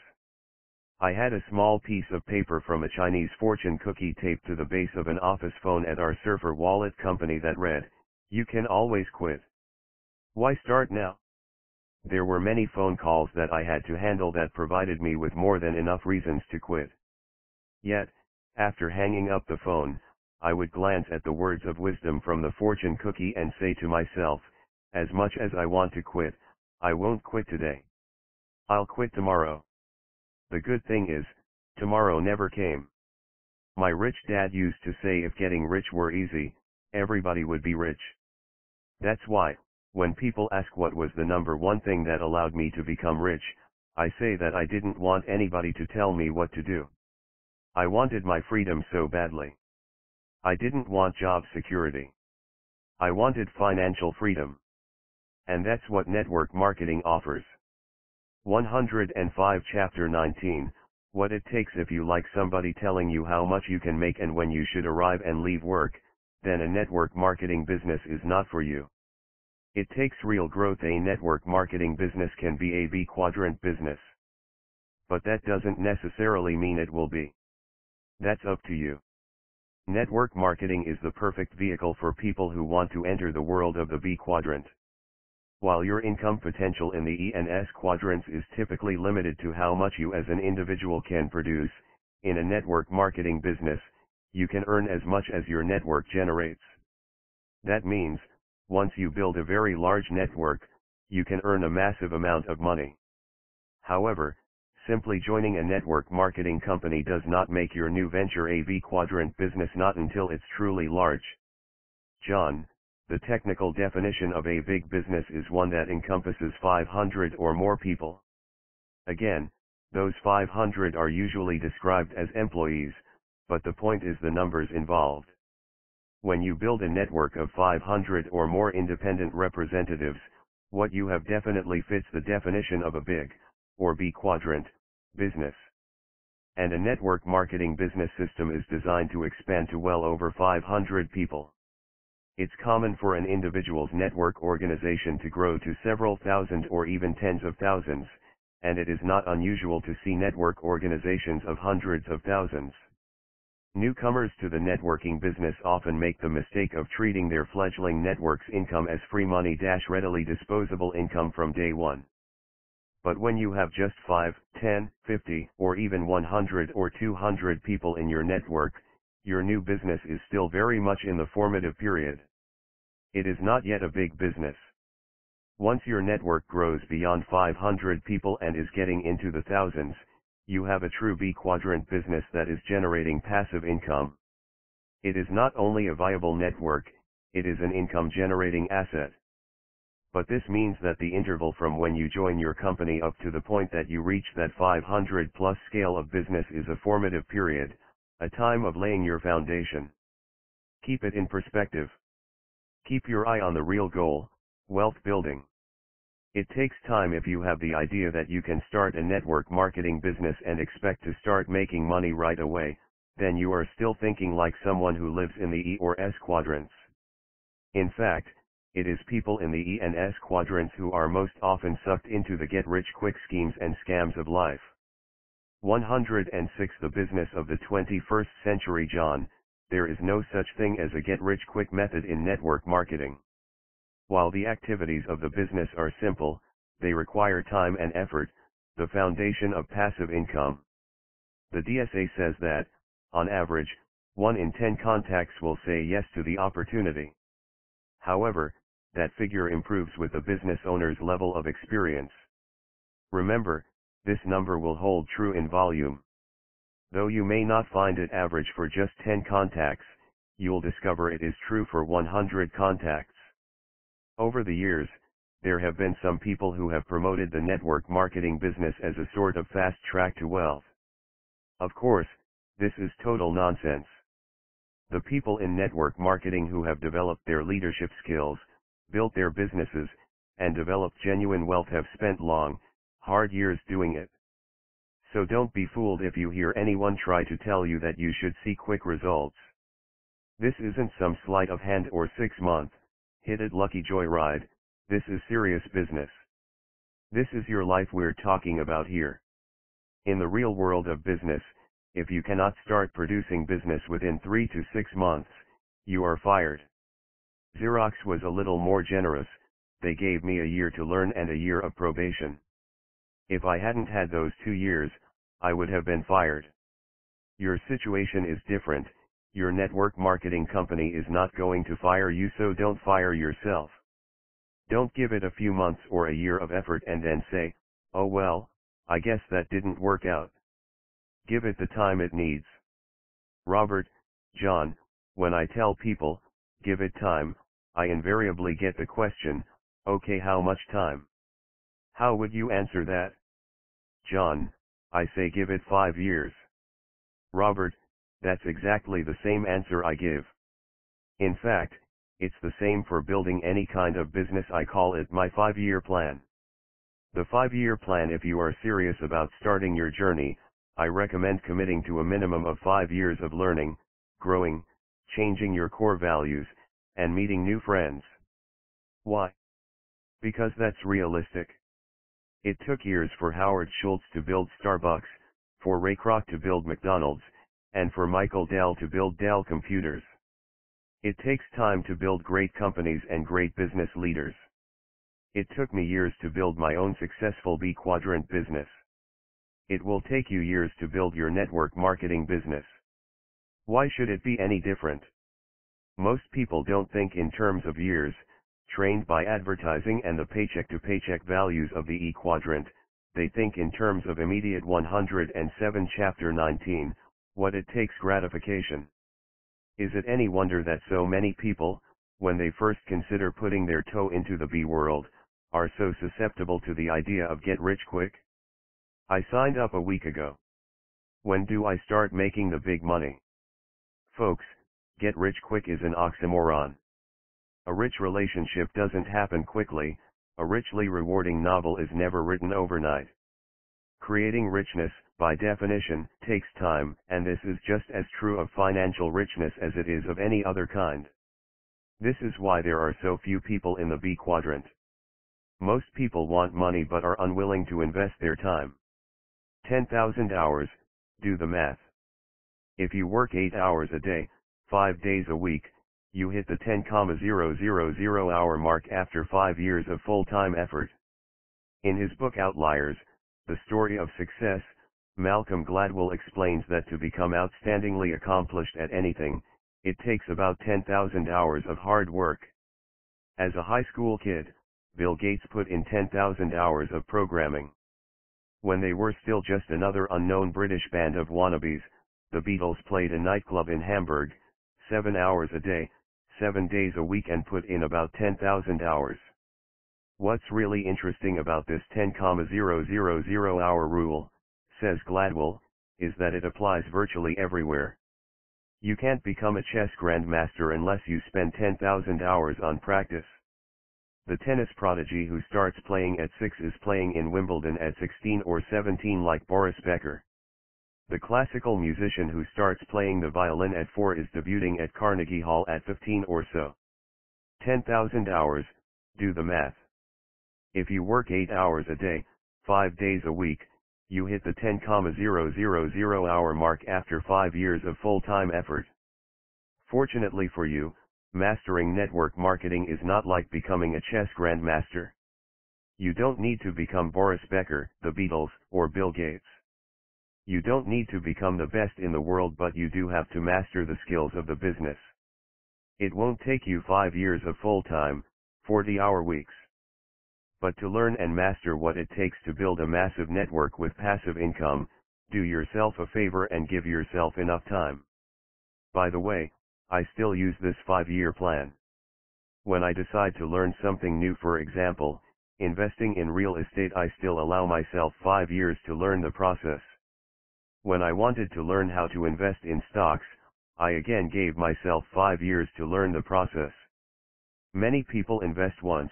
I had a small piece of paper from a Chinese fortune cookie taped to the base of an office phone at our surfer wallet company that read, "You can always quit. Why start now?" There were many phone calls that I had to handle that provided me with more than enough reasons to quit. Yet, after hanging up the phone, I would glance at the words of wisdom from the fortune cookie and say to myself, as much as I want to quit, I won't quit today. I'll quit tomorrow. The good thing is, tomorrow never came. My rich dad used to say if getting rich were easy, everybody would be rich. That's why, when people ask what was the number one thing that allowed me to become rich, I say that I didn't want anybody to tell me what to do. I wanted my freedom so badly. I didn't want job security. I wanted financial freedom. And that's what network marketing offers. 105 Chapter 19, What it takes. If you like somebody telling you how much you can make and when you should arrive and leave work, then a network marketing business is not for you. It takes real growth. A network marketing business can be a B quadrant business. But that doesn't necessarily mean it will be. That's up to you. Network marketing is the perfect vehicle for people who want to enter the world of the B quadrant. While your income potential in the E and S quadrants is typically limited to how much you as an individual can produce, in a network marketing business, you can earn as much as your network generates. That means, once you build a very large network, you can earn a massive amount of money. However, simply joining a network marketing company does not make your new venture a B quadrant business, not until it's truly large. John, the technical definition of a big business is one that encompasses 500 or more people. Again, those 500 are usually described as employees, but the point is the numbers involved. When you build a network of 500 or more independent representatives, what you have definitely fits the definition of a big, or B quadrant, business. And a network marketing business system is designed to expand to well over 500 people. It's common for an individual's network organization to grow to several thousand or even tens of thousands, and it is not unusual to see network organizations of hundreds of thousands. Newcomers to the networking business often make the mistake of treating their fledgling network's income as free money, readily disposable income from day one. But when you have just 5, 10, 50, or even 100 or 200 people in your network, your new business is still very much in the formative period. It is not yet a big business. Once your network grows beyond 500 people and is getting into the thousands, you have a true B quadrant business that is generating passive income. It is not only a viable network, it is an income generating asset. But this means that the interval from when you join your company up to the point that you reach that 500 plus scale of business is a formative period, a time of laying your foundation. Keep it in perspective. Keep your eye on the real goal, wealth building. It takes time. If you have the idea that you can start a network marketing business and expect to start making money right away, then you are still thinking like someone who lives in the E or S quadrants. In fact, it is people in the E and S quadrants who are most often sucked into the get-rich-quick schemes and scams of life. 106. The business of the 21st century. John, there is no such thing as a get-rich-quick method in network marketing. While the activities of the business are simple, they require time and effort, the foundation of passive income. The DSA says that, on average, 1 in 10 contacts will say yes to the opportunity. However, that figure improves with the business owner's level of experience. Remember, this number will hold true in volume. Though you may not find it average for just 10 contacts, you'll discover it is true for 100 contacts. Over the years, there have been some people who have promoted the network marketing business as a sort of fast track to wealth. Of course, this is total nonsense. The people in network marketing who have developed their leadership skills, built their businesses, and developed genuine wealth have spent long, hard years doing it. So don't be fooled if you hear anyone try to tell you that you should see quick results. This isn't some sleight of hand or 6-month, hit-it lucky joyride. This is serious business. This is your life we're talking about here. In the real world of business, if you cannot start producing business within 3 to 6 months, you are fired. Xerox was a little more generous. They gave me a year to learn and a year of probation. If I hadn't had those 2 years, I would have been fired. Your situation is different. Your network marketing company is not going to fire you, so don't fire yourself. Don't give it a few months or a year of effort and then say, oh well, I guess that didn't work out. Give it the time it needs. Robert, John, when I tell people, give it time, I invariably get the question, okay, how much time? How would you answer that? John, I say give it 5 years. Robert, that's exactly the same answer I give. In fact, it's the same for building any kind of business. I call it my 5-year plan. The 5-year plan. If you are serious about starting your journey, I recommend committing to a minimum of 5 years of learning, growing, changing your core values, and meeting new friends. Why? Because that's realistic. It took years for Howard Schultz to build Starbucks, for Ray Kroc to build McDonald's, and for Michael Dell to build Dell Computers. It takes time to build great companies and great business leaders. It took me years to build my own successful B quadrant business. It will take you years to build your network marketing business. Why should it be any different? Most people don't think in terms of years, trained by advertising and the paycheck-to-paycheck values of the E quadrant. They think in terms of immediate. 107 Chapter 19, What it takes gratification. Is it any wonder that so many people, when they first consider putting their toe into the B world, are so susceptible to the idea of get rich quick? I signed up a week ago. When do I start making the big money? Folks, get rich quick is an oxymoron. A rich relationship doesn't happen quickly. A richly rewarding novel is never written overnight. Creating richness, by definition, takes time, and this is just as true of financial richness as it is of any other kind. This is why there are so few people in the B quadrant. Most people want money but are unwilling to invest their time. 10,000 hours, do the math. If you work 8 hours a day, 5 days a week, you hit the 10,000 hour mark after 5 years of full-time effort. In his book Outliers, The Story of Success, Malcolm Gladwell explains that to become outstandingly accomplished at anything, it takes about 10,000 hours of hard work. As a high school kid, Bill Gates put in 10,000 hours of programming. When they were still just another unknown British band of wannabes, the Beatles played a nightclub in Hamburg, 7 hours a day, 7 days a week, and put in about 10,000 hours. What's really interesting about this 10,000 hour rule, says Gladwell, is that it applies virtually everywhere. You can't become a chess grandmaster unless you spend 10,000 hours on practice. The tennis prodigy who starts playing at 6 is playing in Wimbledon at 16 or 17 like Boris Becker. The classical musician who starts playing the violin at 4 is debuting at Carnegie Hall at 15 or so. 10,000 hours, do the math. If you work 8 hours a day, 5 days a week, you hit the 10,000 hour mark after 5 years of full-time effort. Fortunately for you, mastering network marketing is not like becoming a chess grandmaster. You don't need to become Boris Becker, the Beatles, or Bill Gates. You don't need to become the best in the world, but you do have to master the skills of the business. It won't take you 5 years of full-time, 40-hour weeks. But to learn and master what it takes to build a massive network with passive income, do yourself a favor and give yourself enough time. By the way, I still use this 5-year plan. When I decide to learn something new, for example, investing in real estate, I still allow myself 5 years to learn the process. When I wanted to learn how to invest in stocks, I again gave myself 5 years to learn the process. Many people invest once,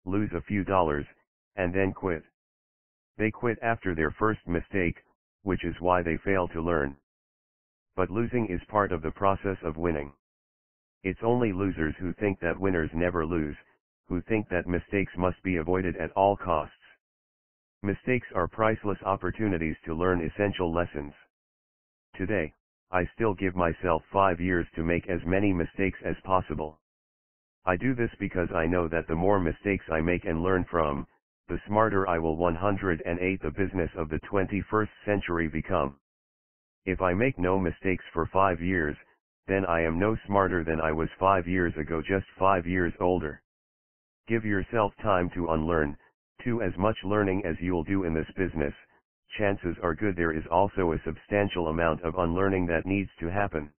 lose a few dollars, and then quit. They quit after their first mistake, which is why they fail to learn. But losing is part of the process of winning. It's only losers who think that winners never lose, who think that mistakes must be avoided at all costs. Mistakes are priceless opportunities to learn essential lessons. Today, I still give myself 5 years to make as many mistakes as possible. I do this because I know that the more mistakes I make and learn from, the smarter I will 108 the business of the 21st century become. If I make no mistakes for 5 years, then I am no smarter than I was 5 years ago, just 5 years older. Give yourself time to unlearn, to as much learning as you'll do in this business. Chances are good there is also a substantial amount of unlearning that needs to happen.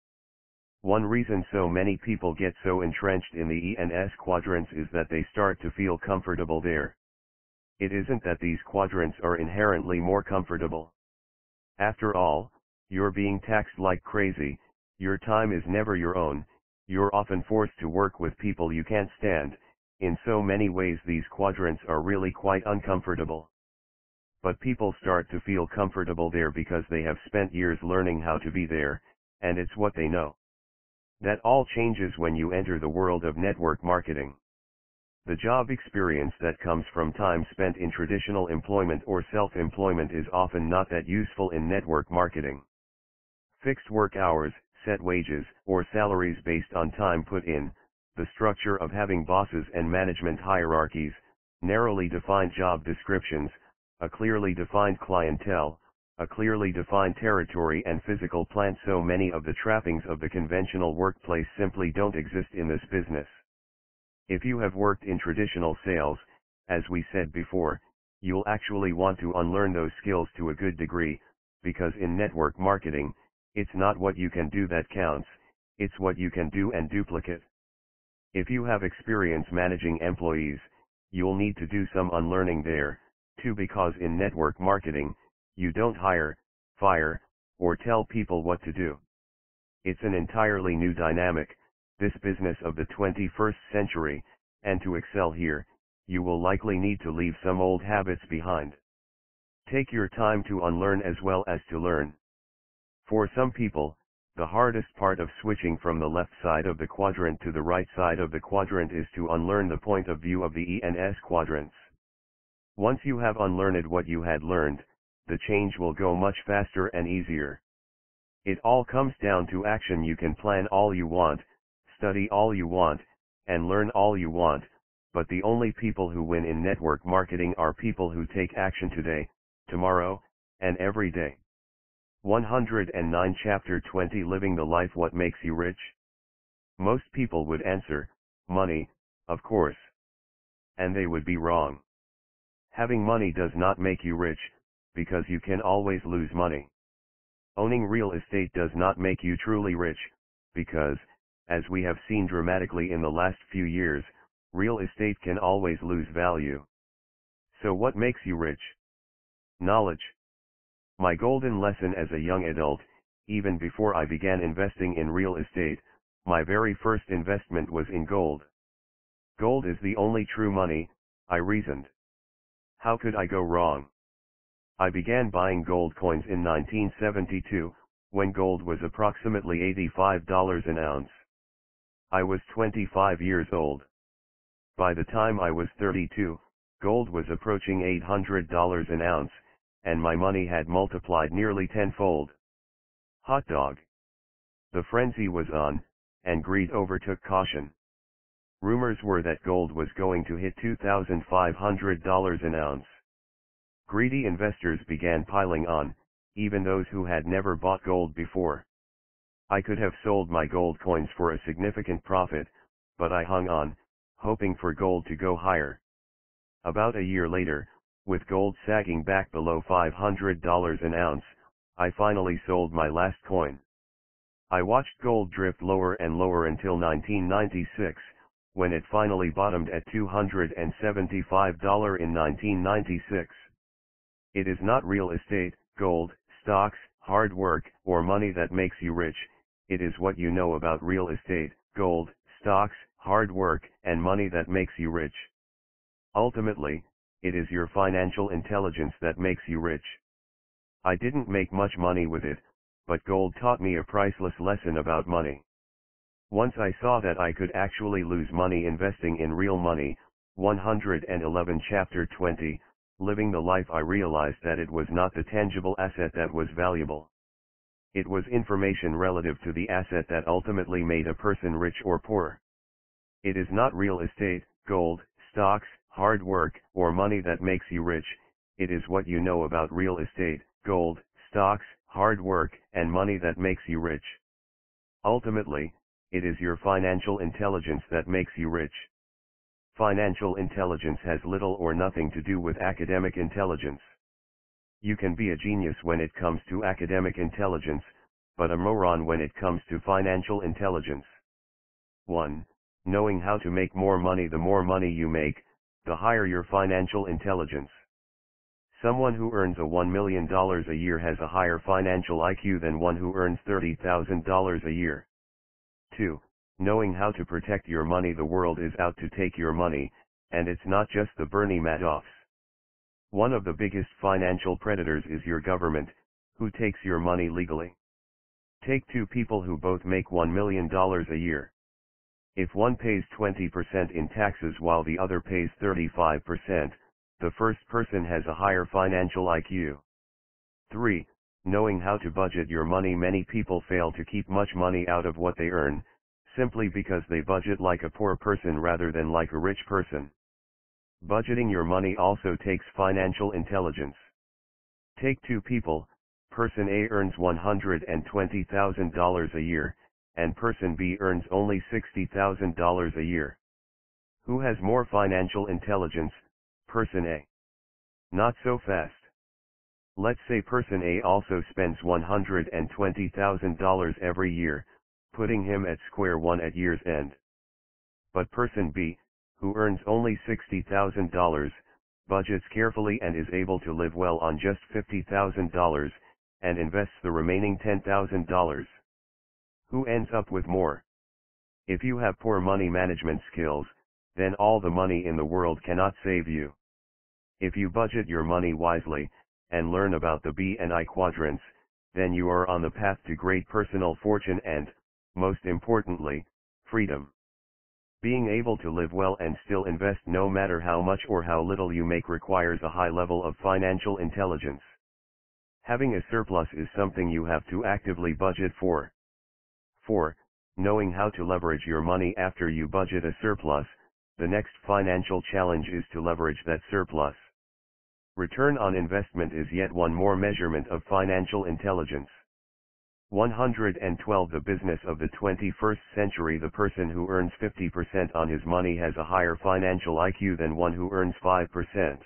One reason so many people get so entrenched in the E and S quadrants is that they start to feel comfortable there. It isn't that these quadrants are inherently more comfortable. After all, you're being taxed like crazy, your time is never your own, you're often forced to work with people you can't stand. In so many ways these quadrants are really quite uncomfortable. But people start to feel comfortable there because they have spent years learning how to be there, and it's what they know. That all changes when you enter the world of network marketing. The job experience that comes from time spent in traditional employment or self-employment is often not that useful in network marketing. Fixed work hours, set wages, or salaries based on time put in, the structure of having bosses and management hierarchies, narrowly defined job descriptions, a clearly defined clientele, a clearly defined territory and physical plant. So many of the trappings of the conventional workplace simply don't exist in this business. If you have worked in traditional sales, as we said before, you'll actually want to unlearn those skills to a good degree, because in network marketing, it's not what you can do that counts, it's what you can do and duplicate. If you have experience managing employees, you'll need to do some unlearning there, too, because in network marketing, you don't hire, fire, or tell people what to do. It's an entirely new dynamic, this business of the 21st century, and to excel here, you will likely need to leave some old habits behind. Take your time to unlearn as well as to learn. For some people, The hardest part of switching from the left side of the quadrant to the right side of the quadrant is to unlearn the point of view of the E and S quadrants. Once you have unlearned what you had learned, the change will go much faster and easier. It all comes down to action. You can plan all you want, study all you want, and learn all you want, but the only people who win in network marketing are people who take action today, tomorrow, and every day. 109 Chapter 20 Living the Life. What makes you rich? Most people would answer, money, of course. And they would be wrong. Having money does not make you rich, because you can always lose money. Owning real estate does not make you truly rich, because, as we have seen dramatically in the last few years, real estate can always lose value. So what makes you rich? Knowledge. My golden lesson as a young adult, even before I began investing in real estate, my very first investment was in gold. Gold is the only true money, I reasoned. How could I go wrong? I began buying gold coins in 1972, when gold was approximately $85 an ounce. I was 25 years old. By the time I was 32, gold was approaching $800 an ounce, and my money had multiplied nearly tenfold. Hot dog. The frenzy was on, and greed overtook caution. Rumors were that gold was going to hit $2,500 an ounce. Greedy investors began piling on, even those who had never bought gold before. I could have sold my gold coins for a significant profit, but I hung on, hoping for gold to go higher. About a year later, with gold sagging back below $500 an ounce, I finally sold my last coin. I watched gold drift lower and lower until 1996, when it finally bottomed at $275 in 1996. It is not real estate, gold, stocks, hard work, or money that makes you rich. It is what you know about real estate, gold, stocks, hard work, and money that makes you rich. Ultimately, it is your financial intelligence that makes you rich. I didn't make much money with it, but gold taught me a priceless lesson about money. Once I saw that I could actually lose money investing in real money. 111 Chapter 20, Living the Life. I realized that it was not the tangible asset that was valuable. It was information relative to the asset that ultimately made a person rich or poor. It is not real estate, gold, stocks, hard work, or money that makes you rich. It is what you know about real estate, gold, stocks, hard work, and money that makes you rich. Ultimately, it is your financial intelligence that makes you rich. Financial intelligence has little or nothing to do with academic intelligence. You can be a genius when it comes to academic intelligence, but a moron when it comes to financial intelligence. 1. Knowing how to make more money. The more money you make, the higher your financial intelligence. Someone who earns $1 million a year has a higher financial IQ than one who earns $30,000 a year. 2. Knowing how to protect your money. The world is out to take your money, and it's not just the Bernie Madoffs. One of the biggest financial predators is your government, who takes your money legally. Take two people who both make $1 million a year. If one pays 20% in taxes while the other pays 35%, the first person has a higher financial IQ. 3. Knowing how to budget your money. Many people fail to keep much money out of what they earn, simply because they budget like a poor person rather than like a rich person. Budgeting your money also takes financial intelligence. Take two people. Person A earns $120,000 a year, and person B earns only $60,000 a year. Who has more financial intelligence? Person A. Not so fast. Let's say person A also spends $120,000 every year, putting him at square one at year's end. But person B, who earns only $60,000, budgets carefully and is able to live well on just $50,000, and invests the remaining $10,000. Who ends up with more? If you have poor money management skills, then all the money in the world cannot save you. If you budget your money wisely, and learn about the B and I quadrants, then you are on the path to great personal fortune and, most importantly, freedom. Being able to live well and still invest no matter how much or how little you make requires a high level of financial intelligence. Having a surplus is something you have to actively budget for. 4. Knowing how to leverage your money after you budget a surplus, the next financial challenge is to leverage that surplus. Return on investment is yet one more measurement of financial intelligence. 112 The business of the 21st century. The person who earns 50% on his money has a higher financial IQ than one who earns 5%.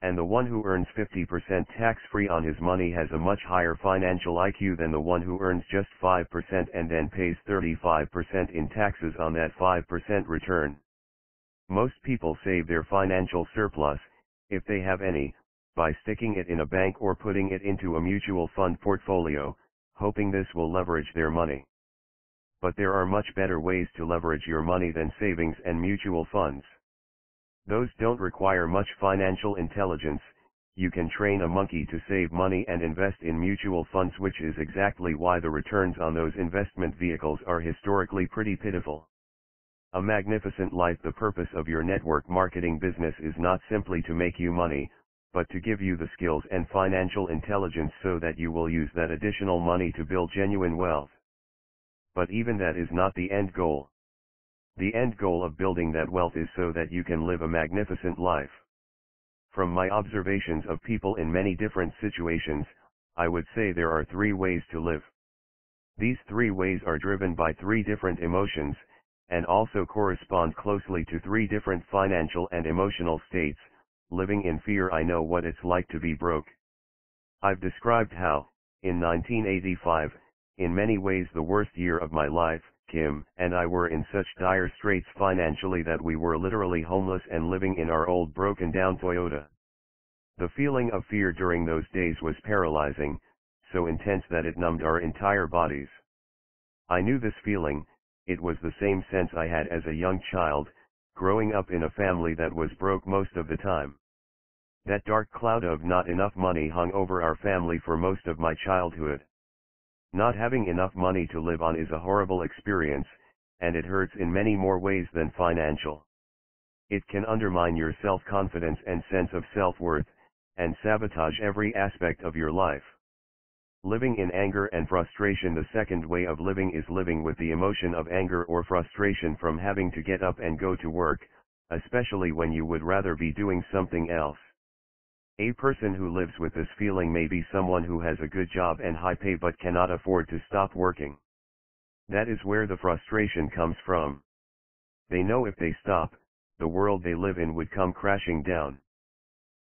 And the one who earns 50% tax-free on his money has a much higher financial IQ than the one who earns just 5% and then pays 35% in taxes on that 5% return. Most people save their financial surplus, if they have any, by sticking it in a bank or putting it into a mutual fund portfolio, hoping this will leverage their money. But there are much better ways to leverage your money than savings and mutual funds. Those don't require much financial intelligence. You can train a monkey to save money and invest in mutual funds, which is exactly why the returns on those investment vehicles are historically pretty pitiful. A magnificent life. The purpose of your network marketing business is not simply to make you money, but to give you the skills and financial intelligence so that you will use that additional money to build genuine wealth. But even that is not the end goal. The end goal of building that wealth is so that you can live a magnificent life. From my observations of people in many different situations, I would say there are 3 ways to live. These 3 ways are driven by 3 different emotions, and also correspond closely to 3 different financial and emotional states. Living in fear. I know what it's like to be broke. I've described how, in 1985, in many ways the worst year of my life, Kim and I were in such dire straits financially that we were literally homeless and living in our old broken down Toyota. The feeling of fear during those days was paralyzing, so intense that it numbed our entire bodies. I knew this feeling. It was the same sense I had as a young child, growing up in a family that was broke most of the time. That dark cloud of not enough money hung over our family for most of my childhood. Not having enough money to live on is a horrible experience, and it hurts in many more ways than financial. It can undermine your self-confidence and sense of self-worth, and sabotage every aspect of your life. Living in anger and frustration. The second way of living is living with the emotion of anger or frustration from having to get up and go to work, especially when you would rather be doing something else. A person who lives with this feeling may be someone who has a good job and high pay but cannot afford to stop working. That is where the frustration comes from. They know if they stop, the world they live in would come crashing down.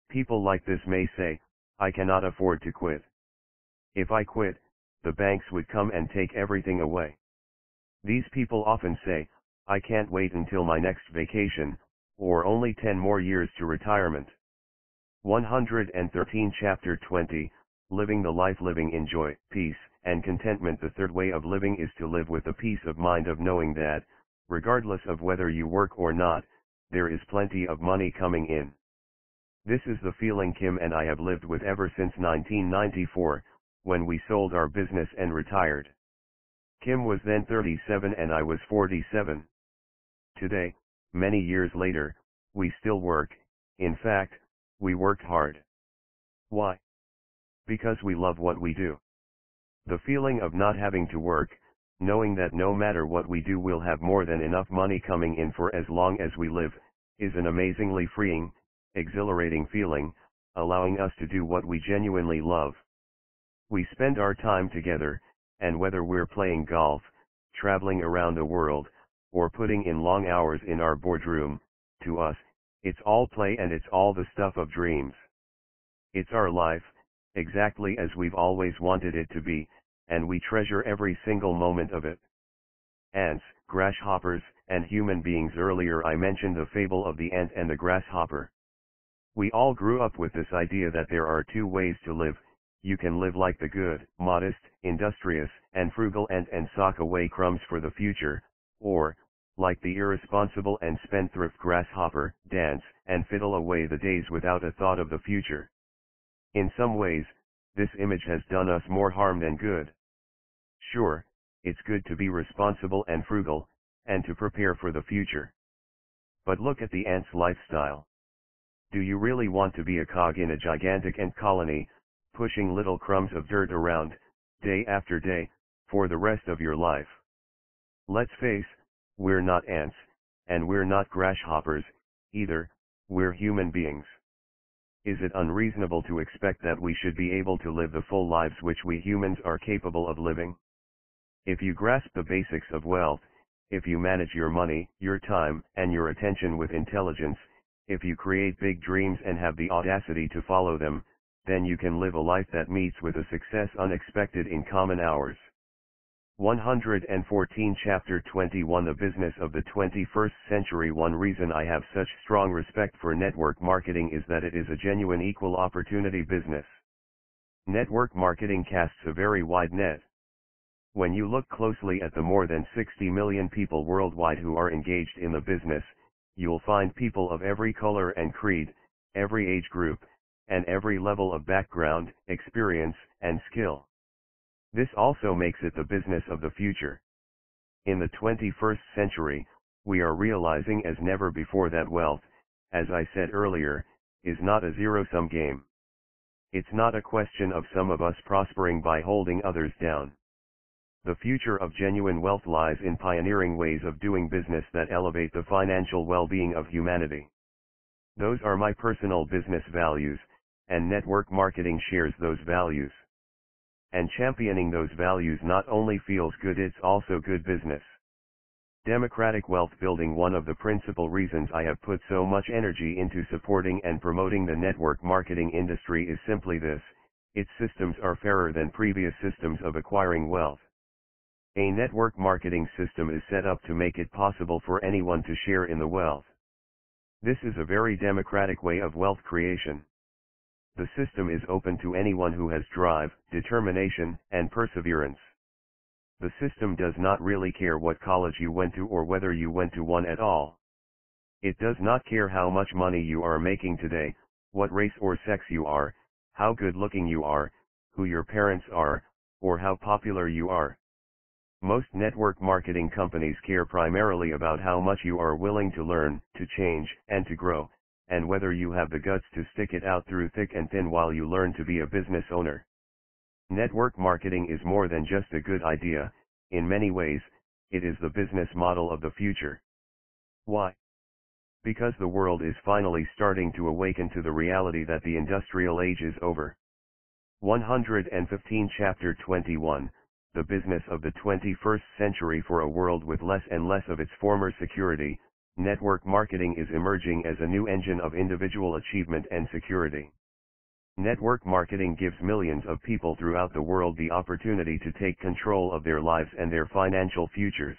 People like this may say, "I cannot afford to quit. If I quit, the banks would come and take everything away." These people often say, "I can't wait until my next vacation, or only 10 more years to retirement." 113 Chapter 20, Living the Life. Living in joy, peace, and contentment. The third way of living is to live with the peace of mind of knowing that, regardless of whether you work or not, there is plenty of money coming in. This is the feeling Kim and I have lived with ever since 1994, when we sold our business and retired. Kim was then 37 and I was 47. Today, many years later, we still work. In fact, we worked hard. Why? Because we love what we do. The feeling of not having to work, knowing that no matter what we do we'll have more than enough money coming in for as long as we live, is an amazingly freeing, exhilarating feeling, allowing us to do what we genuinely love. We spend our time together, and whether we're playing golf, traveling around the world, or putting in long hours in our boardroom, to us, it's all play and it's all the stuff of dreams. It's our life, exactly as we've always wanted it to be, and we treasure every single moment of it. Ants, grasshoppers, and human beings. Earlier I mentioned the fable of the ant and the grasshopper. We all grew up with this idea that there are 2 ways to live. You can live like the good, modest, industrious, and frugal ant and sock away crumbs for the future, or, like the irresponsible and spendthrift grasshopper, dance and fiddle away the days without a thought of the future. In some ways, This image has done us more harm than good. Sure, it's good to be responsible and frugal, and to prepare for the future. But look at the ant's lifestyle. Do you really want to be a cog in a gigantic ant colony, pushing little crumbs of dirt around, day after day, for the rest of your life? Let's face, we're not ants, and we're not grasshoppers, either, we're human beings. Is it unreasonable to expect that we should be able to live the full lives which we humans are capable of living? If you grasp the basics of wealth, if you manage your money, your time, and your attention with intelligence, if you create big dreams and have the audacity to follow them, then you can live a life that meets with a success unexpected in common hours. 114 Chapter 21 The Business of the 21st Century. One reason I have such strong respect for network marketing is that it is a genuine equal opportunity business. Network marketing casts a very wide net. When you look closely at the more than 60 million people worldwide who are engaged in the business, you'll find people of every color and creed, every age group, and every level of background, experience, and skill. This also makes it the business of the future. In the 21st century, we are realizing as never before that wealth, as I said earlier, is not a zero-sum game. It's not a question of some of us prospering by holding others down. The future of genuine wealth lies in pioneering ways of doing business that elevate the financial well-being of humanity. Those are my personal business values, and network marketing shares those values. And championing those values not only feels good, it's also good business. Democratic wealth building. One of the principal reasons I have put so much energy into supporting and promoting the network marketing industry is simply this: its systems are fairer than previous systems of acquiring wealth. A network marketing system is set up to make it possible for anyone to share in the wealth. This is a very democratic way of wealth creation. The system is open to anyone who has drive, determination, and perseverance. The system does not really care what college you went to or whether you went to one at all. It does not care how much money you are making today, what race or sex you are, how good looking you are, who your parents are, or how popular you are. Most network marketing companies care primarily about how much you are willing to learn, to change, and to grow, and whether you have the guts to stick it out through thick and thin while you learn to be a business owner. Network marketing is more than just a good idea. In many ways, it is the business model of the future. Why? Because the world is finally starting to awaken to the reality that the industrial age is over. 115 Chapter 21 The Business of the 21st Century. For a world with less and less of its former security, network marketing is emerging as a new engine of individual achievement and security. Network marketing gives millions of people throughout the world the opportunity to take control of their lives and their financial futures.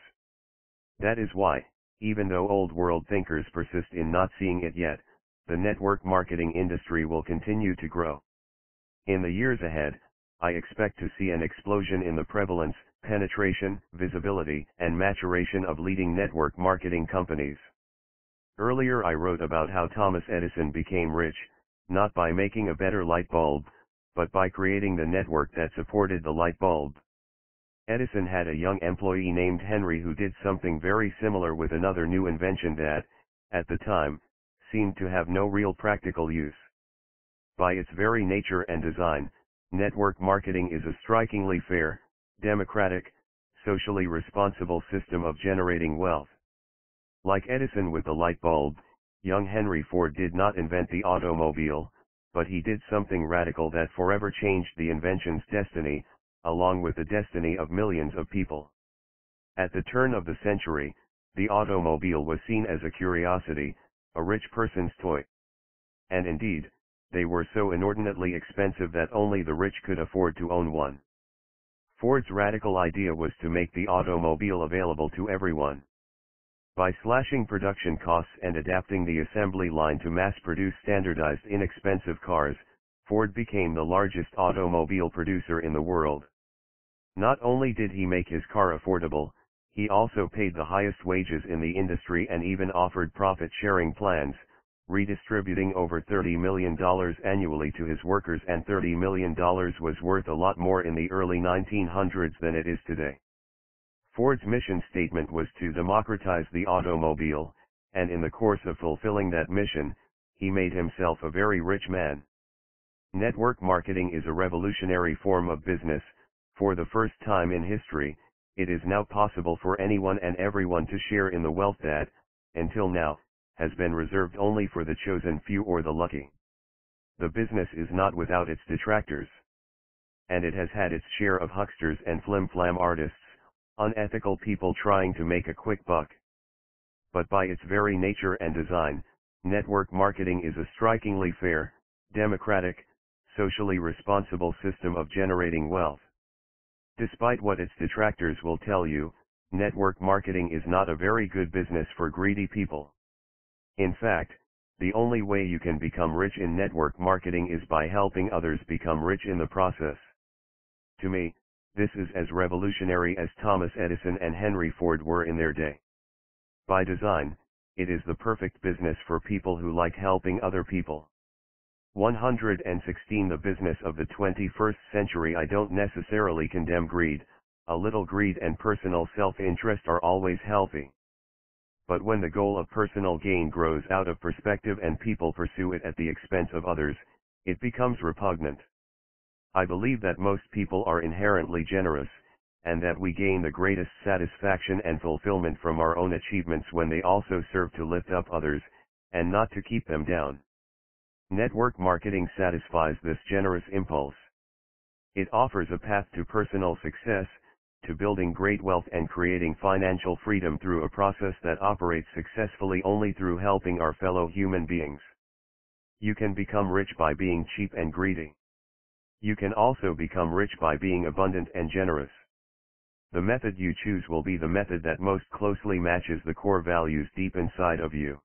That is why, even though old world thinkers persist in not seeing it yet, the network marketing industry will continue to grow. In the years ahead, I expect to see an explosion in the prevalence, penetration, visibility, and maturation of leading network marketing companies. Earlier I wrote about how Thomas Edison became rich, not by making a better light bulb, but by creating the network that supported the light bulb. Edison had a young employee named Henry who did something very similar with another new invention that, at the time, seemed to have no real practical use. By its very nature and design, network marketing is a strikingly fair, democratic, socially responsible system of generating wealth. Like Edison with the light bulb, young Henry Ford did not invent the automobile, but he did something radical that forever changed the invention's destiny, along with the destiny of millions of people. At the turn of the century, the automobile was seen as a curiosity, a rich person's toy. And indeed, they were so inordinately expensive that only the rich could afford to own one. Ford's radical idea was to make the automobile available to everyone. By slashing production costs and adapting the assembly line to mass-produce standardized inexpensive cars, Ford became the largest automobile producer in the world. Not only did he make his car affordable, he also paid the highest wages in the industry and even offered profit-sharing plans, redistributing over $30 million annually to his workers, and $30 million was worth a lot more in the early 1900s than it is today. Ford's mission statement was to democratize the automobile, and in the course of fulfilling that mission, he made himself a very rich man. Network marketing is a revolutionary form of business. For the first time in history, it is now possible for anyone and everyone to share in the wealth that, until now, has been reserved only for the chosen few or the lucky. The business is not without its detractors. And it has had its share of hucksters and flim-flam artists, unethical people trying to make a quick buck. But by its very nature and design, network marketing is a strikingly fair, democratic, socially responsible system of generating wealth. Despite what its detractors will tell you, network marketing is not a very good business for greedy people. In fact, the only way you can become rich in network marketing is by helping others become rich in the process. To me, this is as revolutionary as Thomas Edison and Henry Ford were in their day. By design, it is the perfect business for people who like helping other people. 116 The business of the 21st century. I don't necessarily condemn greed. A little greed and personal self-interest are always healthy. But when the goal of personal gain grows out of perspective and people pursue it at the expense of others, it becomes repugnant. I believe that most people are inherently generous, and that we gain the greatest satisfaction and fulfillment from our own achievements when they also serve to lift up others, and not to keep them down. Network marketing satisfies this generous impulse. It offers a path to personal success, to building great wealth and creating financial freedom through a process that operates successfully only through helping our fellow human beings. You can become rich by being cheap and greedy. You can also become rich by being abundant and generous. The method you choose will be the method that most closely matches the core values deep inside of you.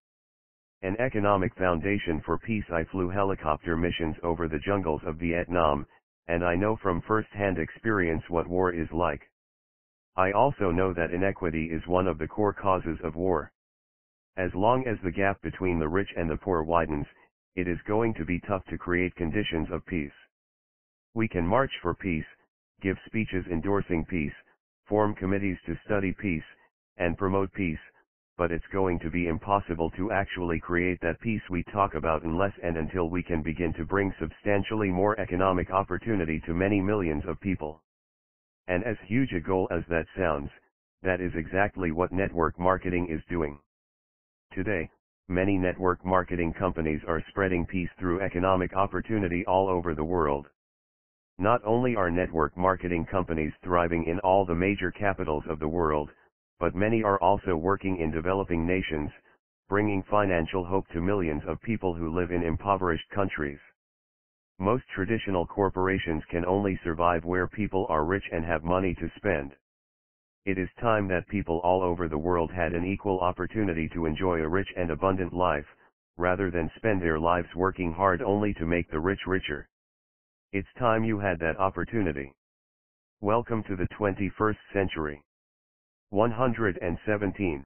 An economic foundation for peace. I flew helicopter missions over the jungles of Vietnam, and I know from first-hand experience what war is like. I also know that inequity is one of the core causes of war. As long as the gap between the rich and the poor widens, it is going to be tough to create conditions of peace. We can march for peace, give speeches endorsing peace, form committees to study peace, and promote peace, but it's going to be impossible to actually create that peace we talk about unless and until we can begin to bring substantially more economic opportunity to many millions of people. And as huge a goal as that sounds, that is exactly what network marketing is doing. Today, many network marketing companies are spreading peace through economic opportunity all over the world. Not only are network marketing companies thriving in all the major capitals of the world, but many are also working in developing nations, bringing financial hope to millions of people who live in impoverished countries. Most traditional corporations can only survive where people are rich and have money to spend. It is time that people all over the world had an equal opportunity to enjoy a rich and abundant life, rather than spend their lives working hard only to make the rich richer. It's time you had that opportunity. Welcome to the 21st century. 117.